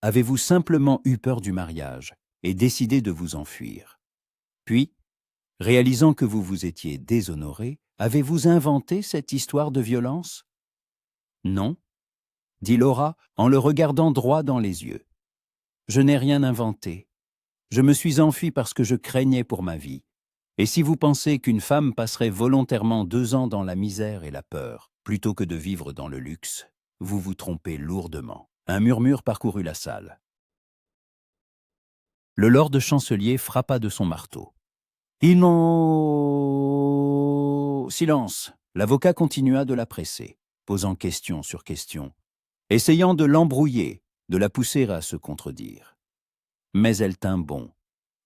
avez-vous simplement eu peur du mariage et décidé de vous enfuir. Puis, Réalisant que vous vous étiez déshonoré, avez-vous inventé cette histoire de violence? Non, dit Laura en le regardant droit dans les yeux. Je n'ai rien inventé. Je me suis enfuie parce que je craignais pour ma vie. Et si vous pensez qu'une femme passerait volontairement 2 ans dans la misère et la peur, plutôt que de vivre dans le luxe, vous vous trompez lourdement. Un murmure parcourut la salle. Le lord chancelier frappa de son marteau. Ils n'ont... Silence. L'avocat continua de la presser, posant question sur question, essayant de l'embrouiller, de la pousser à se contredire. Mais elle tint bon.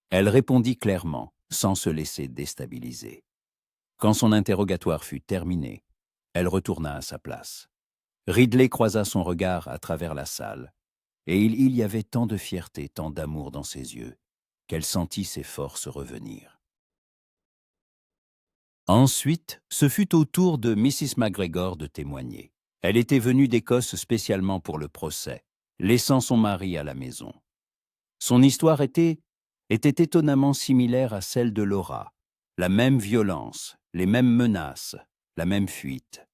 Elle répondit clairement, sans se laisser déstabiliser. Quand son interrogatoire fut terminé, elle retourna à sa place. Ridley croisa son regard à travers la salle, et il y avait tant de fierté, tant d'amour dans ses yeux, qu'elle sentit ses forces revenir. Ensuite, ce fut au tour de Mrs. McGregor de témoigner. Elle était venue d'Écosse spécialement pour le procès, laissant son mari à la maison. Son histoire était étonnamment similaire à celle de Laura. La même violence, les mêmes menaces, la même fuite.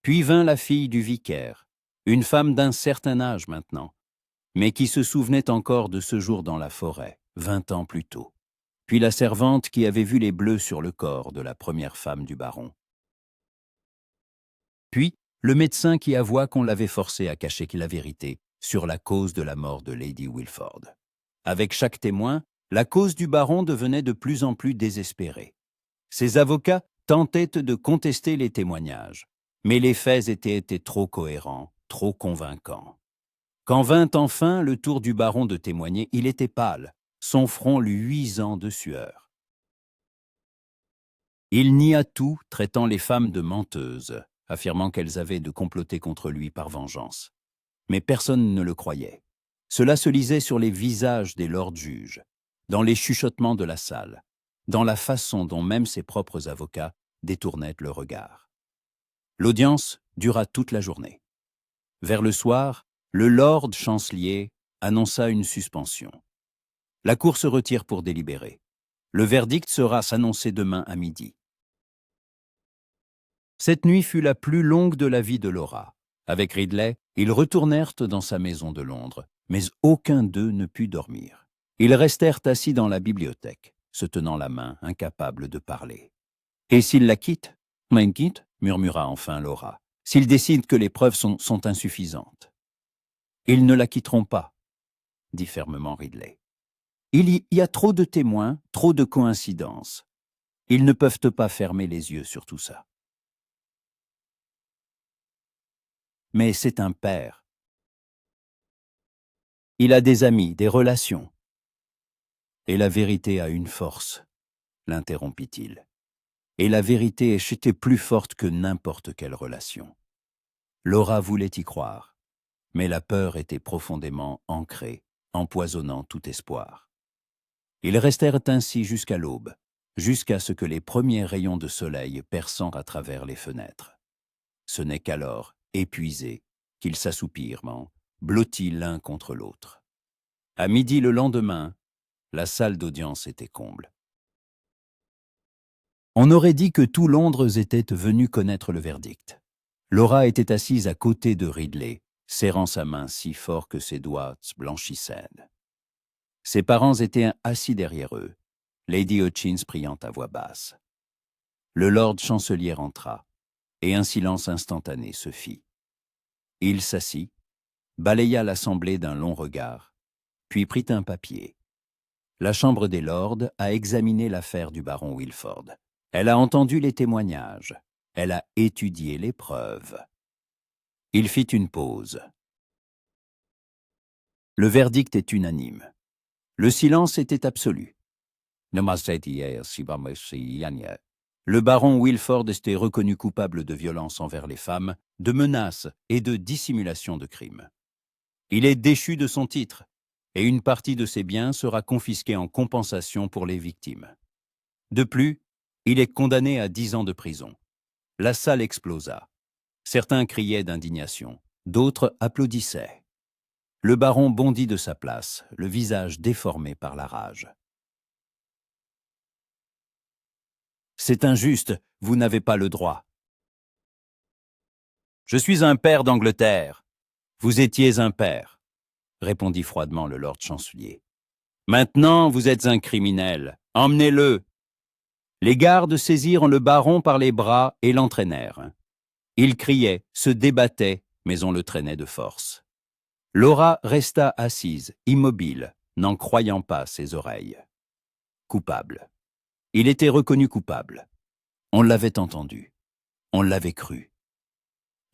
Puis vint la fille du vicaire, une femme d'un certain âge maintenant, mais qui se souvenait encore de ce jour dans la forêt, 20 ans plus tôt. Puis la servante qui avait vu les bleus sur le corps de la première femme du baron. Puis le médecin qui avoua qu'on l'avait forcé à cacher la vérité sur la cause de la mort de Lady Wilford. Avec chaque témoin, la cause du baron devenait de plus en plus désespérée. Ses avocats tentaient de contester les témoignages, mais les faits étaient trop cohérents, trop convaincants. Quand vint enfin le tour du baron de témoigner, il était pâle, son front luisant de sueur. Il nia tout, traitant les femmes de menteuses, affirmant qu'elles avaient de comploter contre lui par vengeance. Mais personne ne le croyait. Cela se lisait sur les visages des lords juges, dans les chuchotements de la salle, dans la façon dont même ses propres avocats détournaient le regard. L'audience dura toute la journée. Vers le soir, le lord chancelier annonça une suspension. La cour se retire pour délibérer. Le verdict sera s'annoncer demain à midi. Cette nuit fut la plus longue de la vie de Laura. Avec Ridley, ils retournèrent dans sa maison de Londres, mais aucun d'eux ne put dormir. Ils restèrent assis dans la bibliothèque, se tenant la main, incapables de parler. « Et s'ils la quittent ?»« Quitte, murmura enfin Laura. « S'ils décident que les preuves sont insuffisantes. »« Ils ne la quitteront pas, » dit fermement Ridley. « Il y a trop de témoins, trop de coïncidences. Ils ne peuvent pas fermer les yeux sur tout ça. » Mais c'est un père. Il a des amis, des relations. Et la vérité a une force, l'interrompit-il. Et la vérité était plus forte que n'importe quelle relation. Laura voulait y croire, mais la peur était profondément ancrée, empoisonnant tout espoir. Ils restèrent ainsi jusqu'à l'aube, jusqu'à ce que les premiers rayons de soleil perçant à travers les fenêtres. Ce n'est qu'alors, épuisés, qu'ils s'assoupirent, blottis l'un contre l'autre. À midi le lendemain, la salle d'audience était comble. On aurait dit que tout Londres était venu connaître le verdict. Laura était assise à côté de Ridley, serrant sa main si fort que ses doigts blanchissaient. Ses parents étaient assis derrière eux, Lady Hutchins priant à voix basse. Le lord chancelier entra, et un silence instantané se fit. Il s'assit, balaya l'assemblée d'un long regard, puis prit un papier. La Chambre des Lords a examiné l'affaire du baron Wilford. Elle a entendu les témoignages. Elle a étudié les preuves. Il fit une pause. Le verdict est unanime. Le silence était absolu. Le baron Wilford était reconnu coupable de violence envers les femmes, de menaces et de dissimulation de crimes. Il est déchu de son titre, et une partie de ses biens sera confisquée en compensation pour les victimes. De plus, il est condamné à 10 ans de prison. La salle explosa. Certains criaient d'indignation, d'autres applaudissaient. Le baron bondit de sa place, le visage déformé par la rage. C'est injuste, vous n'avez pas le droit. Je suis un pair d'Angleterre. Vous étiez un père, répondit froidement le lord chancelier. Maintenant, vous êtes un criminel. Emmenez-le. Les gardes saisirent le baron par les bras et l'entraînèrent. Il criait, se débattait, mais on le traînait de force. Laura resta assise, immobile, n'en croyant pas ses oreilles. Coupable. Il était reconnu coupable. On l'avait entendu. On l'avait cru.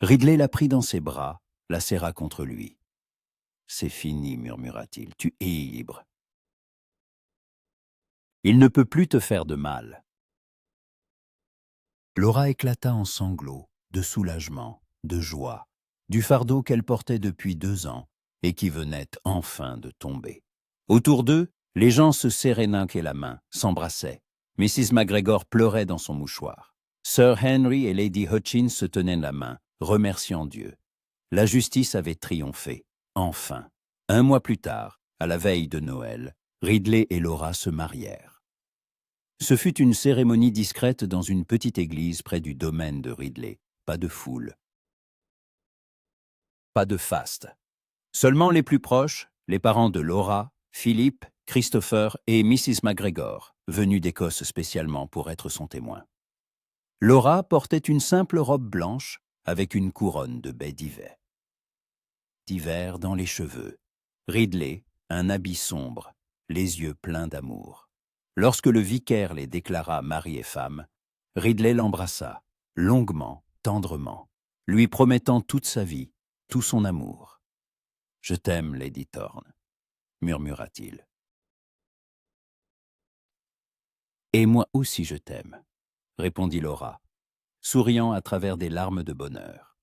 Ridley la prit dans ses bras, la serra contre lui. « C'est fini, murmura-t-il, tu es libre. Il ne peut plus te faire de mal. » Laura éclata en sanglots, de soulagement, de joie, du fardeau qu'elle portait depuis 2 ans et qui venait enfin de tomber. Autour d'eux, les gens se serraient l'un et la main, s'embrassaient. Mrs. McGregor pleurait dans son mouchoir. Sir Henry et Lady Hutchins se tenaient la main, remerciant Dieu. La justice avait triomphé. Enfin, 1 mois plus tard, à la veille de Noël, Ridley et Laura se marièrent. Ce fut une cérémonie discrète dans une petite église près du domaine de Ridley. Pas de foule. Pas de faste. Seulement les plus proches, les parents de Laura, Philip, Christopher et Mrs. McGregor, venus d'Écosse spécialement pour être son témoin. Laura portait une simple robe blanche avec une couronne de baies d'hiver dans les cheveux. Ridley, un habit sombre, les yeux pleins d'amour. Lorsque le vicaire les déclara mari et femme, Ridley l'embrassa, longuement, tendrement, lui promettant toute sa vie, tout son amour. « Je t'aime, Lady Thorne », murmura-t-il. « Et moi aussi je t'aime », répondit Laura, souriant à travers des larmes de bonheur.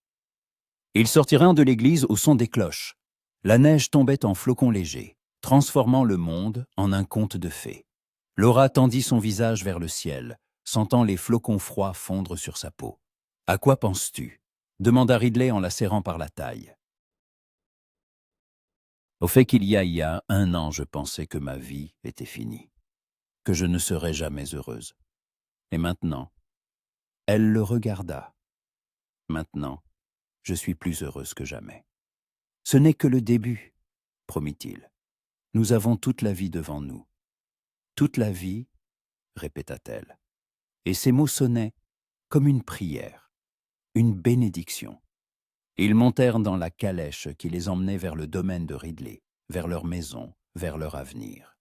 Ils sortirent de l'église au son des cloches. La neige tombait en flocons légers, transformant le monde en un conte de fées. Laura tendit son visage vers le ciel, sentant les flocons froids fondre sur sa peau. « À quoi penses-tu » demanda Ridley en la serrant par la taille. « Au fait qu'il y a 1 an, je pensais que ma vie était finie, que je ne serais jamais heureuse. Et maintenant, elle le regarda. Maintenant, je suis plus heureuse que jamais. Ce n'est que le début, promit-il. Nous avons toute la vie devant nous. Toute la vie, répéta-t-elle. Et ces mots sonnaient comme une prière, une bénédiction. Ils montèrent dans la calèche qui les emmenait vers le domaine de Ridley, vers leur maison, vers leur avenir.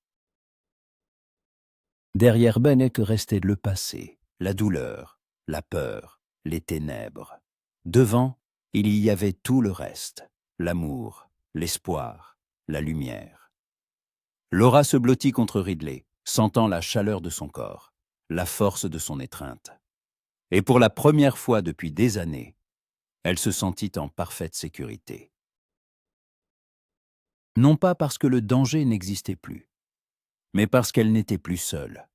Derrière Bennet restait le passé, la douleur, la peur, les ténèbres. Devant, il y avait tout le reste, l'amour, l'espoir, la lumière. Laura se blottit contre Ridley, sentant la chaleur de son corps, la force de son étreinte. Et pour la première fois depuis des années, elle se sentit en parfaite sécurité. Non pas parce que le danger n'existait plus, mais parce qu'elle n'était plus seule.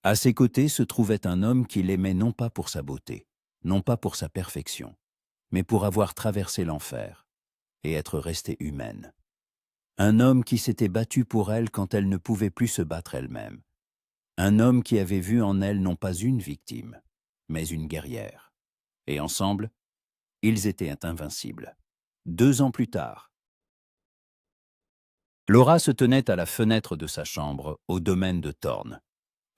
À ses côtés se trouvait un homme qui l'aimait non pas pour sa beauté, non pas pour sa perfection, mais pour avoir traversé l'enfer et être restée humaine. Un homme qui s'était battu pour elle quand elle ne pouvait plus se battre elle-même. Un homme qui avait vu en elle non pas une victime, mais une guerrière. Et ensemble, ils étaient invincibles. 2 ans plus tard, Laura se tenait à la fenêtre de sa chambre, au domaine de Thorne,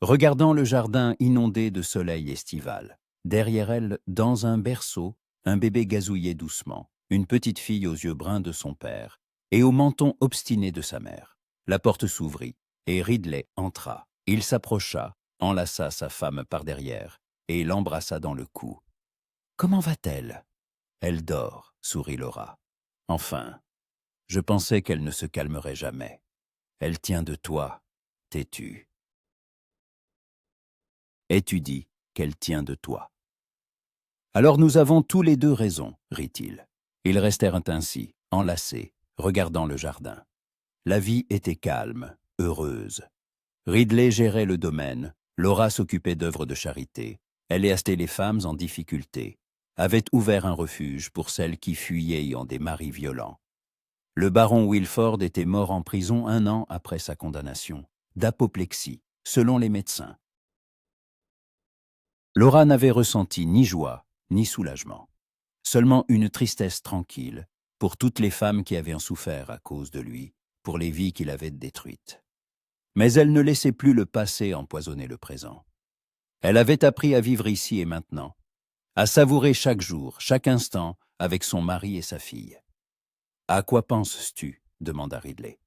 regardant le jardin inondé de soleil estival. Derrière elle, dans un berceau, un bébé gazouillait doucement, une petite fille aux yeux bruns de son père et au menton obstiné de sa mère. La porte s'ouvrit et Ridley entra. Il s'approcha, enlaça sa femme par derrière et l'embrassa dans le cou. « Comment va-t-elle » ? « Elle dort, sourit Laura. « Enfin, je pensais qu'elle ne se calmerait jamais. Elle tient de toi, têtu. » « Et tu dis qu'elle tient de toi. »« Alors nous avons tous les 2 raison, rit-il. Ils restèrent ainsi, enlacés, regardant le jardin. La vie était calme, heureuse. Ridley gérait le domaine, Laura s'occupait d'œuvres de charité, elle assistait les femmes en difficulté, avait ouvert un refuge pour celles qui fuyaient en des maris violents. Le baron Wilford était mort en prison 1 an après sa condamnation, d'apoplexie, selon les médecins. Laura n'avait ressenti ni joie, ni soulagement. Seulement une tristesse tranquille pour toutes les femmes qui avaient en souffert à cause de lui, pour les vies qu'il avait détruites. Mais elle ne laissait plus le passé empoisonner le présent. Elle avait appris à vivre ici et maintenant, à savourer chaque jour, chaque instant, avec son mari et sa fille. « À quoi penses-tu » demanda Ridley.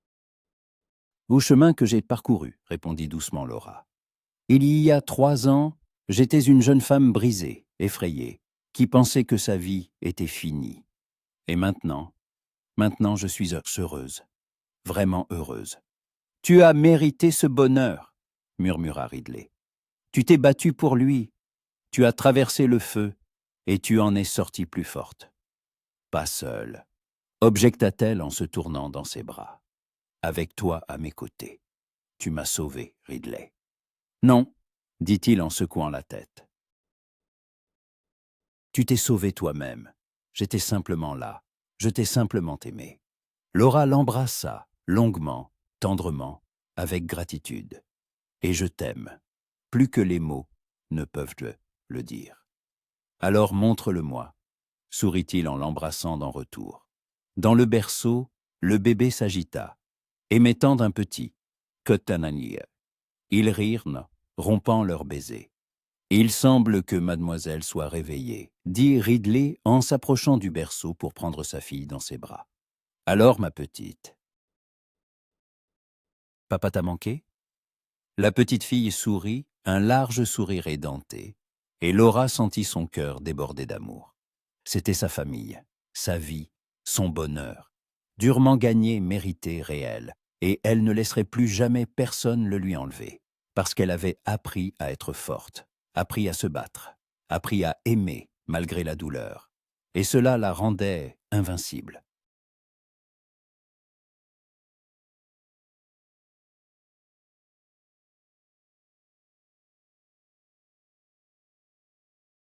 « Au chemin que j'ai parcouru » répondit doucement Laura. « Il y a 3 ans, j'étais une jeune femme brisée, effrayée, qui pensait que sa vie était finie. Et maintenant je suis heureuse, vraiment heureuse. »« Tu as mérité ce bonheur » murmura Ridley. « Tu t'es battue pour lui, tu as traversé le feu, et tu en es sortie plus forte. »« Pas seule » objecta-t-elle en se tournant dans ses bras. « Avec toi à mes côtés. Tu m'as sauvée, Ridley. »« Non, » dit-il en secouant la tête. « Tu t'es sauvée toi-même. J'étais simplement là. Je t'ai simplement aimé. » Laura l'embrassa, longuement, tendrement, avec gratitude. « Et je t'aime, plus que les mots ne peuvent le dire. »« Alors montre-le-moi, » sourit-il en l'embrassant d'en retour. Dans le berceau, le bébé s'agita, émettant d'un petit « Kotananier ». Ils rirent, rompant leur baiser. « Il semble que mademoiselle soit réveillée » dit Ridley en s'approchant du berceau pour prendre sa fille dans ses bras. « Alors, ma petite. Papa t'a manqué ?» La petite fille sourit, un large sourire édenté, et Laura sentit son cœur déborder d'amour. C'était sa famille, sa vie, son bonheur, durement gagné, mérité, réel, et elle ne laisserait plus jamais personne le lui enlever, parce qu'elle avait appris à être forte, appris à se battre, appris à aimer malgré la douleur, et cela la rendait invincible.